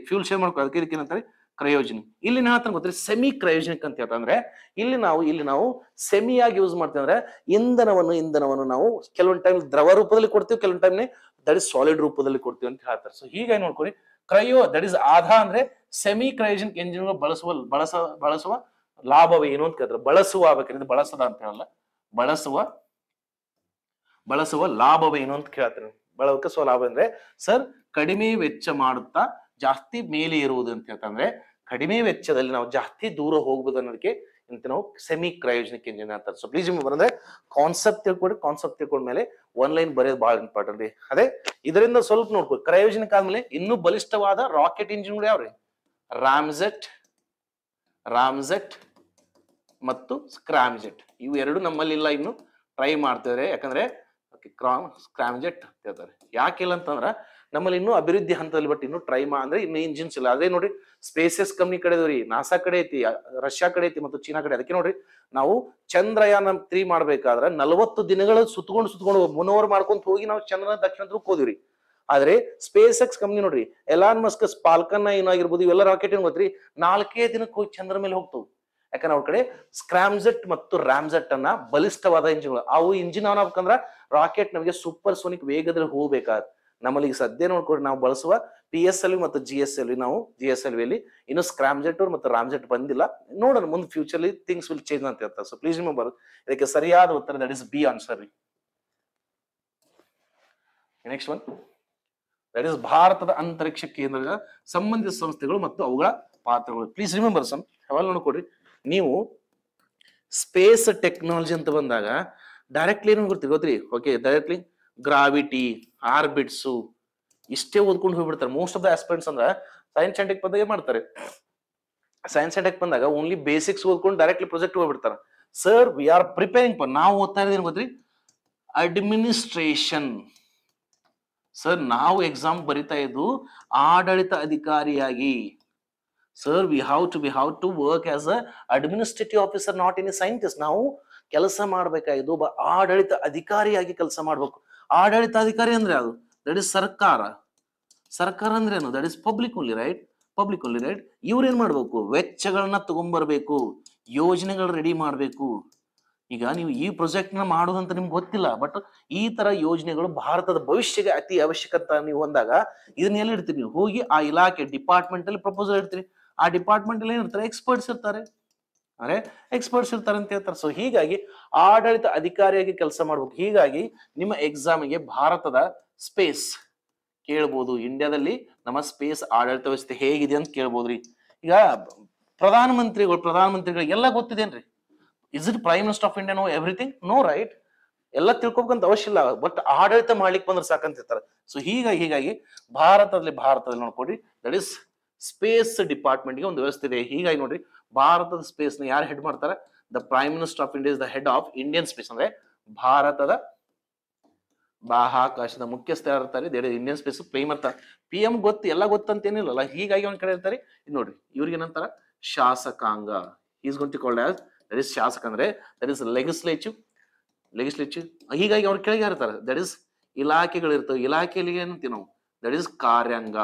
ಫ್ಯೂಲ್ ಶೇರ್ ಮಾಡ್ಕೊ, ಅದಕ್ಕೆ ಇದಕ್ಕೆ ಏನಂತಾರೆ ಕ್ರಯೋಜನಿಕ್. ಇಲ್ಲಿ ಹೇಳ್ತಾನೆ ಗೊತ್ತ್ರಿ ಸೆಮಿ ಕ್ರಯೋಜನಿಕ್ ಅಂತ ಹೇಳ್ತಂದ್ರೆ ಇಲ್ಲಿ ನಾವು ಸೆಮಿಯಾಗಿ ಯೂಸ್ ಮಾಡ್ತೀವಿ. ಅಂದ್ರೆ ಇಂಧನವನ್ನು ನಾವು ಕೆಲವೊಂದು ಟೈಮ್ ದ್ರವ ರೂಪದಲ್ಲಿ ಕೊಡ್ತೀವಿ, ಕೆಲವೊಂದು ಟೈಮ್ ದಟ್ ಇಸ್ ಸಾಲಿಡ್ ರೂಪದಲ್ಲಿ ಕೊಡ್ತೀವಿ ಅಂತ ಹೇಳ್ತಾರೆ. ಸೊ ಹೀಗಾಗಿ ನೋಡ್ಕೊಳ್ಳಿ, ಕ್ರಯೋ ದಟ್ ಇಸ್ ಆಧಾ ಅಂದ್ರೆ ಸೆಮಿ ಕ್ರಯೋಜನಿಕ್ ಎಂಜಿನ್ ಬಳಸುವ ಲಾಭವೇನು ಅಂತ ಕೇಳ್ತಾರೆ. ಬಳಸದ ಅಂತ ಹೇಳಲ್ಲ, ಬಳಸುವ ಲಾಭವೇನು ಅಂತ ಕೇಳ್ತಾರೆ. ಬಳಸುವ ಲಾಭ ಅಂದ್ರೆ ಸರ್ ಕಡಿಮೆ ವೆಚ್ಚ ಮಾಡುತ್ತಾ ಜಾಸ್ತಿ ಮೇಲೆ ಇರುವುದು ಅಂತ ಹೇಳ್ತಂದ್ರೆ ಕಡಿಮೆ ವೆಚ್ಚದಲ್ಲಿ ನಾವು ಜಾಸ್ತಿ ದೂರ ಹೋಗ್ಬೋದು ಅನ್ನೋದಕ್ಕೆ ಅಂತ ನಾವು ಸೆಮಿ ಕ್ರಯೋಜನಿಕ್ ಇಂಜಿನ್ ಅಂತಾರೆ. ಸೊ ಪ್ಲೀಸ್ ಅಂದ್ರೆ ಕಾನ್ಸೆಪ್ಟ್ ತಿಳ್ಕೊಂಡ್ಮೇಲೆ ಒನ್ ಲೈನ್ ಬರೆಯೋದು ಬಹಳ ಇಂಪಾರ್ಟೆಂಟ್ ರೀ. ಅದೇ ಇದರಿಂದ ಸ್ವಲ್ಪ ನೋಡ್ಕೊಳ್ಳಿ, ಕ್ರಯೋಜನಿಕ್ ಆದ್ಮೇಲೆ ಇನ್ನೂ ಬಲಿಷ್ಠವಾದ ರಾಕೆಟ್ ಇಂಜಿನ್ಗಳು ಯಾವ್ರಿ, ರಾಮ್ಜೆಟ್ ಮತ್ತು ಸ್ಕ್ರಾಮ್ಜೆಟ್. ಇವು ಎರಡು ನಮ್ಮಲ್ಲಿ ಇಲ್ಲ, ಇನ್ನು ಟ್ರೈ ಮಾಡ್ತಿದ್ದಾರೆ. ಯಾಕಂದ್ರೆ ಸ್ಕ್ರಾಮ್ಜೆಟ್ ಅಂತ ಹೇಳ್ತಾರೆ. ಯಾಕಿಲ್ಲ ಅಂತಂದ್ರ ನಮ್ಮಲ್ಲಿ ಇನ್ನೂ ಅಭಿವೃದ್ಧಿ ಹಂತದಲ್ಲಿ, ಬಟ್ ಇನ್ನು ಟ್ರೈ ಅಂದ್ರೆ ಇನ್ನು ಇಂಜಿನ್ಸ್ ಇಲ್ಲ. ಅದೇ ನೋಡಿ ಸ್ಪೇಸಸ್ ಕಂಪ್ನಿ ಕಡೆ ರೀ, ನಾಸಾ ಕಡೆ ಐತಿ, ರಷ್ಯಾ ಕಡೆ ಐತಿ ಮತ್ತು ಚೀನಾ ಕಡೆ. ಅದಕ್ಕೆ ನೋಡ್ರಿ ನಾವು ಚಂದ್ರಯಾನ 3 ಮಾಡ್ಬೇಕಾದ್ರೆ 40 ದಿನಗಳು ಸುತ್ಕೊಂಡು ಮುನೋರ್ ಮಾಡ್ಕೊಂತ ಹೋಗಿ ನಾವು ಚಂದ್ರನ ದಕ್ಷಿಣ ಧ್ರುವಕ್ಕೆ ಹೋದಿವ್ರಿ. ಆದ್ರೆ ಸ್ಪೇಸ್ ಎಕ್ಸ್ ಕಂಪ್ನಿ ನೋಡ್ರಿ, ಎಲಾನ್ ಮಸ್ಕ್ ಫಾಲ್ಕನ್ 9 ಆಗಿರ್ಬೋದು, ಇವೆಲ್ಲ ರಾಕೆಟ್ ಏನ್ ಗೊತ್ತ್ರಿ 4 ದಿನಕ್ಕೆ ಹೋಗಿ ಚಂದ್ರ ಮೇಲೆ ಹೋಗ್ತವು. ಯಾಕಂದ್ರೆ ಅವ್ರ ಕಡೆ ಸ್ಕ್ರಾಮ್ಜೆಟ್ ಮತ್ತು ರಾಮ್ಜೆಟ್ ಅನ್ನ ಬಲಿಷ್ಠವಾದ ಇಂಜಿನ್, ಅವು ಇಂಜಿನ್ ಆನ್ ಆಗ್ಬೇಕಂದ್ರ ರಾಕೆಟ್ ನಮಗೆ ಸೂಪರ್ ಸೋನಿಕ್ ವೇಗದಲ್ಲಿ ಹೋಗ್ಬೇಕಾದ್ರೆ ನಮ್ಮಲ್ಲಿ ಈಗ ಸದ್ಯ ನೋಡ್ಕೊಡ್ರಿ ನಾವು ಬಳಸುವ PSLV ಮತ್ತು GSLV, ನಾವು GSLV ಅಲ್ಲಿ ಇನ್ನು ಸ್ಕ್ರಾಮ್ಜೆಟ್ ಮತ್ತು ರಾಮ್ಜೆಟ್ ಬಂದಿಲ್ಲ. ನೋಡೋಣ ಮುಂದೆ ಫ್ಯೂಚರ್ಲಿ ಥಿಂಗ್ಸ್ ವಿಲ್ ಚೇಂಜ್ ಅಂತ ಹೇಳ್ತಾರೆ. ಸೊ ಪ್ಲೀಸ್ ರಿಮೆಂಬರ್, ಇದಕ್ಕೆ ಸರಿಯಾದ ಉತ್ತರ ದಟ್ ಇಸ್ ಬಿ ಆನ್ಸರ್ ರೀ. ನೆಕ್ಸ್ಟ್ ಒನ್ ದಟ್ ಇಸ್ ಭಾರತದ ಅಂತರಿಕ್ಷ ಕೇಂದ್ರದ ಸಂಬಂಧಿತ ಸಂಸ್ಥೆಗಳು ಮತ್ತು ಅವುಗಳ ಪಾತ್ರಗಳು. ಪ್ಲೀಸ್ ರಿಮೆಂಬರ್ ಸಮ್ ಅವೆಲ್ಲ ನೋಡ್ಕೊಡ್ರಿ. ನೀವು ಸ್ಪೇಸ್ ಟೆಕ್ನಾಲಜಿ ಅಂತ ಬಂದಾಗ ಡೈರೆಕ್ಟ್ಲಿ ಏನು ಗೊತ್ತ್ರಿ? ಓಕೆ, ಡೈರೆಕ್ಟ್ಲಿ ಗ್ರಾವಿಟಿ, ಆರ್ಬಿಟ್ಸು ಇಷ್ಟೇ ಓದ್ಕೊಂಡು ಹೋಗ್ಬಿಡ್ತಾರೆ ಮೋಸ್ಟ್ ಆಫ್ ದ ಆಸ್ಪಿರೆಂಟ್ಸ್. ಅಂದ್ರೆ ಸೈನ್ಸ್ ಅಂಡ್ ಟೆಕ್ ಬಂದಾಗ ಏನ್ ಮಾಡ್ತಾರೆ? ಸೈನ್ಸ್ ಅಂಡ್ ಟೆಕ್ ಬಂದಾಗ ಓನ್ಲಿ ಬೇಸಿಕ್ಸ್ ಓದ್ಕೊಂಡು ಡೈರೆಕ್ಟ್ಲಿ ಪ್ರಾಜೆಕ್ಟ್ ಹೋಗ್ಬಿಡ್ತಾರೆ. Sir we are preparing for, ನಾವು ಓದ್ತಾ ಇರೋದೇನು ಗೊತ್ತ್ರಿ? ಅಡ್ಮಿನಿಸ್ಟ್ರೇಷನ್. ಸರ್ ನಾವು ಎಕ್ಸಾಮ್ ಬರಿತಾ ಇದ್ದು ಆಡಳಿತ ಅಧಿಕಾರಿಯಾಗಿ. Sir we have to work as a administrative officer, not in a scientist. ನಾವು ಕೆಲಸ ಮಾಡ್ಬೇಕಾಗಿದ್ದು ಒಬ್ಬ ಆಡಳಿತ ಅಧಿಕಾರಿಯಾಗಿ ಕೆಲಸ ಮಾಡ್ಬೇಕು. ಆಡಳಿತ ಅಧಿಕಾರಿ ಅಂದ್ರೆ ಅದು ದಟ್ ಇಸ್ ಸರ್ಕಾರ. ಸರ್ಕಾರ ಅಂದ್ರೆ ಏನು? That is public only, right? Public only, right? ಇವ್ರು ಏನ್ ಮಾಡ್ಬೇಕು? ವೆಚ್ಚಗಳನ್ನ ತಗೊಂಡ್ಬರ್ಬೇಕು, ಯೋಜನೆಗಳು ರೆಡಿ ಮಾಡ್ಬೇಕು. ಈಗ ನೀವು ಈ ಪ್ರಾಜೆಕ್ಟ್ ನ ಮಾಡೋದಂತ ನಿಮ್ಗೆ ಗೊತ್ತಿಲ್ಲ, ಬಟ್ ಈ ತರ ಯೋಜನೆಗಳು ಭಾರತದ ಭವಿಷ್ಯಕ್ಕೆ ಅತಿ ಅವಶ್ಯಕತೆ ನೀವು ಹೊಂದಾಗ ಇದನ್ನ ಎಲ್ಲಿ ಇಡ್ತೀರಿ? ನೀವು ಹೋಗಿ ಆ ಇಲಾಖೆ ಡಿಪಾರ್ಟ್ಮೆಂಟ್ ಅಲ್ಲಿ ಪ್ರಪೋಸಲ್ ಇಡ್ತೀರಿ. ಆ ಡಿಪಾರ್ಟ್ಮೆಂಟ್ ಅಲ್ಲಿ ಏನಿರ್ತಾರೆ? ಎಕ್ಸ್ಪರ್ಟ್ಸ್ ಇರ್ತಾರೆ. ಅಂದ್ರೆ ಎಕ್ಸ್ಪರ್ಟ್ಸ್ ಇರ್ತಾರೆ ಅಂತ ಹೇಳ್ತಾರೆ. ಸೊ ಹೀಗಾಗಿ ಆಡಳಿತ ಅಧಿಕಾರಿಯಾಗಿ ಕೆಲಸ ಮಾಡ್ಬೇಕು. ಹೀಗಾಗಿ ನಿಮ್ಮ ಎಕ್ಸಾಮಿಗೆ ಭಾರತದ ಸ್ಪೇಸ್ ಕೇಳ್ಬೋದು. ಇಂಡಿಯಾದಲ್ಲಿ ನಮ್ಮ ಸ್ಪೇಸ್ ಆಡಳಿತ ವ್ಯವಸ್ಥೆ ಹೇಗಿದೆ ಅಂತ ಕೇಳ್ಬೋದ್ರಿ. ಈಗ ಪ್ರಧಾನಮಂತ್ರಿಗಳು ಎಲ್ಲ ಗೊತ್ತಿದೇನ್ರಿ? Is it prime minister of India know everything? No, right? ಎಲ್ಲ ತಿಳ್ಕೊಬೇಕಂತ ಅವಶ್ಯ ಇಲ್ಲ, ಬಟ್ ಆಡಳಿತ ಮಾಡ್ಲಿಕ್ಕೆ ಬಂದ್ರೆ ಸಾಕಂತಿರ್ತಾರೆ. ಸೊ ಹೀಗಾಗಿ ಭಾರತದಲ್ಲಿ ನೋಡ್ಕೊಡ್ರಿ, ದಟ್ ಇಸ್ ಸ್ಪೇಸ್ ಡಿಪಾರ್ಟ್ಮೆಂಟ್ಗೆ ಒಂದು ವ್ಯವಸ್ಥೆ ಇದೆ. ಹೀಗಾಗಿ ನೋಡ್ರಿ, ಭಾರತದ ಸ್ಪೇಸ್ ನ ಯಾರು ಹೆಡ್ ಮಾಡ್ತಾರೆ? The prime minister of India is the head of Indian space. ಅಂದ್ರೆ ಭಾರತದ ಬಾಹ್ಯಾಕಾಶದ ಮುಖ್ಯಸ್ಥ ಇರ್ತಾರೆ, ಇಂಡಿಯನ್ ಸ್ಪೇಸ್ ಪ್ರೈಮ್ ಮಾಡ್ತಾರೆ. PM ಗೊತ್ತು, ಎಲ್ಲ ಗೊತ್ತಂತ ಏನಿಲ್ಲಲ್ಲ. ಹೀಗಾಗಿ ಒಂದ್ ಕಡೆ ಇರ್ತಾರೆ. ಇದು ನೋಡ್ರಿ, ಇವ್ರಿಗೆ ಏನಂತಾರ? ಶಾಸಕಾಂಗ. Is going to called as that is ಶಾಸಕ. ಅಂದ್ರೆ ದಟ್ ಇಸ್ ಲೆಗಿಸ್ಲೇಟಿವ್. ಹೀಗಾಗಿ ಅವ್ರ ಕೆಳಗೆ ಇರ್ತಾರೆ, ದಟ್ ಇಸ್ ಇಲಾಖೆಗಳು ಇರ್ತವೆ. ಇಲಾಖೆಯಲ್ಲಿ ಏನಂತೀವಿ ನಾವು? ದಟ್ ಇಸ್ ಕಾರ್ಯಾಂಗ.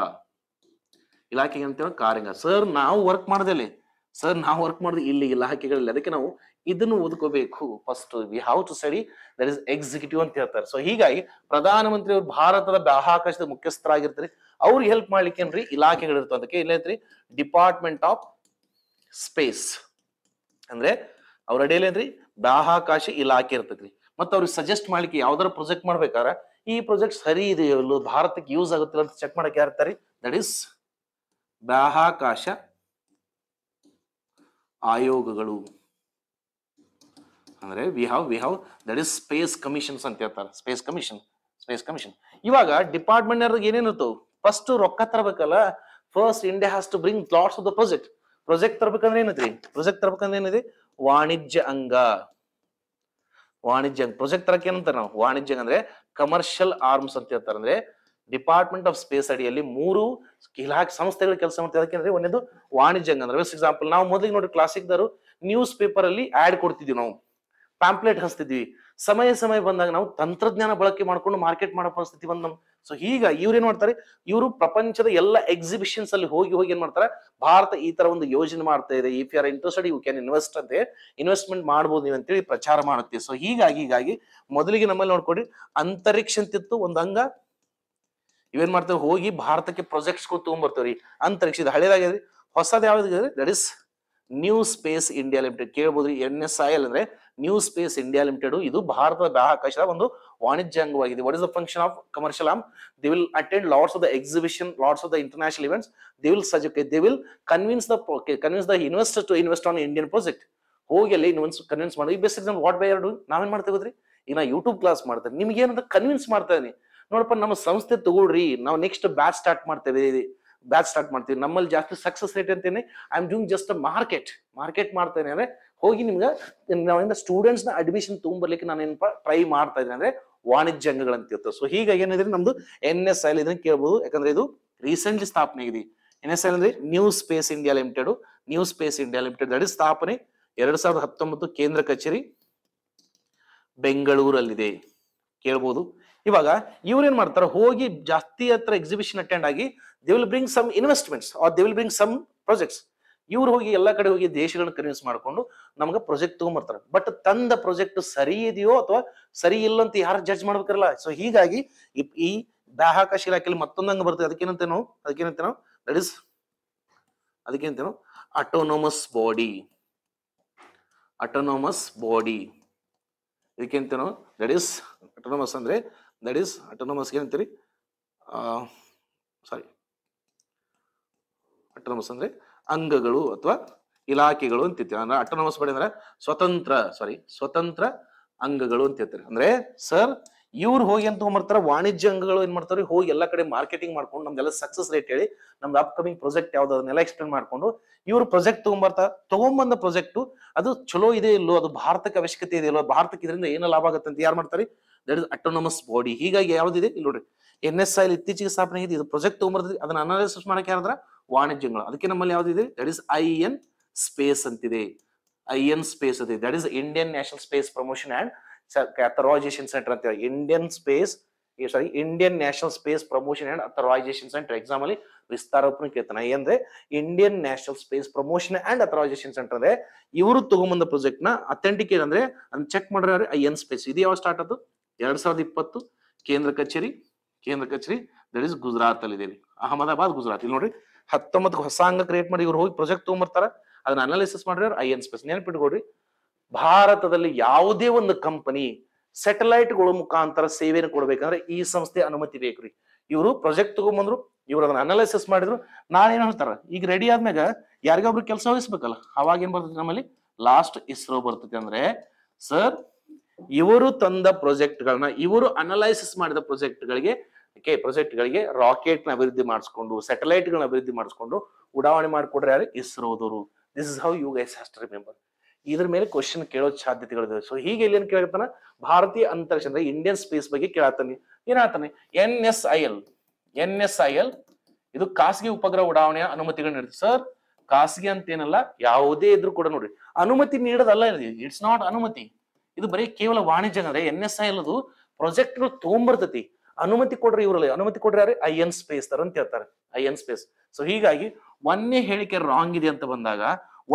ಇಲಾಖೆಗೆ ಅಂತೀವಿ ಕಾರ್ಯಾಂಗ. ಸರ್ ನಾವು ವರ್ಕ್ ಮಾಡಿದೆ ಇಲ್ಲಿ ಇಲಾಖೆಗಳಲ್ಲಿ. ಅದಕ್ಕೆ ನಾವು ಇದನ್ನು ಓದ್ಕೋಬೇಕು. First we have to study that is executive ಅಂತ ಹೇಳ್ತಾರೆ. ಸೊ ಹೀಗಾಗಿ ಪ್ರಧಾನಮಂತ್ರಿ ಅವರು ಭಾರತದ ಬಾಹ್ಯಾಕಾಶದ ಮುಖ್ಯಸ್ಥರಾಗಿರ್ತಾರೆ. ಅವ್ರಿಗೆ ಹೆಲ್ಪ್ ಮಾಡ್ಲಿಕ್ಕೆ ಏನ್ರಿ? ಇಲಾಖೆಗಳು ಇರ್ತವೆ. ಅದಕ್ಕೆ ಇಲ್ಲೈತ್ರಿ ಡಿಪಾರ್ಟ್ಮೆಂಟ್ ಆಫ್ ಸ್ಪೇಸ್. ಅಂದ್ರೆ ಅವ್ರ ಅಡಿಯಲ್ಲಿ ಏನ್ರಿ? ಬಾಹ್ಯಾಕಾಶ ಇಲಾಖೆ ಇರ್ತೈತ್ರಿ. ಮತ್ತೆ ಅವ್ರಿಗೆ ಸಜೆಸ್ಟ್ ಮಾಡ್ಲಿಕ್ಕೆ ಯಾವ್ದಾರ ಪ್ರಾಜೆಕ್ಟ್ ಮಾಡ್ಬೇಕಾದ್ರೆ ಈ ಪ್ರಾಜೆಕ್ಟ್ ಸರಿ ಇದೆಯೋ ಇಲ್ಲೋ, ಭಾರತಕ್ಕೆ ಯೂಸ್ ಆಗುತ್ತಿಲ್ಲ ಅಂತ ಚೆಕ್ ಮಾಡಕ್ಕೆ ಯಾರಿರ್ತಾರೆ? ದಟ್ ಇಸ್ ಬಾಹ್ಯಾಕಾಶ ಆಯೋಗಗಳು. ಅಂದ್ರೆ we have that is space commissions ಅಂತ ಹೇಳ್ತಾರೆ. Space commission. ಇವಾಗ ಡಿಪಾರ್ಟ್ಮೆಂಟ್ ಏನೇನಿರ್ತವೆ? ಫಸ್ಟ್ ರೊಕ್ಕ ತರಬೇಕಲ್ಲ. First India has to bring lots of the project ತರಬೇಕಂದ್ರೆ ಏನಿದೆ? ವಾಣಿಜ್ಯ ಅಂಗ. ಪ್ರಾಜೆಕ್ಟ್ ತರಕ್ಕೆ ಏನಂತಾರೆ ನಾವು? ವಾಣಿಜ್ಯ ಅಂದ್ರೆ ಕಮರ್ಷಿಯಲ್ ಆರ್ಮ್ಸ್ ಅಂತ ಹೇಳ್ತಾರೆ. ಅಂದ್ರೆ ಡಿಪಾರ್ಟ್ಮೆಂಟ್ ಆಫ್ ಸ್ಪೇಸ್ ಅಡಿಯಲ್ಲಿ 3 ಇಲಾಖೆ ಸಂಸ್ಥೆಗಳು ಕೆಲಸ ಮಾಡ್ತಾರೆ. ಅದಕ್ಕೆ ಒಂದೇದು ವಾಣಿಜ್ಯ ಅಂಗ. ಅಂದ್ರೆ ಎಕ್ಸಾಂಪಲ್ ನಾವು ಮೊದಲಿಗೆ ನೋಡಿ ಕ್ಲಾಸಿಕ್ದಾರು ನ್ಯೂಸ್ ಪೇಪರ್ ಅಲ್ಲಿ ಆಡ್ ಕೊಡ್ತಿದ್ವಿ, ನಾವು ಪ್ಯಾಂಪ್ಲೆಟ್ ಹಚ್ತಿದ್ವಿ. ಸಮಯ ಬಂದಾಗ ನಾವು ತಂತ್ರಜ್ಞಾನ ಬಳಕೆ ಮಾಡ್ಕೊಂಡು ಮಾರ್ಕೆಟ್ ಮಾಡೋ ಪರಿಸ್ಥಿತಿ ಬಂದ್ ನಮ್. ಸೊ ಈಗ ಇವ್ರು ಏನ್ ಮಾಡ್ತಾರೆ? ಇವರು ಪ್ರಪಂಚದ ಎಲ್ಲ ಎಕ್ಸಿಬಿಷನ್ಸ್ ಅಲ್ಲಿ ಹೋಗಿ ಏನ್ ಮಾಡ್ತಾರೆ? ಭಾರತ ಈ ತರ ಒಂದು ಯೋಜನೆ ಮಾಡ್ತಾ ಇದೆ, if you are interested you can invest ಅಂತ ಇನ್ವೆಸ್ಟ್ಮೆಂಟ್ ಮಾಡ್ಬೋದು ನೀವು ಅಂತೇಳಿ ಪ್ರಚಾರ ಮಾಡುತ್ತೆ. ಸೊ ಹೀಗಾಗಿ ಮೊದಲಿಗೆ ನಮ್ಮಲ್ಲಿ ನೋಡ್ಕೊಡಿ, ಅಂತರಿಕ್ಷ ಅಂತಿತ್ತು ಒಂದು ಅಂಗ. ಇವೇನ್ ಮಾಡ್ತೇವೆ? ಹೋಗಿ ಭಾರತಕ್ಕೆ ಪ್ರಾಜೆಕ್ಟ್ಸ್ ತಗೊಂಡ್ಬರ್ತೇವ್ರಿ. ಅಂತರಿಕ್ಷದ ಹಳೇದಾಗ್ಯದ್ರಿ. ಹೊಸದ್ ಯಾವ್ದು? That is new space India limited. ಕೇಳ್ಬೋದ್ರಿ, NSIL ಅಂದ್ರೆ ನ್ಯೂ ಸ್ಪೇಸ್ ಇಂಡಿಯಾ ಲಿಮಿಟೆಡ್. ಇದು ಭಾರತದ ಬಾಹ್ಯಾಕಾಶದ ಒಂದು ವಾಣಿಜ್ಯ ಅಂಗವಾಗಿದೆ. What is the function of commercial arm? They will attend lots of the exhibition, lots of the international events. They will convince the investor to invest on Indian project. ಹೋಗಿ ಅಲ್ಲಿ convince ಮಾಡಿ. ಈ best example what by are doing. ನಾವೇನ್ ಮಾಡ್ತೇವೆ? ಈಗ ನಾ YouTube class ಮಾಡ್ತೇನೆ, ನಿಮ್ಗೆ ಏನಂತ ಕನ್ವಿನ್ಸ್ ಮಾಡ್ತಾ ಇದೀನಿ. ನೋಡಪ್ಪ, ನಮ್ಮ ಸಂಸ್ಥೆ ತಗೊಳ್ರಿ, ನಾವು ನೆಕ್ಸ್ಟ್ ಬ್ಯಾಚ್ ಸ್ಟಾರ್ಟ್ ಮಾಡ್ತೀವಿ. ನಮ್ಮಲ್ಲಿ ಜಾಸ್ತಿ ಸಕ್ಸಸ್ ರೇಟ್ ಅಂತೇನೆ. I am doing just market ಮಾಡ್ತೇನೆ. ಅಂದ್ರೆ ಹೋಗಿ ನಿಮ್ಗೆ ನಾವಿಂದ ಸ್ಟೂಡೆಂಟ್ಸ್ ನ ಅಡ್ಮಿಷನ್ ತಗೊಂಡ್ಬರ್ಲಿಕ್ಕೆ ನಾನು ಏನಪ್ಪ ಟ್ರೈ ಮಾಡ್ತಾ ಇದ್ದೀನಿ. ಅಂದ್ರೆ ವಾಣಿಜ್ಯ ಅಂಗಗಳಂತ ಇರ್ತವೆ. ಸೊ ಹೀಗಾಗಿ ಏನಿದ್ರೆ ನಮ್ದು NSIL ಇದನ್ನ ಕೇಳ್ಬೋದು, ಯಾಕಂದ್ರೆ ಇದು ರೀಸೆಂಟ್ಲಿ ಸ್ಥಾಪನೆ ಆಗಿದೆ. NSIL ಅಂದ್ರೆ new space India limited. That is ಸ್ಥಾಪನೆ 2019. ಕೇಂದ್ರ ಕಚೇರಿ ಬೆಂಗಳೂರಲ್ಲಿದೆ. ಕೇಳ್ಬೋದು. ಇವಾಗ ಇವ್ರು ಏನ್ ಮಾಡ್ತಾರೆ? ಹೋಗಿ ಜಾಸ್ತಿ ಹತ್ರ ಎಕ್ಸಿಬಿಷನ್ ಅಟೆಂಡ್ ಆಗಿ they will bring some investments or they will bring some projects. ಇವ್ರು ಹೋಗಿ ಎಲ್ಲಾ ಕಡೆ ಹೋಗಿ ದೇಶಗಳನ್ನ ಕನ್ವಿನ್ಸ್ ಮಾಡ್ಕೊಂಡು ನಮ್ಗೆ ಪ್ರಾಜೆಕ್ಟ್ ತಗೊಂಡ್ಬರ್ತಾರೆ. ಬಟ್ ತಂದ ಪ್ರಾಜೆಕ್ಟ್ ಸರಿ ಇದೆಯೋ ಅಥವಾ ಸರಿ ಇಲ್ಲ ಅಂತ ಯಾರು ಜಡ್ಜ್ ಮಾಡ್ಬೇಕಲ್ಲ. ಸೊ ಹೀಗಾಗಿ ಈ ಬಾಹ್ಯಾಕಾಶ ಇಲಾಖೆಯಲ್ಲಿ ಮತ್ತೊಂದಂಗ ಬರ್ತದೆ. ಅದಕ್ಕೇನಂತೆ ನಾವು ದಟ್ ಇಸ್ ಅಟೋನಮಸ್ ಬಾಡಿ. ಇದಕ್ಕೇಂತೇನೋ ದಟ್ ಇಸ್ ಅಟೋನಮಸ್ ಅಂದ್ರೆ ಅಟೋನಮಸ್ ಏನಂತೀರಿ? ಅಟೋನಮಸ್ ಅಂದ್ರೆ ಅಂಗಗಳು ಅಥವಾ ಇಲಾಖೆಗಳು ಅಂತಿರ್ತೀವಿ. ಅಂದ್ರೆ ಅಟೋನಮಸ್ ಬಾಡಿ ಅಂದ್ರೆ ಸ್ವತಂತ್ರ ಅಂಗಗಳು ಅಂತ ಹೇಳ್ತಾರೆ. ಅಂದ್ರೆ ಸರ್ ಇವ್ರು ಹೋಗಿ ಅಂತ ತಗೊಂಡ್ಬರ್ತಾರ, ವಾಣಿಜ್ಯ ಅಂಗಗಳು ಏನ್ ಮಾಡ್ತಾರೆ, ಹೋಗಿ ಎಲ್ಲಾ ಕಡೆ ಮಾರ್ಕೆಟಿಂಗ್ ಮಾಡ್ಕೊಂಡು ನಮ್ದೆಲ್ಲ ಸಕ್ಸಸ್ ರೇಟ್ ಹೇಳಿ ನಮ್ದು ಅಪ್ಕಮಿಂಗ್ ಪ್ರಾಜೆಕ್ಟ್ ಯಾವ್ದು ಅದನ್ನೆಲ್ಲ ಎಕ್ಸ್ಪ್ಲೇನ್ ಮಾಡ್ಕೊಂಡು ಇವ್ರು ಪ್ರಾಜೆಕ್ಟ್ ತಗೊಂಬಂದ ಪ್ರಾಜೆಕ್ಟ್ ಅದು ಚಲೋ ಇದೆ ಇಲ್ಲೋ, ಅದು ಭಾರತಕ್ಕೆ ಅವಶ್ಯಕತೆ ಇದೆ ಇಲ್ಲೋ, ಭಾರತಕ್ಕೆ ಇದರಿಂದ ಏನು ಲಾಭ ಆಗುತ್ತೆ ಅಂತ ಯಾರು ಮಾಡ್ತಾರೆ, ದಟ್ ಇಸ್ ಅಟೋನಮಸ್ ಬಾಡಿ. ಹೀಗಾಗಿ ಯಾವ್ದಿದೆ ಇಲ್ಲಿ ನೋಡ್ರಿ, NSI ಇತ್ತೀಚೆಗೆ ಸ್ಥಾಪನೆ ಆಗಿದೆ. ಇದು ಪ್ರಾಜೆಕ್ಟ್ ತಗೊಂಬರ್ತದೆ, ಅದನ್ನ ಅನಾಲಿಸಿಸ್ ಮಾಡಕ್ಕೆ ಯಾರಾದ್ರ ವಾಣಿಜ್ಯಗಳು. ಅದಕ್ಕೆ ನಮ್ಮಲ್ಲಿ ಯಾವ್ದಿದೆ, ದಟ್ ಇಸ್ IN ಸ್ಪೇಸ್ ಅಂತಿದೆ. IN ಸ್ಪೇಸ್ ಇದೆ, that is Indian national space promotion and authorisation centre ಅಂತ ಹೇಳಿ. Indian national space promotion and authorisation centre. Exam ಅಲ್ಲಿ ವಿಸ್ತಾರ ಕೇಳ್ತಾನೆ. ಅಂದ್ರೆ Indian national space promotion and authorisation centre ಅಂದ್ರೆ ಇವರು ತಗೊಂಬಂದ ಪ್ರಾಜೆಕ್ಟ್ ನ ಅಥೆಂಟಿಕೇಟ್ ಅಂದ್ರೆ ಅದನ್ನ ಚೆಕ್ ಮಾಡ್ರೆ IN ಸ್ಪೇಸ್. ಇದು ಯಾವ ಸ್ಟಾರ್ಟ್ ಆಯ್ತು, 2020 ಕೇಂದ್ರ ಕಚೇರಿ ದಟ್ ಇಸ್ ಗುಜರಾತ್ ಅಲ್ಲಿ ಇದೆ, ಅಹಮದಾಬಾದ್ ಗುಜರಾತ್. ಇಲ್ಲಿ ನೋಡ್ರಿ 19 ಹೊಸ ಅಂಗ ಕ್ರಿಯೇಟ್ ಮಾಡಿ ಇವ್ರು ಹೋಗಿ ಪ್ರಾಜೆಕ್ಟ್ ತಗೊಂಡ್ಬರ್ತಾರ, ಅದನ್ನ ಅನಾಲಿಸಿಸ್ ಮಾಡಿದ್ರೆ IN ಸ್ಪೇಸ್. ನೆನಪಿಟ್ಕೊಡ್ರಿ, ಭಾರತದಲ್ಲಿ ಯಾವುದೇ ಒಂದು ಕಂಪನಿ ಸ್ಯಾಟಲೈಟ್ಗಳ ಮುಖಾಂತರ ಸೇವೆಯನ್ನು ಕೊಡ್ಬೇಕಂದ್ರೆ ಈ ಸಂಸ್ಥೆ ಅನುಮತಿ ಬೇಕ್ರಿ. ಇವರು ಪ್ರಾಜೆಕ್ಟ್ ತಗೊಂಡ್ಬಂದ್ರು, ಇವ್ರು ಅದನ್ನ ಅನಾಲಿಸಿಸ್ ಮಾಡಿದ್ರು, ನಾಳೆ ಏನ್ ಹೇಳ್ತಾರ, ಈಗ ರೆಡಿ ಆದ್ಮ್ಯಾಗ ಯಾರಿಗೊಬ್ರು ಕೆಲಸ ವಹಿಸ್ಬೇಕಲ್ಲ, ಅವಾಗ ಏನ್ ಬರ್ತೈತಿ ನಮ್ಮಲ್ಲಿ ಲಾಸ್ಟ್ ಇಸ್ರೋ ಬರ್ತೈತಿ. ಅಂದ್ರೆ ಸರ್ ಇವರು ತಂದ ಪ್ರಾಜೆಕ್ಟ್ ಗಳನ್ನ, ಇವರು ಅನಲೈಸಿಸ್ ಮಾಡಿದ ಪ್ರಾಜೆಕ್ಟ್ ಗಳಿಗೆ ರಾಕೆಟ್ ನ ಅಭಿವೃದ್ಧಿ ಮಾಡಿಸ್ಕೊಂಡು, ಸ್ಯಾಟಲೈಟ್ ಗಳನ್ನ ಅಭಿವೃದ್ಧಿ ಮಾಡಿಸ್ಕೊಂಡು ಉಡಾವಣೆ ಮಾಡಿಕೊಡ್ರೆ ಯಾರು, ಇಸ್ರೋದವರು. This is how you guys has to remember. ಇದ್ರ ಮೇಲೆ ಕ್ವಶನ್ ಕೇಳೋ ಸಾಧ್ಯತೆಗಳಿದೆ. ಸೊ ಹೀಗೆ ಇಲ್ಲಿ ಏನ್ ಕೇಳತ್ತಾನ, ಭಾರತೀಯ ಅಂತರಿಕ್ಷ ಅಂದ್ರೆ ಇಂಡಿಯನ್ ಸ್ಪೇಸ್ ಬಗ್ಗೆ ಕೇಳತ್ತಾನೆ. ಏನಾಗ್ತಾನೆ, NSIL ಇದು ಖಾಸಗಿ ಉಪಗ್ರಹ ಉಡಾವಣೆಯ ಅನುಮತಿಗಳನ್ನ ನೀಡುತ್ತೆ. ಸರ್ ಖಾಸಗಿ ಅಂತ ಏನಲ್ಲ, ಯಾವುದೇ ಇದ್ರು ಕೂಡ ನೋಡ್ರಿ ಅನುಮತಿ ನೀಡೋದಲ್ಲ, ಇಟ್ಸ್ ನಾಟ್ ಅನುಮತಿ, ಇದು ಬರೀ ಕೇವಲ ವಾಣಿಜ್ಯ. ಅಂದ್ರೆ NSIL ಅದು ಪ್ರಾಜೆಕ್ಟ್ ಗಳು ತಗೊಂಡ್ಬರ್ತೈತಿ, ಅನುಮತಿ ಕೊಡ್ರಿ ಇವರಲ್ಲಿ, ಅನುಮತಿ ಕೊಡ್ರಿ ಯಾರು, IN ಸ್ಪೇಸ್ ತರ ಅಂತ ಹೇಳ್ತಾರೆ, IN ಸ್ಪೇಸ್. ಸೊ ಹೀಗಾಗಿ ಒಂದೇ ಹೇಳಿಕೆ ರಾಂಗ್ ಇದೆ ಅಂತ ಬಂದಾಗ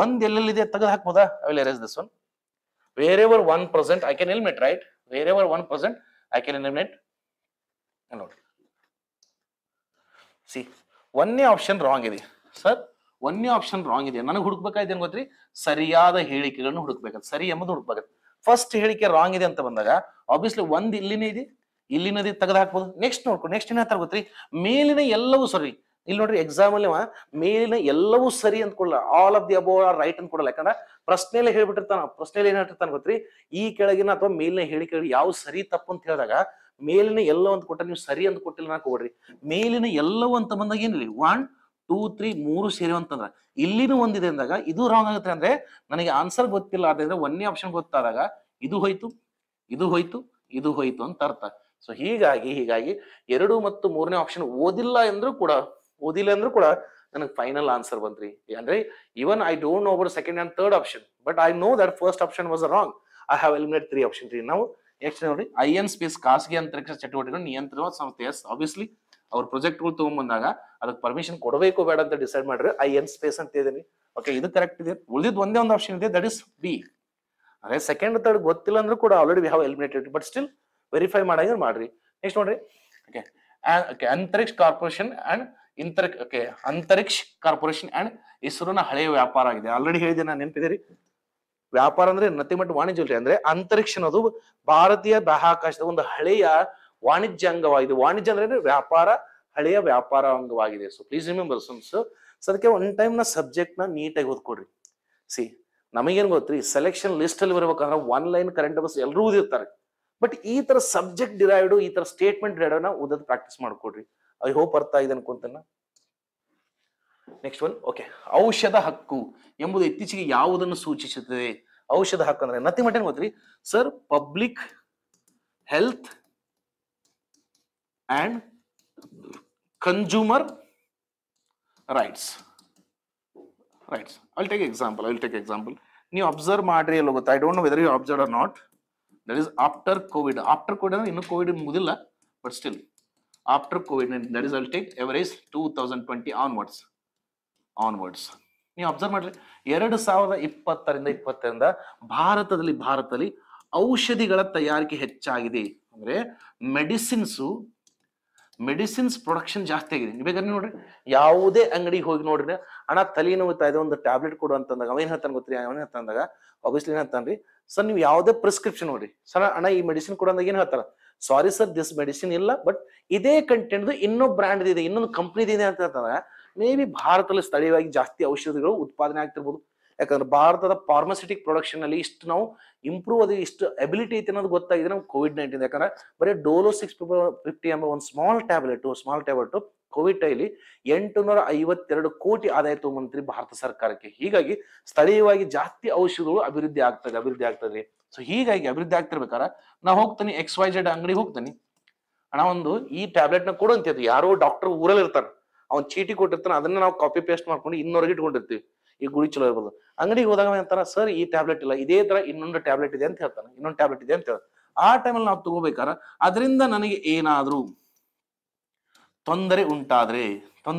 ಒಂದ್ ಎಲ್ಲೆಲ್ಲಿದೆ ತೆಗೆದು ಹಾಕ್ಬೋದಾ, I will erase this one. wherever 1% I can eliminate, right? wherever 1% I can eliminate. ನೋಡಿ ಸಿ ಒಂದೇ ಆಪ್ಷನ್ ರಾಂಗ್ ಇದೆ ಸರ್, ಒಂದೇ ಆಪ್ಷನ್ ರಾಂಗ್ ಇದೆ. ನನಗೆ ಹುಡುಕ್ಬೇಕಾಯ್ತು ಏನ್ ಗೊತ್ತ್ರಿ, ಸರಿಯಾದ ಹೇಳಿಕೆಗಳನ್ನು ಹುಡುಕ್ಬೇಕಾದ್ರೆ, ಸರಿ ಎಂಬುದು ಹುಡುಕ್ಬೇಕಾದ್ರೆ. ಫಸ್ಟ್ ಹೇಳಿಕೆ ರಾಂಗ್ ಇದೆ ಅಂತ ಬಂದಾಗ ಆಬ್ವಿಯಸ್ಲಿ ಒಂದ್ ಇಲ್ಲಿನದೇ ತೆಗೆದು ಹಾಕ್ಬೋದು. ನೆಕ್ಸ್ಟ್ ನೋಡ್ಕೊಂಡು ನೆಕ್ಸ್ಟ್ ಏನ್ ಹೇಳ್ತಾರೆ ಗೊತ್ತ್ರಿ, ಮೇಲಿನ ಎಲ್ಲವೂ ಸರಿ. ಇಲ್ಲಿ ನೋಡ್ರಿ ಎಕ್ಸಾಮ್ ಅಲ್ಲಿ ಮೇಲಿನ ಎಲ್ಲವೂ ಸರಿ ಅಂತ ಕೊಡಲ್ಲ, all of the above are right ಅಂತ ಕೊಡಲ್ಲ. ಯಾಕಂದ್ರೆ ಪ್ರಶ್ನೆಯಲ್ಲಿ ಹೇಳ್ಬಿಟ್ಟಿರ್ತಾನ, ಪ್ರಶ್ನೆಯಲ್ಲಿ ಏನ್ ಹೇಳ್ತಿರ್ತಾನ ಗೊತ್ತ್ರಿ, ಈ ಕೆಳಗಿನ ಅಥವಾ ಮೇಲಿನ ಹೇಳಿಕೆಗಳು ಯಾವ ಸರಿ ತಪ್ಪು ಅಂತ ಹೇಳಿದಾಗ ಮೇಲಿನ ಎಲ್ಲವೂ ಅಂತ ಕೊಟ್ಟ, ನೀವು ಸರಿ ಅಂತ ಕೊಟ್ಟಿಲ್ಲ ನಾಕ್ ಹೋಗ್ರಿ. ಮೇಲಿನ ಎಲ್ಲವೂ ಅಂತ ಬಂದಾಗ ಏನಿಲ್ಲ 1 2 3 3 ಸೇರಿ ಅಂತಂದ್ರ ಇಲ್ಲಿನೂ ಒಂದಿದೆ ಅಂದಾಗ ಇದು ರಾಂಗ್ ಆಗುತ್ತೆ. ಅಂದ್ರೆ ನನಗೆ ಆನ್ಸರ್ ಗೊತ್ತಿಲ್ಲ, ಆದ್ರೆ ಒಂದೇ ಆಪ್ಷನ್ ಗೊತ್ತಾದಾಗ ಇದು ಹೋಯ್ತು ಅಂತ ಅರ್ಥ. ಸೊ ಹೀಗಾಗಿ 2 ಮತ್ತು 3ನೇ ಆಪ್ಷನ್ ಓದಿಲ್ಲ ಅಂದ್ರೂ ಕೂಡ ನನಗೆ ಫೈನಲ್ ಆನ್ಸರ್ ಬಂತ್ರಿ. ಅಂದ್ರೆ even I don't know about second and third option, but I know that first option was wrong. I have eliminate 3 option. ನಾವು ನೆಕ್ಸ್ಟ್ ನೋಡಿ, IN ಸ್ಪೇಸ್ ಖಾಸಗಿ ಅಂತರಿಕ್ಷ ಚಟುವಟಿಕೆಗಳು ನಿಯಂತ್ರಿಸುವ ಸಂಸ್ಥೆ. ಆಬ್ವಿಯಸ್ಲಿ ಅವ್ರ ಪ್ರಾಜೆಕ್ಟ್ಗಳು ತಗೊಂಡ್ಬಂದಾಗ ಅದಕ್ಕೆ ಪರ್ಮಿಷನ್ ಕೊಡಬೇಕು ಬೇಡ ಅಂತ ಡಿಸೈಡ್ ಮಾಡ್ರಿ, IN ಸ್ಪೇಸ್ ಅಂತ ಇದೀನಿ. ಓಕೆ, ಇದು ಕರೆಕ್ಟ್ ಇದೆ. ಉಳಿದಿದ್ದು ಒಂದೇ ಒಂದು ಆಪ್ಷನ್ ಇದೆ, ದಟ್ ಇಸ್ B. ಅದೇ ಸೆಕೆಂಡ್ ಥರ್ಡ್ ಗೊತ್ತಿಲ್ಲ ಅಂದ್ರೂ ಕೂಡ already we have eliminated, but still verify ಮಾಡಿದ್ರೆ ಮಾಡ್ರಿ. ನೆಕ್ಸ್ಟ್ ನೋಡ್ರಿ, ಅಂತರಿಕ್ಷ ಕಾರ್ಪೊರೇಷನ್ ಅಂಡ್ ಅಂತರಿಕ್ಷ ಕಾರ್ಪೊರೇಷನ್ ಅಂಡ್ ಇಸ್ರೋನ ಹಳೆಯ ವ್ಯಾಪಾರ ಆಗಿದೆ. ಆಲ್ರೆಡಿ ಹೇಳಿದೆ ನಾನು, ನೆನಪಿದೆ. ವ್ಯಾಪಾರ ಅಂದ್ರೆ ನಥಿಂಗ್ ಬಟ್ ವಾಣಿಜ್ಯ. ಅಂದ್ರೆ ಅಂತರಿಕ್ಷ ಅನ್ನೋದು ಭಾರತೀಯ ಬಾಹ್ಯಾಕಾಶದ ಒಂದು ಹಳೆಯ ವಾಣಿಜ್ಯ ಅಂಗವಾಗಿದೆ. ವಾಣಿಜ್ಯ ಅಂದ್ರೆ ವ್ಯಾಪಾರ, ಹಳೆಯ ವ್ಯಾಪಾರ ಅಂಗವಾಗಿದೆ. So please remember. ಸೊ ಅದಕ್ಕೆ ಒನ್ ಟೈಮ್ ನ ಸಬ್ಜೆಕ್ಟ್ ನ ನೀಟಾಗಿ ಓದ್ಕೊಡ್ರಿ. ಸಿ ನಮಗೇನ್ ಗೊತ್ತ್ರಿ, ಸೆಲೆಕ್ಷನ್ ಲಿಸ್ಟ್ ಅಲ್ಲಿ ಬರ್ಬೇಕಂದ್ರೆ 1 ಲೈನ್ ಕರೆಂಟ್ ಅಫೇರ್ಸ್ ಎಲ್ಲರೂ ಓದಿರ್ತಾರೆ, ಬಟ್ ಈ ತರ ಸಬ್ಜೆಕ್ಟ್ ಡಿರೈವ್ಡ್, ಈ ತರ ಸ್ಟೇಟ್ಮೆಂಟ್ ಡಿರೈವ್ಡ್ ನ ಓದೋದು ಪ್ರಾಕ್ಟೀಸ್ ಮಾಡ್ಕೊಡ್ರಿ. ಐ ಹೋಪ್ ಅರ್ಥ ಆಗಿದೆ ಅನ್ಕೊಂತೇನೆ. ನೆಕ್ಸ್ಟ್ ಒನ್, ಓಕೆ, ಔಷಧ ಹಕ್ಕು ಎಂಬುದು ಇತ್ತೀಚೆಗೆ ಯಾವುದನ್ನು ಸೂಚಿಸುತ್ತದೆ? ಔಷಧ ಹಕ್ಕು ಅಂದ್ರೆ ನಥಿಂಗ್ ಬಟ್ ಏನ್ ಗೊತ್ತ್ರಿ sir, public health and consumer rights. I'll take example. ನೀವು ಅಬ್ಸರ್ವ್ ಮಾಡ್ರಿ ಅಲ್ಲ ಗೊತ್ತಾ, I don't know whether you observe or not. That is after Covid ಅಂದ್ರೆ ಇನ್ನು ಕೋವಿಡ್ ಮುಗಿದಿಲ್ಲ, but still after Covid, that is I'll take average 2020 onwards. ನೀವು observe ಮಾಡ್ರಿ, 2020 ಭಾರತದಲ್ಲಿ ಔಷಧಿಗಳ ತಯಾರಿಕೆ ಹೆಚ್ಚಾಗಿದೆ. ಅಂದ್ರೆ ಮೆಡಿಸಿನ್ಸ್ ಪ್ರೊಡಕ್ಷನ್ ಜಾಸ್ತಿ ಆಗಿದೆ. ನೀವು ಬೇಕಾದ್ರೆ ನೋಡ್ರಿ, ಯಾವುದೇ ಅಂಗಡಿಗೆ ಹೋಗಿ ನೋಡ್ರಿ, ಅಣ್ಣ ತಲೆ ನೋವ್ತಾ ಇದೆ, ಒಂದು ಟ್ಯಾಬ್ಲೆಟ್ ಕೊಡು ಅಂತಂದಾಗ ಅವೇನ್ ಹೇಳ್ತಾನೆ ಗೊತ್ತ್ರಿ, ಹೇಳ್ತಂದಾಗ ಆಬ್ವಿಯಸ್ಲಿ ಏನ್ ಹೇಳ್ತಾನ್ರಿ, ಸರ್ ನೀವು ಯಾವುದೇ ಪ್ರಿಸ್ಕ್ರಿಪ್ಷನ್ ನೋಡ್ರಿ, ಸರ್ ಅಣ್ಣ ಈ ಮೆಡಿಸಿನ್ ಕೊಡು ಅಂದಾಗ ಏನ್ ಹೇಳ್ತಾರ, ಸಾರಿ ಸರ್ ದಿಸ್ ಮೆಡಿಸಿನ್ ಇಲ್ಲ, ಬಟ್ ಇದೇ ಕಂಟೆಂಟ್ ಇನ್ನೊಂದು ಬ್ರ್ಯಾಂಡ್ ಇದೆ, ಇನ್ನೊಂದು ಕಂಪ್ನಿ ಇದೆ ಅಂತ ಹೇಳ್ತಾರ. ಮೇ ಬಿ ಭಾರತದಲ್ಲಿ ಸ್ಥಳೀಯವಾಗಿ ಜಾಸ್ತಿ ಔಷಧಿಗಳು ಉತ್ಪಾದನೆ ಆಗ್ತಿರ್ಬೋದು. ಯಾಕಂದ್ರೆ ಭಾರತದ ಫಾರ್ಮಸ್ಯೂಟಿಕ್ ಪ್ರೊಡಕ್ಷನ್ ಅಲ್ಲಿ ಇಷ್ಟು ನಾವು ಇಂಪ್ರೂವ್ ಅದು ಇಷ್ಟು ಎಬಿಲಿಟಿ ಐತೆ ಅನ್ನೋದು ಗೊತ್ತಾಗಿದೆ ನಾವು ಕೋವಿಡ್-19. ಯಾಕಂದ್ರೆ ಬರೀ ಡೋಲೋ 650 ಎಂಬ ಒಂದು ಸ್ಮಾಲ್ ಟ್ಯಾಬ್ಲೆಟ್ ಕೋವಿಡ್ ಟೈಲಿ 852 ಕೋಟಿ ಆದಾಯ ತಗೊಂಡ್ಬಂತ್ರಿ ಭಾರತ ಸರ್ಕಾರಕ್ಕೆ. ಹೀಗಾಗಿ ಸ್ಥಳೀಯವಾಗಿ ಜಾಸ್ತಿ ಔಷಧಿಗಳು ಅಭಿವೃದ್ಧಿ ಆಗ್ತದೆ. ಸೊ ಹೀಗಾಗಿ ಅಭಿವೃದ್ಧಿ ಆಗ್ತಿರ್ಬೇಕಾರ ನಾ ಹೋಗ್ತಾನೆ XYZ ಅಂಗಡಿಗೆ ಹೋಗ್ತಾನೆ, ಹಣ ಒಂದು ಈ ಟ್ಯಾಬ್ಲೆಟ್ ನ ಕೊಡು ಅಂತ ಯಾರೋ ಡಾಕ್ಟರ್ ಊರಲ್ಲಿ ಇರ್ತಾನೆ, ಅವ್ನ್ ಚೀಟಿ ಕೊಟ್ಟಿರ್ತಾನೆ, ಅದನ್ನ ನಾವು ಕಾಪಿ ಪೇಸ್ಟ್ ಮಾಡ್ಕೊಂಡು ಇನ್ನೊರಗೆ ಇಟ್ಕೊಂಡಿರ್ತೀವಿ, ಈ ಗುಳಿ ಚಲೋ ಇರ್ಬೋದು. ಅಂಗಡಿಗೆ ಹೋದಾಗ ಅಂತಾರ ಸರ್ ಈ ಟ್ಯಾಬ್ಲೆಟ್ ಇಲ್ಲ, ಇದೇ ತರ ಇನ್ನೊಂದು ಟ್ಯಾಬ್ಲೆಟ್ ಇದೆ ಅಂತ ಹೇಳ್ತಾನೆ, ಇನ್ನೊಂದು ಟ್ಯಾಬ್ಲೆಟ್ ಇದೆ ಅಂತ ಹೇಳ್ತಾನೆ. ಆ ಟೈಮಲ್ಲಿ ನಾವು ತಗೋಬೇಕಾರ ಅದರಿಂದ ನನಗೆ ಏನಾದ್ರೂ ತೊಂದರೆ ಉಂಟಾದ್ರೆ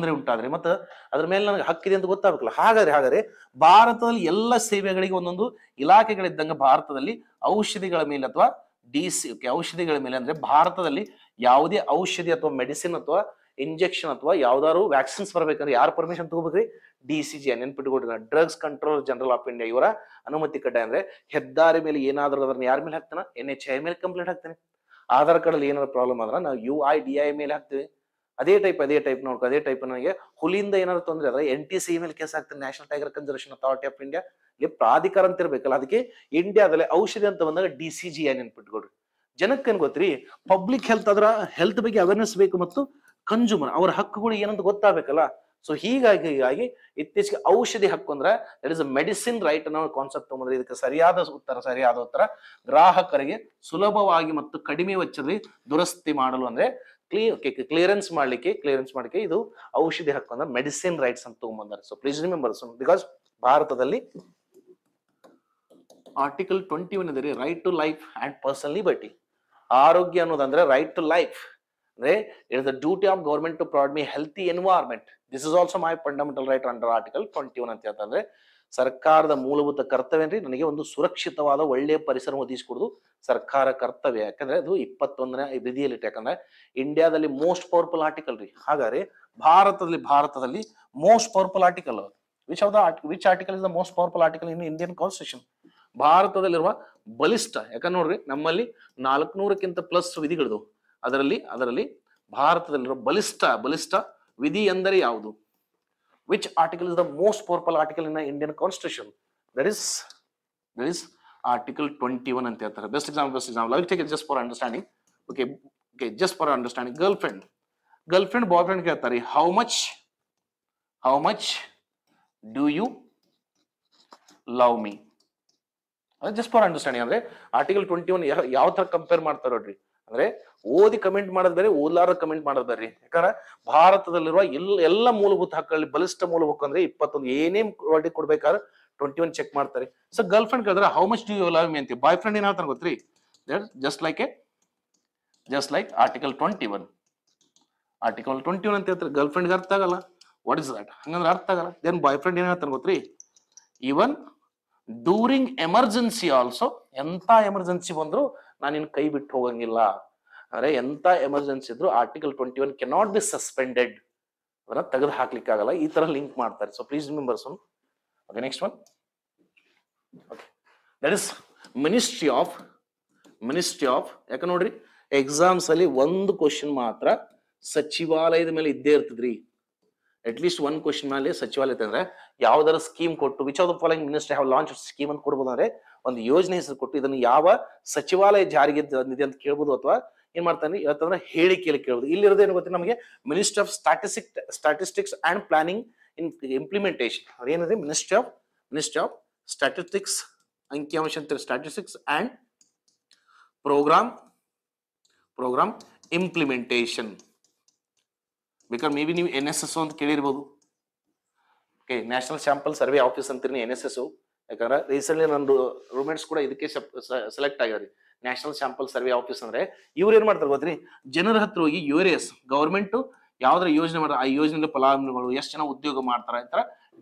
ಮತ್ತೆ ಅದ್ರ ಮೇಲೆ ನನಗೆ ಹಕ್ಕಿದೆ ಅಂತ ಗೊತ್ತಾಗಬೇಕಲ್ಲ. ಹಾಗಾದ್ರೆ ಭಾರತದಲ್ಲಿ ಎಲ್ಲ ಸೇವೆಗಳಿಗೆ ಒಂದೊಂದು ಇಲಾಖೆಗಳಿದ್ದಂಗ ಭಾರತದಲ್ಲಿ ಔಷಧಿಗಳ ಮೇಲೆ ಅಥವಾ ಔಷಧಿಗಳ ಮೇಲೆ ಅಂದ್ರೆ ಭಾರತದಲ್ಲಿ ಯಾವುದೇ ಔಷಧಿ ಅಥವಾ ಮೆಡಿಸಿನ್ ಅಥವಾ ಇಂಜೆಕ್ಷನ್ ಅಥವಾ ಯಾವ್ದಾದ್ರು ವ್ಯಾಕ್ಸಿನ್ಸ್ ಬರ್ಬೇಕಂದ್ರೆ ಯಾರು ಪರ್ಮಿಷನ್ ತಗೋಬೇಕ್ರಿ? DCG, ನೆನ್ಪಿಟ್ಕೊಡ್ರಿ, drugs control general of India, ಇವರ ಅನುಮತಿ ಕಡ್ಡಾಯ. ಅಂದ್ರೆ ಹೆದ್ದಾರಿ ಮೇಲೆ ಏನಾದ್ರೂ ಅದನ್ನ ಯಾರ ಮೇಲೆ ಹಾಕ್ತಾನ? NHAI ಮೇಲೆ ಕಂಪ್ಲೇಂಟ್ ಹಾಕ್ತಾನೆ. ಆಧಾರ್ ಕಾರ್ಡ್ ಅಲ್ಲಿ ಏನಾದ್ರು ಪ್ರಾಬ್ಲಮ್ ಆದ್ರೆ ನಾವು UIDAI ಮೇಲೆ ಹಾಕ್ತೀವಿ. ಅದೇ ಟೈಪ್ ನೋಡ್ಕೊ, ಅದೇ ಟೈಪ್ ನನಗೆ ಹುಲಿಯಿಂದ ಏನಾದ್ರು ತೊಂದ್ರೆ ಆದ್ರೆ NTC ಮೇಲೆ ಕೇಸ್ ಹಾಕ್ತಾನೆ, national tiger conservation authority of India. ಇಲ್ಲಿ ಪ್ರಾಧಿಕಾರ ಅಂತ ಇರ್ಬೇಕಲ್ಲ, ಅದಕ್ಕೆ ಇಂಡಿಯಾದಲ್ಲಿ ಔಷಧಿ ಅಂತ ಬಂದಾಗ DCGI ನೆನ್ಪಿಟ್ಕೊಡ್ರಿ. ಜನಕ್ಕೆ ಏನ್ ಗೊತ್ತ್ರಿ, ಪಬ್ಲಿಕ್ ಹೆಲ್ತ್ ಅದರ ಹೆಲ್ತ್ ಬಗ್ಗೆ ಅವೇರ್ನೆಸ್ ಬೇಕು ಮತ್ತು ಕನ್ಸ್ಯೂಮರ್ ಅವರ ಹಕ್ಕುಗಳು ಏನಂತ ಗೊತ್ತಾಗಬೇಕಲ್ಲ. ಸೊ ಹೀಗಾಗಿ ಇತ್ತೀಚೆಗೆ ಔಷಧಿ ಹಕ್ಕು ಅಂದ್ರೆ that is a medicine right ಅನ್ನೋ ಕಾನ್ಸೆಪ್ಟ್ ತಗೊಂಡ್ರೆ ಇದಕ್ಕೆ ಸರಿಯಾದ ಉತ್ತರ ಗ್ರಾಹಕರಿಗೆ ಸುಲಭವಾಗಿ ಮತ್ತು ಕಡಿಮೆ ವೆಚ್ಚದಲ್ಲಿ ದುರಸ್ತಿ ಮಾಡಲು ಅಂದ್ರೆ ಕ್ಲಿಯರೆನ್ಸ್ ಮಾಡ್ಲಿಕ್ಕೆ ಇದು ಔಷಧಿ ಹಕ್ಕು ಅಂದ್ರೆ ಮೆಡಿಸಿನ್ ರೈಟ್ಸ್ ಅಂತ ತಗೊಂಡ್ಬಂದಾರೆ. ಸೊ ಪ್ಲೀಸ್ ರಿಮೆಂಬರ್, ಬಿಕಾಸ್ ಭಾರತದಲ್ಲಿ ಆರ್ಟಿಕಲ್ 21 ಇದೆ, right to life and personal liberty. ಆರೋಗ್ಯ ಅನ್ನೋದಂದ್ರೆ ರೈಟ್ ಟು ಲೈಫ್ ಅಂದ್ರೆ it is the duty of government to provide me healthy environment. This is also my fundamental right under article 21 ಅಂತ ಹೇಳ್ತಂದ್ರೆ ಸರ್ಕಾರದ ಮೂಲಭೂತ ಕರ್ತವ್ಯ ಏನ್ರಿ, ನನಗೆ ಒಂದು ಸುರಕ್ಷಿತವಾದ ಒಳ್ಳೆಯ ಪರಿಸರ ಒದಗಿಸಿಕೊಡುದು ಸರ್ಕಾರ ಕರ್ತವ್ಯ. ಯಾಕಂದ್ರೆ ಅದು 21ನೇ ವಿಧಿಯಲ್ಲಿ, ಯಾಕಂದ್ರೆ ಇಂಡಿಯಾದಲ್ಲಿ ಮೋಸ್ಟ್ ಪವರ್ಫುಲ್ ಆರ್ಟಿಕಲ್ ರೀ. ಹಾಗಾದ್ರೆ ಭಾರತದಲ್ಲಿ most powerful article which article is the most powerful article in Indian constitution? ಭಾರತದಲ್ಲಿರುವ ಬಲಿಷ್ಠ, ಯಾಕಂದ್ರೆ ನೋಡ್ರಿ ನಮ್ಮಲ್ಲಿ 400ಕ್ಕಿಂತ ಪ್ಲಸ್ ವಿಧಿಗಳಿದು. ಅದರಲ್ಲಿ ಭಾರತದಲ್ಲಿರುವ ಬಲಿಷ್ಠ ವಿಧಿ ಎಂದರೆ ಯಾವುದು? Which article is the most powerful article in Indian constitution? That is article 21 ಅಂತ ಹೇಳ್ತಾರೆ. Best example I will take it just for understanding. Okay, just for understanding. Girlfriend boyfriend ಕೇಳ್ತಾರೆ, how much do you love me? Just for understanding. ಅಂದ್ರೆ article 21 ಯಾವ ತರ compare ಮಾಡ್ತಾರೆ ನೋಡ್ರಿ. ಅಂದ್ರೆ ಓದಿ ಕಮೆಂಟ್ ಮಾಡೋದ್ ಬೇರೆ, ಓದ್ಲಾರ ಕಮೆಂಟ್ ಮಾಡೋದ್ ಬೇರೆ. ಯಾಕಂದ್ರೆ ಭಾರತದಲ್ಲಿರುವ ಎಲ್ಲ ಮೂಲಭೂತ ಹಕ್ಕಲ್ಲಿ ಬಲಿಷ್ಠ ಮೂಲಭೂತ ಅಂದ್ರೆ 21 ಏನೇನ್ ಕೊಡ್ಬೇಕಾದ್ರೆ 21 ಚೆಕ್ ಮಾಡ್ತಾರೆ. ಸೊ ಗರ್ಲ್ ಫ್ರೆಂಡ್ ಕೇಳಿದ್ರೆ how much do you love me ಅಂತ. ಬಾಯ್ ಫ್ರೆಂಡ್ ಏನ್ ಹೇಳ್ತಾನೆ ಗೊತ್ತ್ರಿ? ಜಸ್ಟ್ ಲೈಕ್ ಆರ್ಟಿಕಲ್ 21 ಅಂತ ಹೇಳ್ತಾರೆ. ಗರ್ಲ್ ಫ್ರೆಂಡ್ ಅರ್ಥ ಆಗಲ್ಲ, ವಾಟ್ ಇಸ್ ದಟ್? ಹಂಗಂದ್ರೆ ಅರ್ಥ ಆಗಲ್ಲ. ದೆನ್ ಬಾಯ್ ಫ್ರೆಂಡ್ ಏನ್ ಹೇಳ್ತಾನೆ ಗೊತ್ತ್ರಿ? ಈವನ್ ಡ್ಯೂರಿಂಗ್ ಎಮರ್ಜೆನ್ಸಿ ಆಲ್ಸೋ, ಎಂತ ಎಮರ್ಜೆನ್ಸಿ ಬಂದ್ರು ನಾನು ನಿನ್ ಕೈ ಬಿಟ್ಟು ಹೋಗಂಗಿಲ್ಲ. ಅಂದ್ರೆ ಎಂತ ಎಮರ್ಜೆನ್ಸಿ ಇದ್ರು ಆರ್ಟಿಕಲ್ 21 ಕೆನಾಟ್ ಬಿ ಸಸ್ಪೆಂಡೆಡ್, ಅದನ್ನ ತೆಗೆದು ಹಾಕ್ಲಿಕ್ಕೆ ಆಗಲ್ಲ. ಈ ತರ ಲಿಂಕ್ ಮಾಡ್ತಾರೆ. So please remember some. Okay, next one. Okay, that is ministry of ಯಾಕೆ ನೋಡ್ರಿ ಎಕ್ಸಾಮ್ಸ್ ಅಲ್ಲಿ ಒಂದು ಕ್ವಶನ್ ಮಾತ್ರ ಸಚಿವಾಲಯದ ಮೇಲೆ ಇದ್ದೇ ಇರ್ತದ್ರಿ. ಅಟ್ ಲೀಸ್ಟ್ ಒಂದ್ ಕ್ವಶನ್ ಮೇಲೆ ಸಚಿವಾಲಯ ಅಂದ್ರೆ ಯಾವ್ದಾರ ಸ್ಕೀಮ್ ಕೊಟ್ಟು which of the following minister have launch scheme ಅಂತ ಕೊಡ್ಬೋದು. ಅಂದ್ರೆ ಒಂದು ಯೋಜನೆ ಹೆಸರು ಕೊಟ್ಟು ಇದನ್ನು ಯಾವ ಸಚಿವಾಲಯ ಜಾರಿಗೆ ತಂದಿದೆ ಅಂತ ಕೇಳ್ಬೋದು, ಅಥವಾ ಏನ್ ಮಾಡ್ತಾನೆ ಇವತ್ತಂದ್ರೆ ಹೇಳಿಕೆಯಲ್ಲಿ ಕೇಳ್ಬೋದು. ಇಲ್ಲಿರೋದು ಏನು ಗೊತ್ತಿಲ್ಲ ನಮಗೆ, ministry of statistics and planning in implementation. ಏನಿದೆ? ಮಿನಿಸ್ಟ್ರಿ ಆಫ್ ಸ್ಟಾಟಿಸ್ಟಿಕ್ಸ್, ಅಂಕಿಅಂಶ ಅಂತ, ಸ್ಟಾಟಿಸ್ಟಿಕ್ಸ್ ಅಂಡ್ ಪ್ರೋಗ್ರಾಮ್ ಇಂಪ್ಲಿಮೆಂಟೇಷನ್. ಬೇಕಾದ್ರೆ ಮೇ ಬಿ ನೀವು NSS ಅಂತ ಕೇಳಿರ್ಬೋದು. Okay, national sample survey office ಅಂತೀರಿ NSS. ಯಾಕಂದ್ರೆ ರೀಸೆಂಟ್ಲಿ ನನ್ನ ರೂಮ್ಮೇಟ್ಸ್ ಕೂಡ ಇದಕ್ಕೆ ಸೆಲೆಕ್ಟ್ ಆಗ್ಯಾರಿ. ನ್ಯಾಷನಲ್ ಸ್ಯಾಂಪಲ್ ಸರ್ವೆ ಆಫೀಸ್ ಅಂದ್ರೆ ಇವ್ರು ಏನ್ ಮಾಡ್ತಾರೆ ಗೊತ್ತ್ರಿ? ಜನರ ಹತ್ರ ಹೋಗಿ URS ಗವರ್ಮೆಂಟ್ ಯಾವ್ದಾರ ಯೋಜನೆ ಮಾಡ್ತಾರೆ, ಆ ಯೋಜನೆ ಫಲಾನುಭವಿಗಳು ಎಷ್ಟು ಜನ ಉದ್ಯೋಗ ಮಾಡ್ತಾರೆ ಅಂತ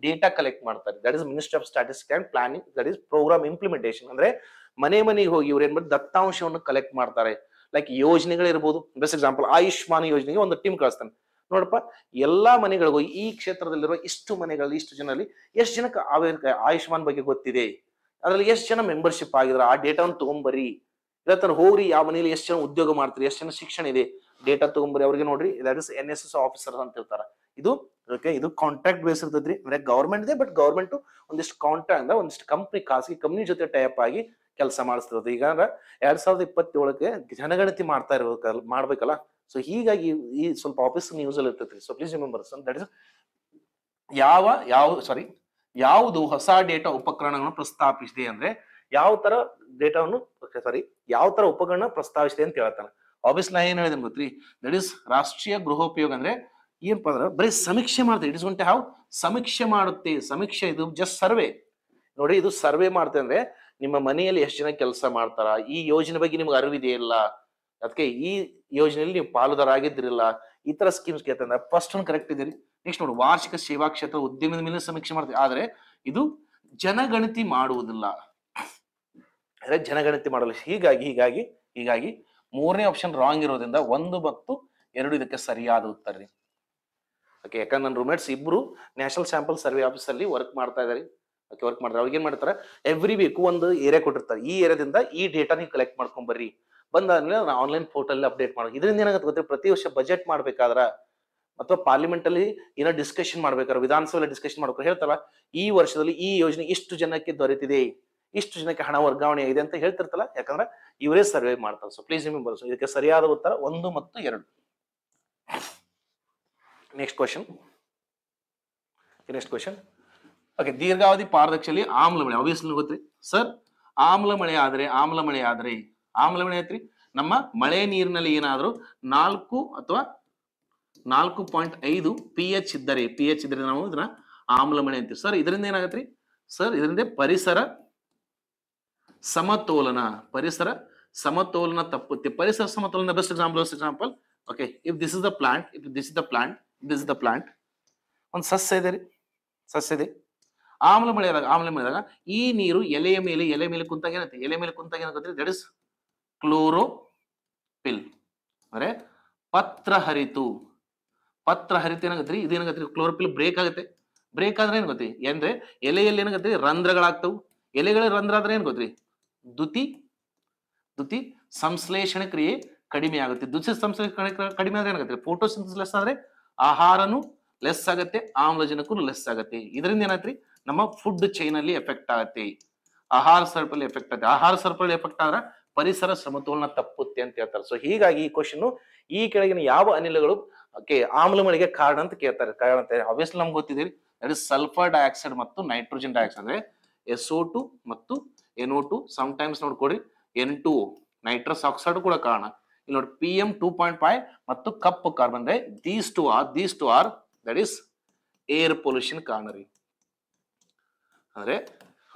ಡೇಟಾ ಕಲೆಕ್ಟ್ ಮಾಡ್ತಾರೆ. That is ministry of statistics and planning, that is programme implementation. ಅಂದ್ರೆ ಮನೆಗೆ ಹೋಗಿ ಇವ್ರು ಏನ್ ಮಾಡಿ ದತ್ತಾಂಶವನ್ನು ಕಲೆಕ್ಟ್ ಮಾಡ್ತಾರೆ. ಲೈಕ್ ಯೋಜನೆಗಳಿರ್ಬೋದು. ಬೆಸ್ಟ್ ಎಕ್ಸಾಂಪಲ್ ಆಯುಷ್ಮಾನ್ ಯೋಜನೆಗೆ ಒಂದು ಟೀಮ್ ಕಳಿಸ್ತಾನೆ. ನೋಡಪ್ಪ, ಎಲ್ಲಾ ಮನೆಗಳಿಗೂ ಈ ಕ್ಷೇತ್ರದಲ್ಲಿರುವ ಇಷ್ಟು ಮನೆಗಳಲ್ಲಿ ಇಷ್ಟು ಜನರಲ್ಲಿ ಎಷ್ಟು ಜನಕ್ಕೆ ಆಯುಷ್ಮಾನ್ ಬಗ್ಗೆ ಗೊತ್ತಿದೆ, ಅದ್ರಲ್ಲಿ ಎಷ್ಟು ಜನ ಮೆಂಬರ್ಶಿಪ್ ಆಗಿದ್ರ, ಆ ಡೇಟಾವನ್ನು ತಗೊಂಬರ್ರಿ. ಇದೇ ಹೋಗ್ರಿ, ಯಾವ ಮನೇಲಿ ಎಷ್ಟು ಜನ ಉದ್ಯೋಗ ಮಾಡ್ತೀರಿ, ಎಷ್ಟು ಜನ ಶಿಕ್ಷಣ ಇದೆ, ಡೇಟಾ ತಗೊಂಬರ್ರಿ. ಅವ್ರಿಗೆ ನೋಡ್ರಿ, ದಟ್ ಇಸ್ NSS ಆಫೀಸರ್ ಅಂತ ಇರ್ತಾರ. ಇದು ಓಕೆ ಇದು ಕಾಂಟ್ರಾಕ್ಟ್ ಬೇಸ್ ಇರ್ತೈತ್ರಿ, ಅಂದ್ರೆ ಗೌರ್ಮೆಂಟ್ ಇದೆ, ಬಟ್ ಗೌರ್ಮೆಂಟ್ ಒಂದಿಷ್ಟು ಕಾಂಟ್ರಾಕ್ಟ್ ಅಂದ್ರೆ ಒಂದಿಷ್ಟು ಕಂಪ್ನಿ, ಖಾಸಗಿ ಕಂಪ್ನಿ ಜೊತೆ ಟೈಪ್ ಆಗಿ ಕೆಲಸ ಮಾಡಿಸ್ತಿರೋದು. ಈಗ 2027ಕ್ಕೆ ಜನಗಣತಿ ಮಾಡ್ಬೇಕಲ್ಲ, ಸೊ ಹೀಗಾಗಿ ಈ ಸ್ವಲ್ಪ ಆಫೀಸ್ ನ್ಯೂಸ್ ಅಲ್ಲಿ ಇರ್ತೈತ್ರಿ. So please remember that is ಯಾವುದು ಹೊಸ ಡೇಟಾ ಉಪಕರಣಗಳನ್ನು ಪ್ರಸ್ತಾಪಿಸಿದೆ ಅಂದ್ರೆ ಯಾವ ತರ ಡೇಟಾವನ್ನು ಯಾವ ತರ ಉಪಕರಣ ಪ್ರಸ್ತಾವಿಸಿದೆ ಅಂತ ಹೇಳ್ತಾನೆ. ಆಬ್ವಿಯಸ್ ನಾ ಏನ್ ಹೇಳಿದೆ ಗೊತ್ತ್ರಿ, ದಟ್ ಇಸ್ ರಾಷ್ಟ್ರೀಯ ಗೃಹೋಪಯೋಗ ಅಂದ್ರೆ ಏನಪ್ಪಾ ಅಂದ್ರೆ ಬರೀ ಸಮೀಕ್ಷೆ ಮಾಡುತ್ತೆ. It is going to have ಸಮೀಕ್ಷೆ ಮಾಡುತ್ತೆ. ಸಮೀಕ್ಷೆ ಇದು ಜಸ್ಟ್ ಸರ್ವೆ ನೋಡಿ, ಇದು ಸರ್ವೆ ಮಾಡ್ತೆ ಅಂದ್ರೆ ನಿಮ್ಮ ಮನೆಯಲ್ಲಿ ಎಷ್ಟು ಜನ ಕೆಲಸ ಮಾಡ್ತಾರ, ಈ ಯೋಜನೆ ಬಗ್ಗೆ ನಿಮ್ಗೆ ಅರಿವಿದೆಯಿಲ್ಲ, ಅದಕ್ಕೆ ಈ ಯೋಜನೆಯಲ್ಲಿ ನೀವು ಪಾಲುದಾರ ಆಗಿದ್ರಿಲ್ಲ, ಈ ತರ ಸ್ಕೀಮ್ಸ್ ಕೇಳ್ತಾರೆ. ಫಸ್ಟ್ ಒಂದು ಕರೆಕ್ಟ್ ಇದೀರಿ. ನೆಕ್ಸ್ಟ್ ನೋಡಿ, ವಾರ್ಷಿಕ ಸೇವಾ ಕ್ಷೇತ್ರ ಉದ್ಯಮದ ಮೇಲೆ ಸಮೀಕ್ಷೆ ಮಾಡ್ತೀವಿ, ಆದ್ರೆ ಇದು ಜನಗಣತಿ ಮಾಡುವುದಿಲ್ಲ, ಅಂದ್ರೆ ಜನಗಣತಿ ಮಾಡಲ್ಲ. ಹೀಗಾಗಿ ಮೂರನೇ ಆಪ್ಷನ್ ರಾಂಗ್ ಇರೋದ್ರಿಂದ 1 ಮತ್ತು 2 ಇದಕ್ಕೆ ಸರಿಯಾದ ಉತ್ತರ ರೀ. ಓಕೆ, ಯಾಕಂದ್ರೆ ನನ್ನ ರೂಮ್ಮೇಟ್ಸ್ ಇಬ್ರು ನ್ಯಾಷನಲ್ ಸ್ಯಾಂಪಲ್ ಸರ್ವೆ ಆಫೀಸ್ ಅಲ್ಲಿ ವರ್ಕ್ ಮಾಡ್ತಾ ಇದಾರೆ. ಓಕೆ, ವರ್ಕ್ ಮಾಡ್ತಾರೆ. ಅವ್ರಿಗೆ ಏನ್ ಮಾಡ್ತಾರೆ, ಎವ್ರಿ ವೀಕ್ ಒಂದು ಏರಿಯಾ ಕೊಟ್ಟಿರ್ತಾರೆ, ಈ ಏರಿಯಾದಿಂದ ಈ ಡೇಟಾ ನೀವು ಕಲೆಕ್ಟ್ ಮಾಡ್ಕೊಂಡ್ ಬರ್ರಿ, ಬಂದಾದ್ಮೇಲೆ ನಾನು ಆನ್ಲೈನ್ ಪೋರ್ಟಲ್ ಅಪ್ಡೇಟ್ ಮಾಡೋದು. ಇದರಿಂದ ಏನಾಗುತ್ತೆ ಗೊತ್ತಿಲ್ಲ, ಪ್ರತಿ ವರ್ಷ ಬಜೆಟ್ ಮಾಡ್ಬೇಕಾದ್ರ ಅಥವಾ ಪಾರ್ಲಿಮೆಂಟ್ ಅಲ್ಲಿ ಏನೋ ಡಿಸ್ಕಷನ್ ಮಾಡ್ಬೇಕಾದ್ರೆ, ವಿಧಾನಸಭೆಯಲ್ಲಿ ಡಿಸ್ಕಷನ್ ಮಾಡ್ಬೇಕು, ಹೇಳ್ತಾರ ಈ ವರ್ಷದಲ್ಲಿ ಈ ಯೋಜನೆ ಇಷ್ಟು ಜನಕ್ಕೆ ದೊರೆತಿದೆ, ಇಷ್ಟು ಜನಕ್ಕೆ ಹಣ ವರ್ಗಾವಣೆ ಆಗಿದೆ ಅಂತ ಹೇಳ್ತಿರ್ತಲ್ಲ, ಯಾಕಂದ್ರೆ ಇವರೇ ಸರ್ವೆ ಮಾಡ್ತಾರೆ. ಸೊ ಪ್ಲೀಸ್ ರಿಮೆಂಬರ್, ಇದಕ್ಕೆ ಸರಿಯಾದ ಉತ್ತರ 1 ಮತ್ತು 2. Next question. ಓಕೆ, ದೀರ್ಘಾವಧಿ ಪಾರದರ್ಶಿಯಲ್ಲಿ ಆಮ್ಲ ಮಳೆ ಆಬ್ವಿಯಸ್ಲಿ ಗೊತ್ತ್ರಿ ಸರ್. ಆಮ್ಲ ಮಳೆ ಐತ್ರಿ, ನಮ್ಮ ಮಳೆ ನೀರಿನಲ್ಲಿ ಏನಾದ್ರೂ 4 ಅಥವಾ 4.5 pH ಇದ್ದರೆ ನಾವು ಇದನ್ನ ಆಮ್ಲ ಮಳೆ ಅಂತೀವಿ ಸರ್. ಇದರಿಂದ ಏನಾಗತ್ರಿ ಸರ್, ಇದರಿಂದ ಪರಿಸರ ಸಮತೋಲನ ತಪ್ಪುತ್ತೆ. ಪರಿಸರ ಸಮತೋಲನ best example. Okay, if this is the plant, ಒಂದು ಸಸ್ಯ ಇದೆ ರೀ, ಆಮ್ಲ ಮಳೆದಾಗ ಈ ನೀರು ಎಲೆ ಮೇಲೆ ಕುಂತಾಗ ಏನಾಗುತ್ತೆ, ದಟ್ ಇಸ್ ಕ್ಲೋರೋಫಿಲ್, ಅಂದ್ರೆ ಪತ್ರ ಹರಿತು ಏನಾಗತ್ರಿ, ಇದೇನಾಗತ್ರಿ ಕ್ಲೋರೋಫಿಲ್ ಬ್ರೇಕ್ ಆದ್ರೆ ಏನ್ ಗೊತ್ತಿ ಅಂದ್ರೆ ಎಲೆಯಲ್ಲಿ ಏನಾಗತ್ರಿ ರಂಧ್ರಗಳಾಗ್ತವು. ಎಲೆಗಳ ರಂಧ್ರ ಆದ್ರೆ ಏನ್ ಗೊತ್ತ್ರಿ, ದ್ಯುತಿ ಸಂಶ್ಲೇಷಣೆ ಕ್ರಿಯೆ ಕಡಿಮೆ ಆಗುತ್ತೆ. ದ್ಯುತಿ ಸಂಶ್ಲೇಷಣೆ ಕಡಿಮೆ ಆದ್ರೆ ಏನಾಗುತ್ತೆ, ಫೋಟೋಸಿಂಥಸಿಸ್ ಲೆಸ್ ಆದ್ರೆ ಆಹಾರನು ಲೆಸ್ ಆಗುತ್ತೆ, ಆಮ್ಲಜನಕನು ಲೆಸ್ ಆಗುತ್ತೆ. ಇದರಿಂದ ಏನಾಗ್ತ್ರಿ, ನಮ್ಮ ಫುಡ್ ಚೈನ್ ಅಲ್ಲಿ ಎಫೆಕ್ಟ್ ಆಗುತ್ತೆ, ಆಹಾರ ಸರಪಳಿ ಎಫೆಕ್ಟ್ ಆದ್ರೆ ಪರಿಸರ ಸಮತೋಲನ ತಪ್ಪುತ್ತೆ ಅಂತ ಹೇಳ್ತಾರೆ. ಸೊ ಹೀಗಾಗಿ ಈ ಕ್ವಶನ್ ಈ ಕೆಳಗಿನ ಯಾವ ಅನಿಲಗಳು ಆಮ್ಲ ಮಳೆಗೆ ಕಾರಣ ಅಂತ ಕೇಳ್ತಾರೆ. ಆಬ್ವಿಯಸ್ಲಿ ನಮ್ಗೆ ಗೊತ್ತಿದೆ, ದಟ್ ಇಸ್ ಸಲ್ಫರ್ ಡೈಆಕ್ಸೈಡ್ ಮತ್ತು ನೈಟ್ರೋಜನ್ ಡೈಆಕ್ಸೈಡ್, ಅಂದ್ರೆ SO2 ಮತ್ತು NO2. Sometimes ನೋಡ್ಕೊಡಿ N2 nitrous oxide ಕೂಡ ಕಾರಣ. ಇಲ್ಲಿ ನೋಡಿ PM2.5 ಮತ್ತು ಕಪ್ಪು ಕಾರ್ಬನ್, ಅಂದ್ರೆ these two are that is air pollution ಕಾರಣ ರೀ. ಅಂದ್ರೆ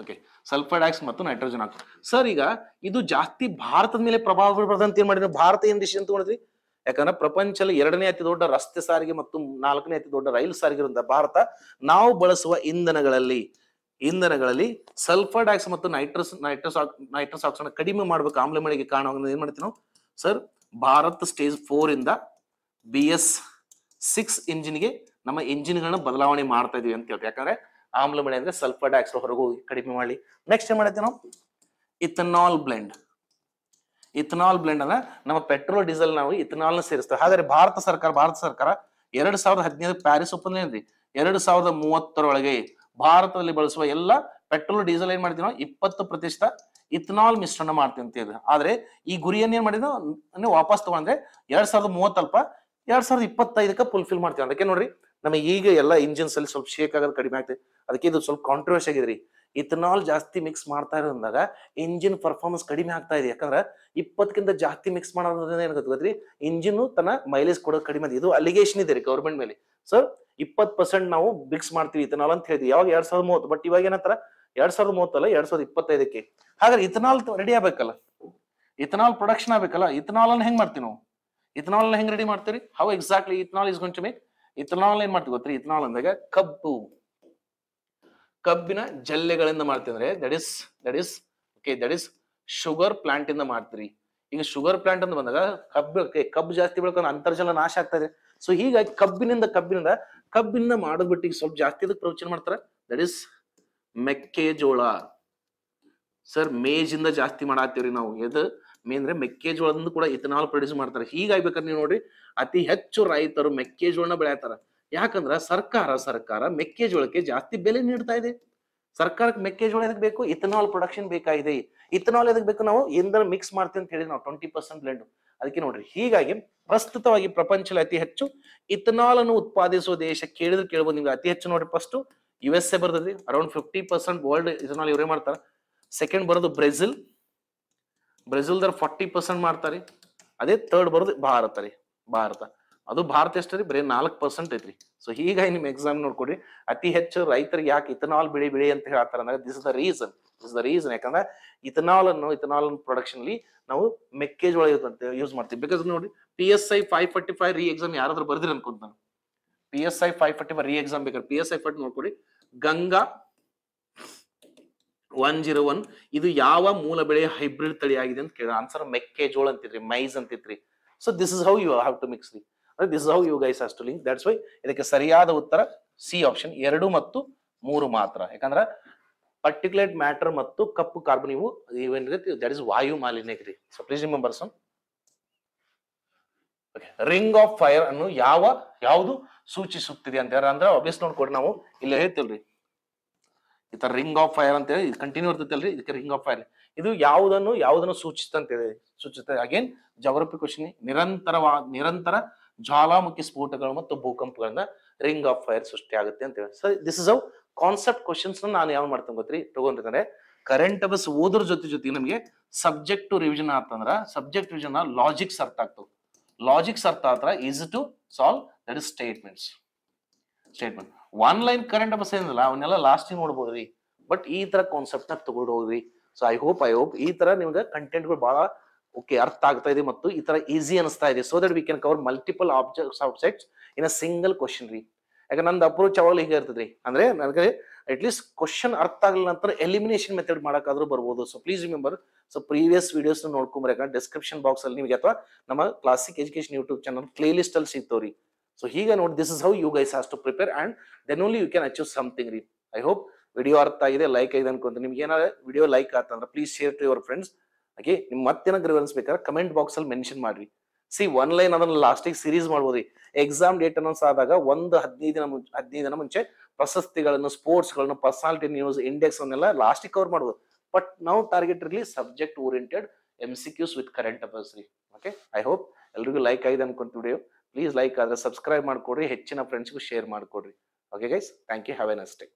ಓಕೆ, ಸಲ್ಫರ್ ಡೈಆಕ್ಸೈಡ್ ಮತ್ತು ನೈಟ್ರೋಜನ್ ಆಕ್ಸೈಡ್. ಸರ್ ಈಗ ಇದು ಜಾಸ್ತಿ ಭಾರತದ ಮೇಲೆ ಪ್ರಭಾವ ಬೀಳಬಾರ್ದಂತ ಏನ್ ಮಾಡಿದ್ರೆ, ಭಾರತ ಏನ್ ಡಿಸಿಷನ್ ತಗೊಂಡ್ರಿ, ಯಾಕಂದ್ರೆ ಪ್ರಪಂಚದಲ್ಲಿ 2ನೇ ಅತಿ ದೊಡ್ಡ ರಸ್ತೆ ಸಾರಿಗೆ ಮತ್ತು 4ನೇ ಅತಿ ದೊಡ್ಡ ರೈಲು ಸಾರಿಗೆ ಇರೋದ್ರಿಂದ ಭಾರತ ನಾವು ಬಳಸುವ ಇಂಧನಗಳಲ್ಲಿ ಸಲ್ಫರ್ ಡೈಆಕ್ಸೈಡ್ ಮತ್ತು ನೈಟ್ರಸ್ ಆಕ್ಸೈಡ್ ಕಡಿಮೆ ಮಾಡ್ಬೇಕು. ಆಮ್ಲ ಮಳೆಗೆ ಕಾರಣವಾಗಿ ಏನ್ ಮಾಡ್ತೀವಿ ನಾವು ಸರ್, ಭಾರತ್ ಸ್ಟೇಜ್ 4 ಇಂದ BS6 ಇಂಜಿನ್ಗೆ ನಮ್ಮ ಇಂಜಿನ್ಗಳನ್ನ ಬದಲಾವಣೆ ಮಾಡ್ತಾ ಇದೀವಿ ಅಂತ ಹೇಳ್ತೀವಿ. ಯಾಕಂದ್ರೆ ಆಮ್ಲ ಮಳೆ ಅಂದ್ರೆ ಸಲ್ಫರ್ ಡೈಆಕ್ಸೈಡ್ ಹೊರಗೆ ಹೋಗಿ ಕಡಿಮೆ ಮಾಡಿ. ನೆಕ್ಸ್ಟ್ ಏನ್ ಮಾಡ್ತೀವಿ ನಾವು, ಇಥನಾಲ್ ಬ್ಲೆಂಡ್ ಅಂದ್ರೆ ನಮ್ಮ ಪೆಟ್ರೋಲ್ ಡೀಸೆಲ್ ನಾವು ಇಥನಾಲ್ ನ ಸೇರಿಸ್ತೇವೆ. ಹಾಗಾದ್ರೆ ಭಾರತ ಸರ್ಕಾರ 2015 ಪ್ಯಾರಿಸ್ ಒಪ್ಪಂದ ಏನ್ರಿ, 2030 ಭಾರತದಲ್ಲಿ ಬಳಸುವ ಎಲ್ಲ ಪೆಟ್ರೋಲ್ ಡೀಸೆಲ್ ಏನ್ ಮಾಡ್ತೀವಿ ನಾವು 20% ಇಥನಾಲ್ ಮಿಶ್ರಣ ಮಾಡ್ತೀವಿ ಅಂತ ಹೇಳಿದ್ರೆ. ಆದ್ರೆ ಈ ಗುರಿಯನ್ನ ಏನ್ ಮಾಡಿದ್ವಿ ವಾಪಸ್ ತಗೊಂಡ್ರೆ 2030 ಅಲ್ಪ 2025ಕ್ಕೆ ಫುಲ್ಫಿಲ್ ಮಾಡ್ತೀವಿ. ಅದಕ್ಕೆ ನೋಡ್ರಿ ನಮಗೆ ಈಗ ಎಲ್ಲ ಇಂಜಿನ್ಸ್ ಅಲ್ಲಿ ಸ್ವಲ್ಪ ಶೇಕ್ ಆಗೋದು ಕಡಿಮೆ ಆಗ್ತದೆ. ಅದಕ್ಕೆ ಇದು ಸ್ವಲ್ಪ ಕಾಂಟ್ರವರ್ಸಿ ಆಗಿದ್ರಿ. ಇಥನಾಲ್ ಜಾಸ್ತಿ ಮಿಕ್ಸ್ ಮಾಡ್ತಾ ಇರೋದ್ರಾಗ ಇಂಜಿನ್ ಪರ್ಫಾರ್ಮೆನ್ಸ್ ಕಡಿಮೆ ಆಗ್ತಾ ಇದೆ. ಯಾಕಂದ್ರೆ 20ಕ್ಕಿಂತ ಜಾಸ್ತಿ ಮಿಕ್ಸ್ ಮಾಡೋದ್ರಿಂದ ಏನ್ ಗೊತ್ತ್ರಿ, ಇಂಜಿನ್ ತನ್ನ ಮೈಲೇಜ್ ಕೊಡೋದು ಕಡಿಮೆ ಇದೆ. ಇದು ಅಲಿಗೇಷನ್ ಇದೆ ರೀ ಗೌರ್ಮೆಂಟ್ ಮೇಲೆ. ಸರ್ 20% ನಾವು ಮಿಕ್ಸ್ ಮಾಡ್ತೀವಿ ಇಥನಾಲ್ ಅಂತ ಹೇಳಿದ್ವಿ ಯಾವಾಗ 2030. ಬಟ್ ಇವಾಗ ಏನಂತಾರ 2030 ಅಲ್ಲ 2025ಕ್ಕೆ. ಹಾಗಾದ್ರೆ ಇಥನಾಲ್ ರೆಡಿ ಆಗ್ಬೇಕಲ್ಲ, ಇಥನಾಲ್ ಪ್ರೊಡಕ್ಷನ್ ಆಗ್ಬೇಕಲ್ಲ. ಇಥನಾಲ್ ಅನ್ನ ಹೆಂಗ್ ಮಾಡ್ತೀವಿ ನಾವು, ಇಥನಾಲ್ ಹೆಂಗ್ ರೆಡಿ ಮಾಡ್ತೀರಿ, how exactly ethanol is going to make. Ethanol ಏನ್ ಮಾಡ್ತೀವಿ ಗೊತ್ತ್ರಿ, ಇಥನಾಲ್ ಅಂದಾಗ ಕಬ್ಬಿನ ಜಲ್ಲೆಗಳಿಂದ ಮಾಡ್ತೀವಿ. ಅಂದ್ರೆ ದಟ್ ಇಸ್ ಶುಗರ್ ಪ್ಲಾಂಟ್ ಇಂದ ಮಾಡ್ತೀರಿ. ಈಗ ಶುಗರ್ ಪ್ಲಾಂಟ್ ಅಂತ ಬಂದಾಗ ಕಬ್ಬು ಜಾಸ್ತಿ ಬೆಳ್ಕೊಂಡು ಅಂತರ್ಜಲ ನಾಶ ಆಗ್ತಾ ಇದೆ. ಸೊ ಹೀಗಾಗಿ ಕಬ್ಬಿನಿಂದ ಮಾಡೋದ್ ಬಿಟ್ಟು ಈಗ ಸ್ವಲ್ಪ ಜಾಸ್ತಿ ಅದಕ್ಕೆ ಪ್ರವಚನ ಮಾಡ್ತಾರೆ. ದಟ್ ಇಸ್ ಮೆಕ್ಕೆಜೋಳ. ಸರ್ ಮೇಜಿಂದ ಜಾಸ್ತಿ ಮಾಡಾಕ್ತಿವ್ರಿ ನಾವು. ಎದು ಅಂದ್ರೆ ಮೆಕ್ಕೆಜೋಳದಿಂದ ಕೂಡ ಇಥನಾಲ್ ಪ್ರೊಡ್ಯೂಸ್ ಮಾಡ್ತಾರೆ. ಹೀಗಾಗ್ಬೇಕಾದ್ರೆ ನೀವು ನೋಡ್ರಿ, ಅತಿ ಹೆಚ್ಚು ರೈತರು ಮೆಕ್ಕೆಜೋಳನ ಬೆಳೆಯತಾರ. ಯಾಕಂದ್ರ ಸರ್ಕಾರ ಮೆಕ್ಕೆಜೋಳಕ್ಕೆ ಜಾಸ್ತಿ ಬೆಲೆ ನೀಡ್ತಾ ಇದೆ. ಸರ್ಕಾರಕ್ಕೆ ಮೆಕ್ಕೆಜೋಳ ಎದಕ್ ಬೇಕು? ಇಥನಾಲ್ ಪ್ರೊಡಕ್ಷನ್ ಬೇಕಾಗಿದೆ. ಇಥನಾಲ್ ಎದಕ್ ಬೇಕು? ನಾವು ಇಂಧನ ಮಿಕ್ಸ್ ಮಾಡ್ತೀವಿ ಅಂತ ಹೇಳಿ ನಾವು 20% ಬ್ಲೆಂಡ್. ಅದಕ್ಕೆ ನೋಡ್ರಿ, ಹೀಗಾಗಿ ಪ್ರಸ್ತುತವಾಗಿ ಪ್ರಪಂಚದಲ್ಲಿ ಅತಿ ಹೆಚ್ಚು ಇಥನಾಲ್ ಅನ್ನು ಉತ್ಪಾದಿಸುವ ದೇಶ ಕೇಳ್ಬೋದು ನಿಮ್ಗೆ. ಅತಿ ಹೆಚ್ಚು ನೋಡ್ರಿ, ಫಸ್ಟ್ USA ಬರ್ತದೆ, ಅರೌಂಡ್ 50% ವರ್ಲ್ಡ್ ಇಥನಾಲ್ ಇವರೇ ಮಾಡ್ತಾರ. ಸೆಕೆಂಡ್ ಬರೋದು ಬ್ರೆಜಿಲ್ದಾರ 40% ಮಾಡ್ತಾರೆ. ಅದೇ ಥರ್ಡ್ ಬರೋದು ಭಾರತ. ಅದು ಭಾರತ ಎಷ್ಟರಿ? ಬರೀ 4% ಐತ್ರಿ. ಸೊ ಹೀಗಾಗಿ ನಿಮ್ ಎಕ್ಸಾಮ್ ನೋಡ್ಕೊಡ್ರಿ, ಅತಿ ಹೆಚ್ಚು ರೈತರಿಗೆ ಯಾಕೆ ಇಥನಾಲ್ ಬೆಳಿ ಅಂತ ಹೇಳ್ತಾರ ಅಂದ್ರೆ ದಿಸ್ ಇಸ್ ದ ರೀಸನ್. ಯಾಕಂದ್ರೆ ಇಥನಾಲ್ ಪ್ರೊಡಕ್ಷನ್ ಅಲ್ಲಿ ನಾವು ಮೆಕ್ಕೆಜೋಳ ಯೂಸ್ ಮಾಡ್ತೀವಿ. ಬಿಕಾಸ್ ನೋಡಿ, PSI 545 ರೀ ಎಕ್ಸಾಮ್ ಯಾರಾದ್ರೂ ಬರ್ದಿರ ಅನ್ಕೊಂತ ನಾನು. PSI 545 ರೀ ಎಕ್ಸಾಮ್ ಬೇಕಾದ್ರೆ PSI 5 ನೋಡ್ಕೊಡಿ. ಗಂಗಾ 101 ಇದು ಯಾವ ಮೂಲ ಬೆಳೆ ಹೈಬ್ರಿಡ್ ತಳಿ ಆಗಿದೆ ಅಂತ ಕೇಳ. ಆನ್ಸರ್ ಮೆಕ್ಕೆಜೋಳ ಅಂತಿದ್ರಿ, ಮೈಸ್ ಅಂತಿದ್ರಿ. So this is how you have to mix the, this is how you guys have to link. That's why ಇದಕ್ಕೆ ಸರಿಯಾದ ಉತ್ತರ ಸಿ ಆಪ್ಷನ್ 2 ಮತ್ತು 3 ಮಾತ್ರ. ಯಾಕಂದ್ರೆ ಪರ್ಟಿಕ್ಯುಲೇಟ್ ಮ್ಯಾಟರ್ ಮತ್ತು ಕಪ್ಪು ಕಾರ್ಬನ್ ಇವು ದಟ್ ಇಸ್ ವಾಯು ಮಾಲಿನ್ಯ. So please remember some. Ring of fire ಅನ್ನು ಯಾವುದು ಸೂಚಿಸುತ್ತಿದೆ ಅಂತ ಹೇಳಿ ಅಂದ್ರೆ ಆಬ್ವಿಯಸ್ ನೋಡ್ಕೊಡ್ರಿ, ನಾವು ಇಲ್ಲಿ ಹೇಳ್ತಿಲ್ರಿ ಈ ತರ ರಿಂಗ್ ಆಫ್ ಫೈರ್ ಅಂತ ಹೇಳಿ ಕಂಟಿನ್ಯೂ ಇರ್ತೈತಲ್ರಿ, ಇದಕ್ಕೆ ರಿಂಗ್ ಆಫ್ ಫೈರ್ ಇದು ಯಾವುದನ್ನು ಸೂಚಿಸುತ್ತೆ. Again geography question. ನಿರಂತರ ಜ್ವಾಲಾಮುಖಿ ಸ್ಫೋಟಗಳು ಮತ್ತು ಭೂಕಂಪಗಳಿಂದ ರಿಂಗ್ ಆಫ್ ಫೈರ್ ಸೃಷ್ಟಿ ಆಗುತ್ತೆ ಅಂತ ಹೇಳಿ. So this is how concept questions ನಾನು ಯಾವ ಮಾಡ್ತೇನೆ ಗೊತ್ತ್ರಿ, ತಗೊಂಡಿರ್ತಾರೆ. ಕರೆಂಟ್ ಅಫೇರ್ಸ್ ಓದ್ರ ಜೊತೆ ನಮಗೆ ಸಬ್ಜೆಕ್ಟ್ ಟು ರಿವಿಷನ್ ಆತಂದ್ರ ಸಬ್ಜೆಕ್ಟ್ ರಿವಿಷನ್ ಲಾಜಿಕ್ಸ್ ಅರ್ಥ ಆಗ್ತವೆ. ಲಾಜಿಕ್ಸ್ ಅರ್ಥ ಆತರ easy to solve. That is statement. One line current affairs ಏನಿಲ್ಲ ಅವನ್ನೆಲ್ಲ ಲಾಸ್ಟ್ ನೋಡ್ಬೋದ್ರಿ. ಬಟ್ ಈ ತರ ಕಾನ್ಸೆಪ್ಟ್ ನ ತಗೊಂಡು ಹೋಗ್ರಿ. ಸೊ ಐ ಹೋಪ್ ಈ ತರ ನಿಮ್ಗೆ ಕಂಟೆಂಟ್ಗಳು ಬಹಳ ಓಕೆ ಅರ್ಥ ಆಗ್ತಾ ಇದೆ ಮತ್ತು ಈ ತರ ಈಸಿ ಅನಿಸ್ತಾ ಇದೆ. So that we can cover multiple subjects in a single question ರೀ. ಯಾಕಂದ್ರೆ ನಂದು ಅಪ್ರೋಚ್ ಯಾವಾಗಲೂ ಹೀಗೆ ಇರ್ತದ್ರಿ, ಅಂದ್ರೆ ನನಗೆ ಅಟ್ ಲೀಸ್ಟ್ ಕ್ವಶನ್ ಅರ್ಥ ಆಗಲ್ಲ ನಂತರ ಎಲಿಮಿನೇಷನ್ ಮೆಥಡ್ ಮಾಡಕ್ಕಾದ್ರೂ ಬರ್ಬೋದು. So please remember, so previous videos ನೋಡ್ಕೊಂಬರ ಡಿಸ್ಕ್ರಿಪ್ಷನ್ ಬಾಕ್ಸ್ ಅಲ್ಲಿ ನಿಮಗೆ ಅಥವಾ ನಮ್ಮ classic education YouTube channel playlist ಅಲ್ಲಿ ಸಿಗ್ತವ್ರಿ. ಸೊ ಹೀಗೆ ನೋಡಿ, this is how you guys has to prepare and then only you can achieve something ರೀ. ಐ ಹೋಪ್ ವಿಡಿಯೋ ಅರ್ಥ ಆಗಿದೆ, ಲೈಕ್ ಆಗಿದೆ ಅನ್ಕೊಂತ. ನಿಮ್ಗೆ ಏನಾದ್ರೆ ವಿಡಿಯೋ ಲೈಕ್ ಆತಂದ್ರೆ please share to your friends. Okay, ನಿಮ್ ಮತ್ತೇನ ಗ್ರಿವೆನ್ಸ್ ಬೇಕಾದ್ರೆ ಕಮೆಂಟ್ ಬಾಕ್ಸ್ ಅಲ್ಲಿ ಮೆನ್ಷನ್ ಮಾಡ್ರಿ. ಸಿ ಒನ್ ಲೈನ್ ಅದನ್ನ ಲಾಸ್ಟಿಗೆ ಸೀರೀಸ್ ಮಾಡ್ಬೋದ್ರಿ. ಎಕ್ಸಾಮ್ ಡೇಟ್ ಅನೌನ್ಸ್ ಆದಾಗ ಒಂದು 15 ದಿನ ಮುಂಚೆ ಪ್ರಶಸ್ತಿಗಳನ್ನು, ಸ್ಪೋರ್ಟ್ಸ್ ಗಳನ್ನು, ಪರ್ಸನಾಲಿಟಿ ನ್ಯೂಸ್, ಇಂಡೆಕ್ಸ್ ಅವನ್ನೆಲ್ಲ ಲಾಸ್ಟಿಗೆ ಕವರ್ ಮಾಡ್ಬೋದು. ಬಟ್ ನಾವು ಟಾರ್ಗೆಟ್ ಇರಲಿ subject oriented MCQs with current affairs ರೀ. ಓಕೆ, ಐ ಹೋಪ್ ಎಲ್ರಿಗೂ ಲೈಕ್ ಆಗಿದೆ ಅನ್ಕೊಂತ ವಿಡಿಯೋ. ಪ್ಲೀಸ್ ಲೈಕ್ ಆದ್ರೆ ಸಬ್ಸ್ಕ್ರೈಬ್ ಮಾಡ್ಕೊಡ್ರಿ, ಹೆಚ್ಚಿನ ಫ್ರೆಂಡ್ಸ್ಗೂ ಶೇರ್ ಮಾಡ್ಕೊಡ್ರಿ. Okay guys, thank you, have a nice day.